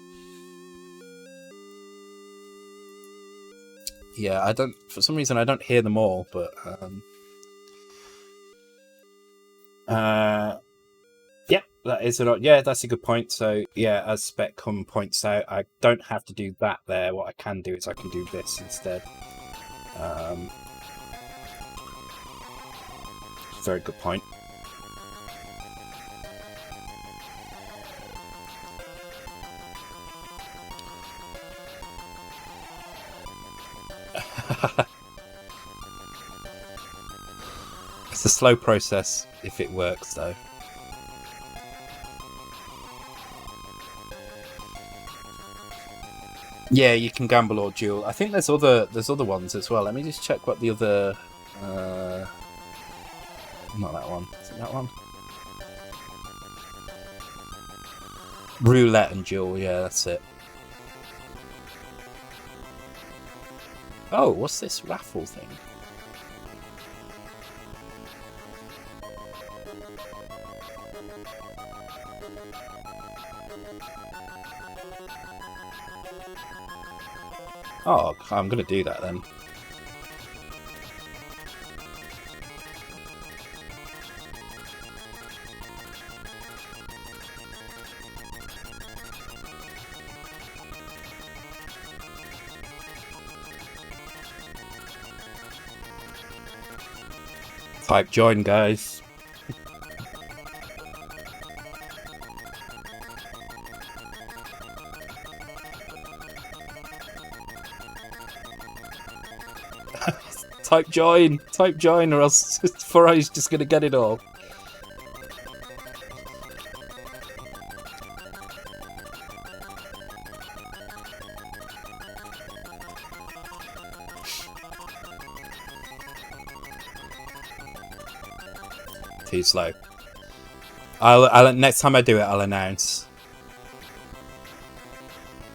Yeah, I don't. For some reason, I don't hear them all. But yeah, that is a yeah. That's a good point. So yeah, as Speccom points out, I don't have to do that there. What I can do is I can do this instead. Very good point. It's a slow process if it works, though. Yeah, you can gamble or duel. I think there's other ones as well. Let me just check what the other. Not that one. Is it that one? Roulette and duel. Yeah, that's it. Oh, what's this raffle thing? Oh, I'm gonna do that then. Type join, guys. Type join, or else Furrow's just gonna get it all. Too slow. I'll next time I do it, I'll announce.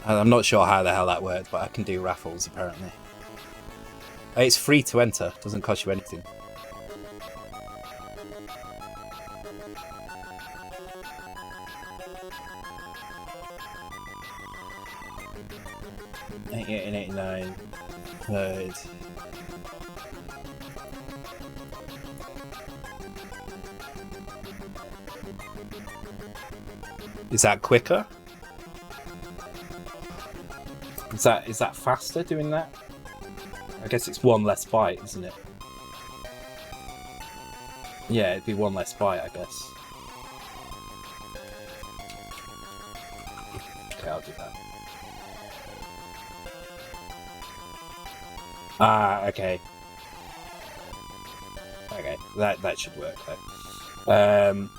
I'm not sure how the hell that works, but I can do raffles apparently. It's free to enter, doesn't cost you anything. $88.89. Third. Is that quicker? Is that faster doing that? I guess it's one less byte, isn't it? Yeah, it'd be one less byte, I guess. Okay, I'll do that. Ah, okay. Okay, that should work though.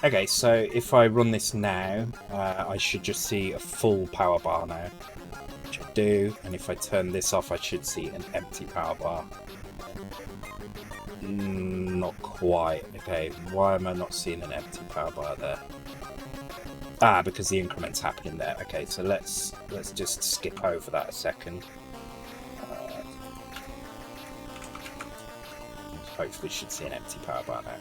Okay, so if I run this now, I should just see a full power bar now. Which I do, and if I turn this off, I should see an empty power bar. Not quite. Okay, why am I not seeing an empty power bar there? Ah, because the increment's happening there. Okay, so let's just skip over that a second. Hopefully should see an empty power bar now.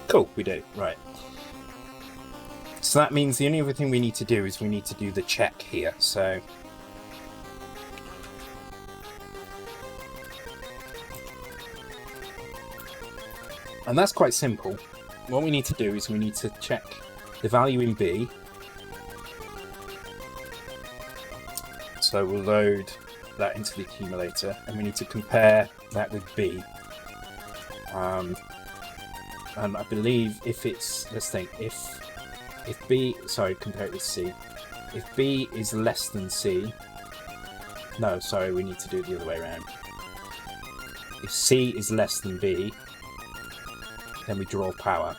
Cool, we do. Right. So that means the only other thing we need to do is we need to do the check here. So and that's quite simple. What we need to do is we need to check the value in B. So we'll load that into the accumulator, and we need to compare that with B. And I believe if it's, let's think, if B, sorry, compare it with C. If B is less than C, no, sorry, we need to do it the other way around. If C is less than B, then we draw power.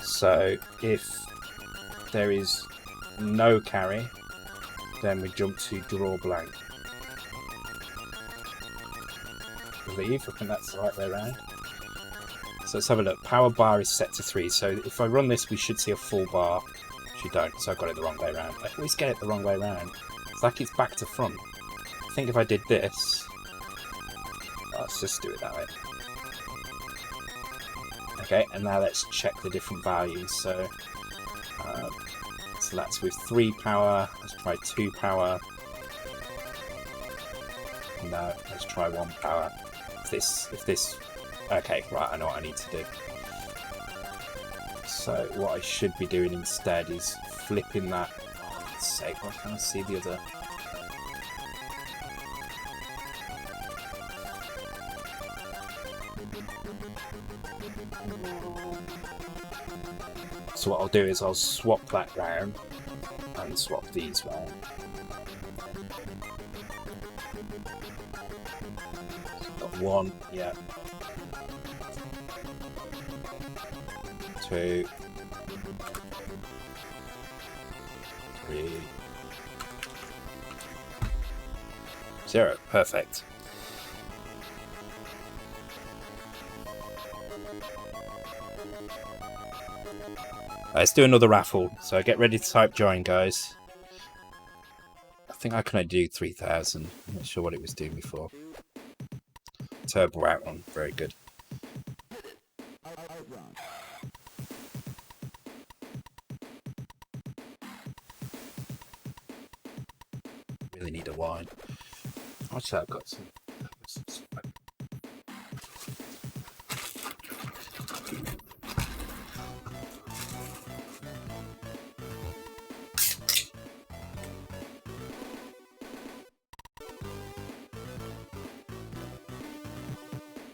So if there is no carry, then we jump to draw blank. I believe, I think that's the right way around. So let's have a look. Power bar is set to 3. So if I run this, we should see a full bar. Which we don't, so I got it the wrong way around. I always get it the wrong way around. It's like it's back to front. I think if I did this... let's just do it that way. Okay, and now let's check the different values. So that's with 3 power. Let's try 2 power. No, let's try 1 power. If this... Okay, right, I know what I need to do. So what I should be doing instead is flipping that... Oh, for God's sake, why can't I see the other... So what I'll do is I'll swap that round and swap these round. Got 1, yeah. 2, 3, 0. Perfect. Let's do another raffle. So get ready to type join, guys. I think I can only do 3,000. I'm not sure what it was doing before. Turbo Outrun, very good. Really need a wine. Actually, I've got some.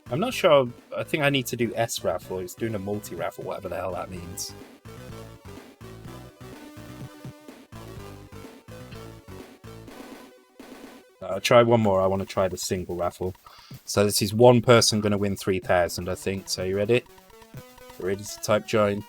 I'm not sure. I think I need to do S raffle. It's doing a multi raffle, whatever the hell that means. I'll try one more. I want to try the single raffle. So this is one person going to win 3,000, I think. So you ready? Ready to type join?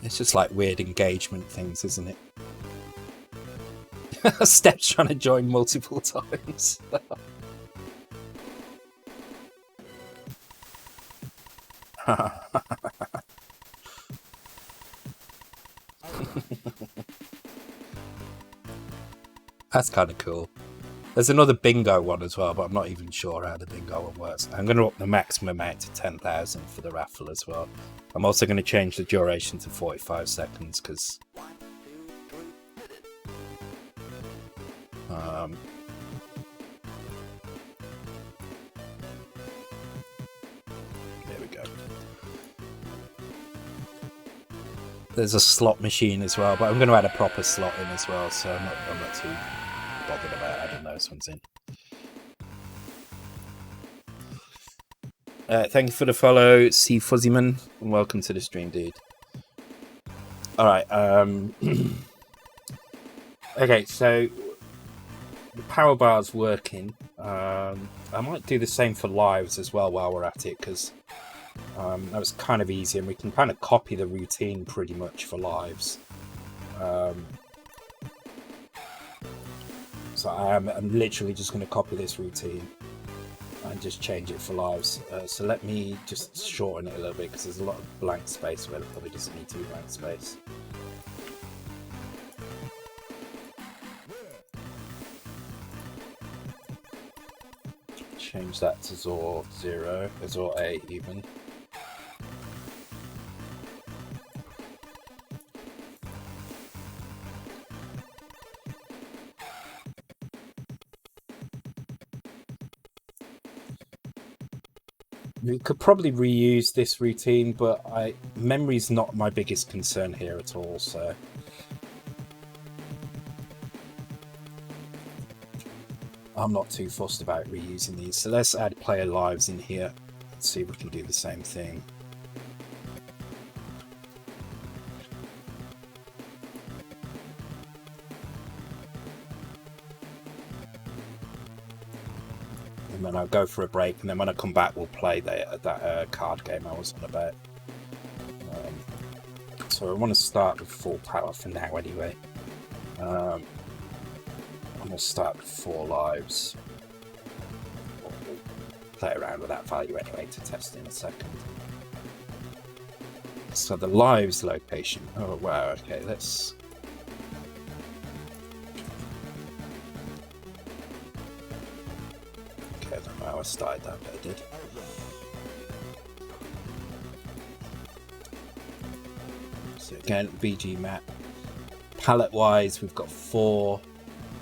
It's just like weird engagement things, isn't it? Steps trying to join multiple times. That's kind of cool. There's another bingo one as well, but I'm not even sure how the bingo one works. I'm going to up the maximum amount to 10,000 for the raffle as well. I'm also going to change the duration to 45 seconds because... there we go. There's a slot machine as well, but I'm going to add a proper slot in as well, so I'm not too bothered about adding those ones in. Thank you for the follow, C Fuzzyman, and welcome to the stream, dude. Alright, okay, so the power bar's working. I might do the same for lives as well while we're at it, because that was kind of easy, and we can kind of copy the routine pretty much for lives. So I'm literally just going to copy this routine and just change it for lives. So let me just shorten it a little bit because there's a lot of blank space where there probably doesn't need to be blank space. Change that to Zor 0, Zor 8 even. We could probably reuse this routine, but memory's not my biggest concern here at all, so... I'm not too fussed about reusing these. So let's add player lives in here. Let's see if we can do the same thing. And then I'll go for a break, and then when I come back, we'll play that card game I was on about. So I want to start with full power for now, anyway. And we'll start with 4 lives. We'll play around with that value anyway to test in a second. So the lives location. Oh wow, okay, let's... don't know how I started that, but I did. So again, BG map. Palette wise, we've got 4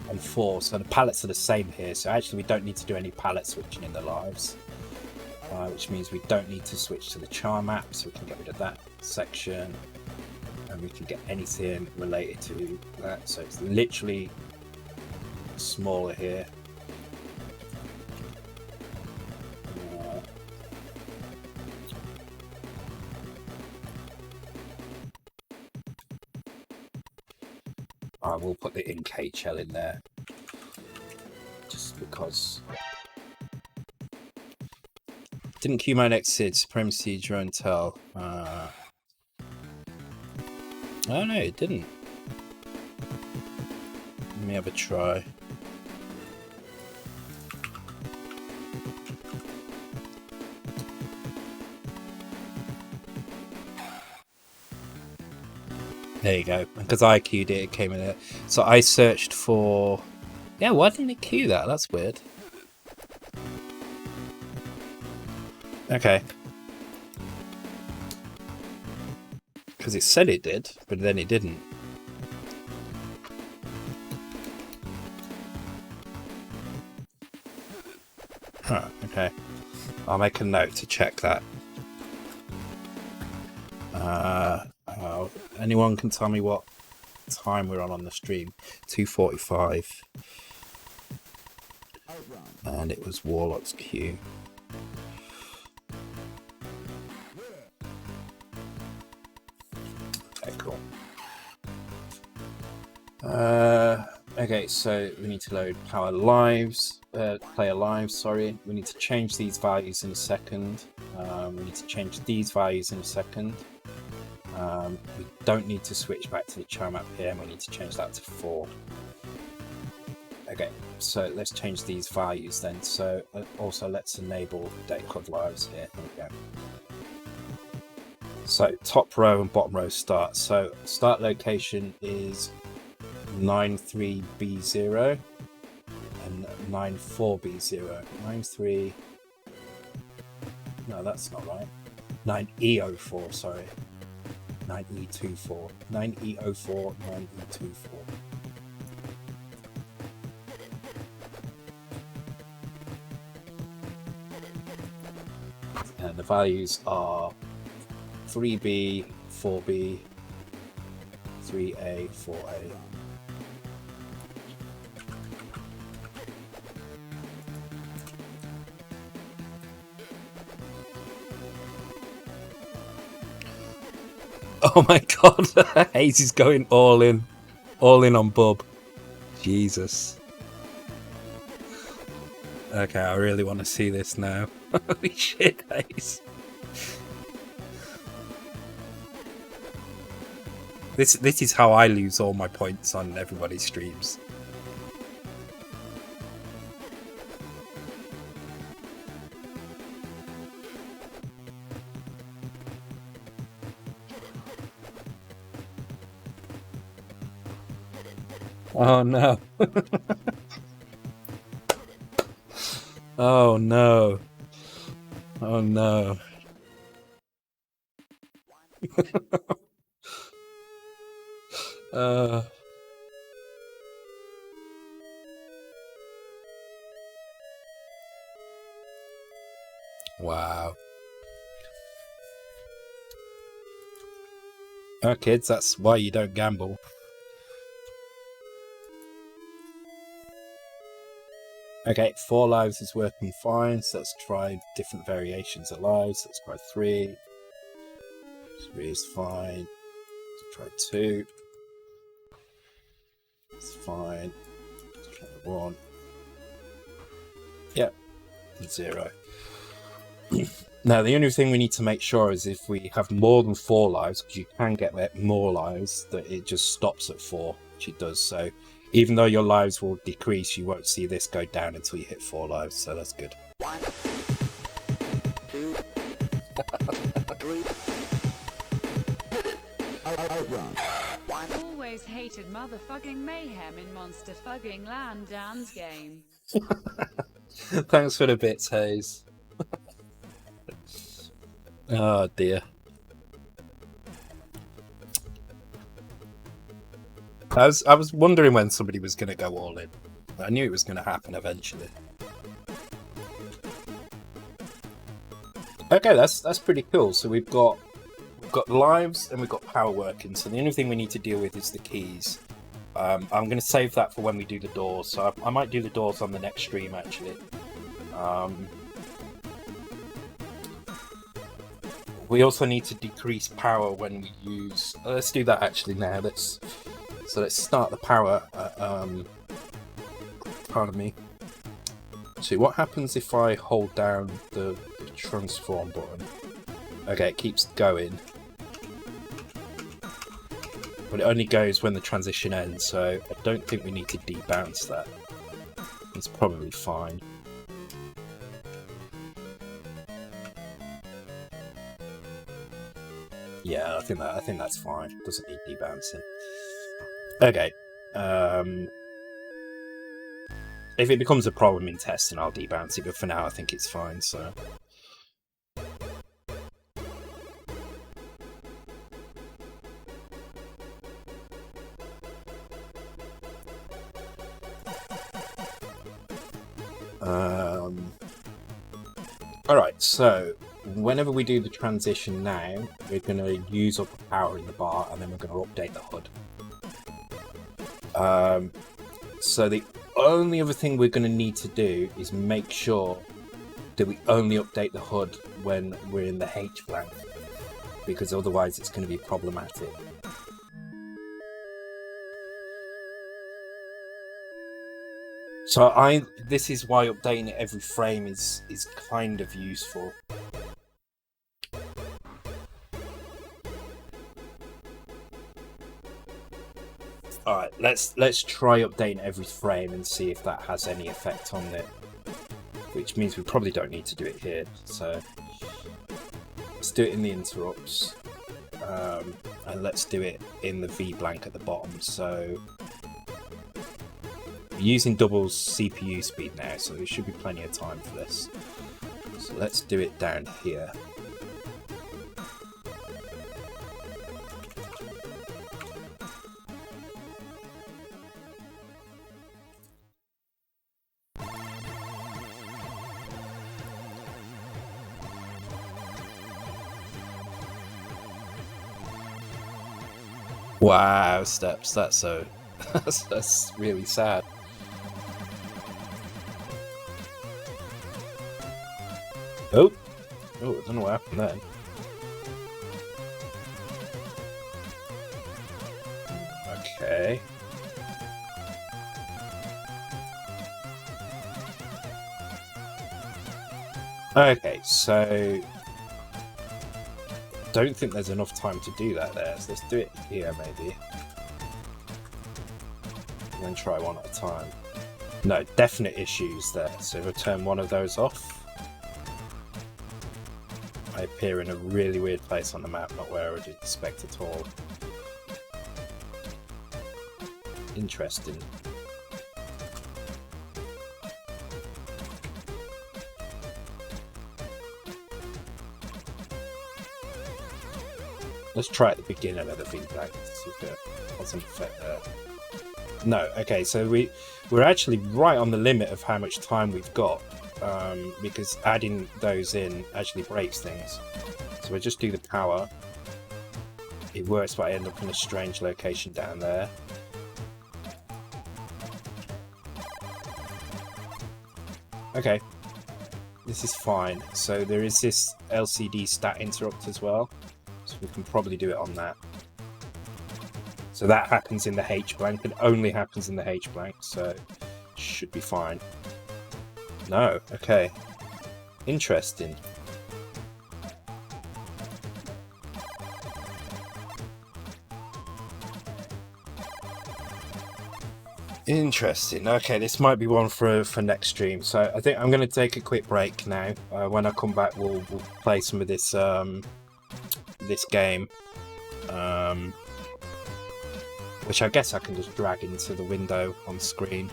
and 4, so the palettes are the same here. So actually, we don't need to do any palette switching in the lives, which means we don't need to switch to the char map, so we can get rid of that section, and we can get anything related to that. So it's literally smaller here. I will put the InKHL in there just because. Didn't Qmode exit Supremacy Drone Tell? Oh no, it didn't. Let me have a try. There you go. Because I queued it, it came in there. So I searched for... Yeah, why didn't it queue that? That's weird. Okay. Because it said it did, but then it didn't. Huh, okay. I'll make a note to check that. Anyone can tell me what time we're on the stream? 2:45. And it was Warlock's queue. Okay, cool. Okay, so we need to load player lives, sorry. We need to change these values in a second. We need to change these values in a second. We don't need to switch back to the char map here, and we need to change that to 4. Okay, so let's change these values then. So also let's enable data code lives here. Here we go. So top row and bottom row start. So start location is 93B0 and 94B0. 93. No, that's not right. 9E04, sorry. 9E24. 9E04, 9E24. And the values are 3B, 4B, 3A, 4A. Oh my god, Hayes is going all in on Bub. Jesus. Okay, I really want to see this now. Holy shit, Hayes. This is how I lose all my points on everybody's streams. Oh no. Oh no. Oh no. Wow. Oh, kids, that's why you don't gamble. Okay, 4 lives is working fine, so let's try different variations of lives. Let's try 3. 3 is fine. Let's try 2. It's fine. Let's try 1. Yep, 0. Now, the only thing we need to make sure is if we have more than 4 lives, because you can get more lives, that it just stops at 4, which it does. So even though your lives will decrease, you won't see this go down until you hit 4 lives, so that's good. 1, 2, 3. Outrun. 1. Always hated motherfucking mayhem in monster fucking land Dan's game. Thanks for the bits, Hayes. Oh dear. I was wondering when somebody was going to go all in. I knew it was going to happen eventually. Okay, that's pretty cool. So we've got lives and we've got power working. So the only thing we need to deal with is the keys. I'm going to save that for when we do the doors. So I might do the doors on the next stream actually. We also need to decrease power when we use. Let's do that actually now. Let's start the power. Pardon me. See what happens if I hold down the transform button. Okay, it keeps going, but it only goes when the transition ends. So I don't think we need to debounce that. It's probably fine. Yeah, I think that's fine. Doesn't need debouncing. Okay. If it becomes a problem in testing, I'll debounce it, but for now I think it's fine, so... Alright, so whenever we do the transition now, we're going to use up the power in the bar, and then we're going to update the HUD. So the only other thing we're going to need to do is make sure that we only update the HUD when we're in the H blank, because otherwise it's going to be problematic. So this is why updating it every frame is kind of useful. Alright, let's try updating every frame and see if that has any effect on it. Which means we probably don't need to do it here, so let's do it in the interrupts. And let's do it in the V blank at the bottom. So we're using double CPU speed now, so there should be plenty of time for this. So let's do it down here. Wow, steps. That's so. that's really sad. Oh, I don't know what happened then. Okay. Okay, so don't think there's enough time to do that there, so let's do it here maybe. And then try one at a time. No, definite issues there, so if I turn one of those off, I appear in a really weird place on the map, not where I would expect at all. Interesting. Let's try at the beginning of the feedback, see if it has an effect there. No, okay, so we're actually right on the limit of how much time we've got, because adding those in actually breaks things. So I just do the power. It works, but I end up in a strange location down there. Okay, this is fine. So there is this LCD stat interrupt as well. So we can probably do it on that. So that happens in the H blank, and only happens in the H blank, so should be fine. No, okay. Interesting. Interesting. Okay, this might be one for next stream. So I think I'm going to take a quick break now. When I come back, we'll play some of this this game, which I guess I can just drag into the window on screen.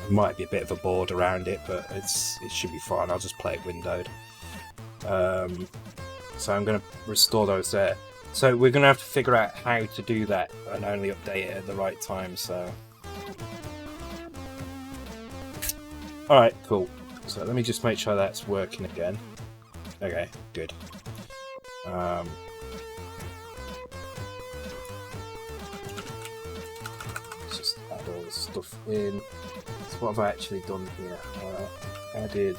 Might be a bit of a board around it, but it should be fine. I'll just play it windowed. So I'm going to restore those there. So we're going to have to figure out how to do that and only update it at the right time. So, all right, cool. So let me just make sure that's working again. Okay, good. Let's just add all this stuff in. So what have I actually done here? Added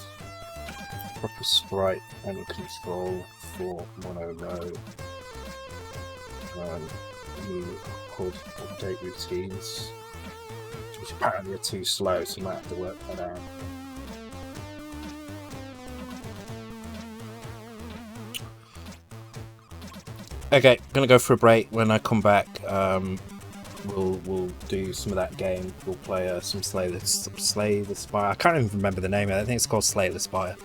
proper sprite and control for mono row. New HUD update routines, which apparently are too slow, so I might have to work that out. Okay, gonna go for a break. When I come back, we'll do some of that game. We'll play some Slay the Spire. I can't even remember the name of it. I think it's called Slay the Spire.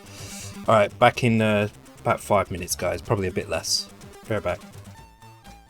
Alright, back in about 5 minutes, guys. Probably a bit less. Be right back.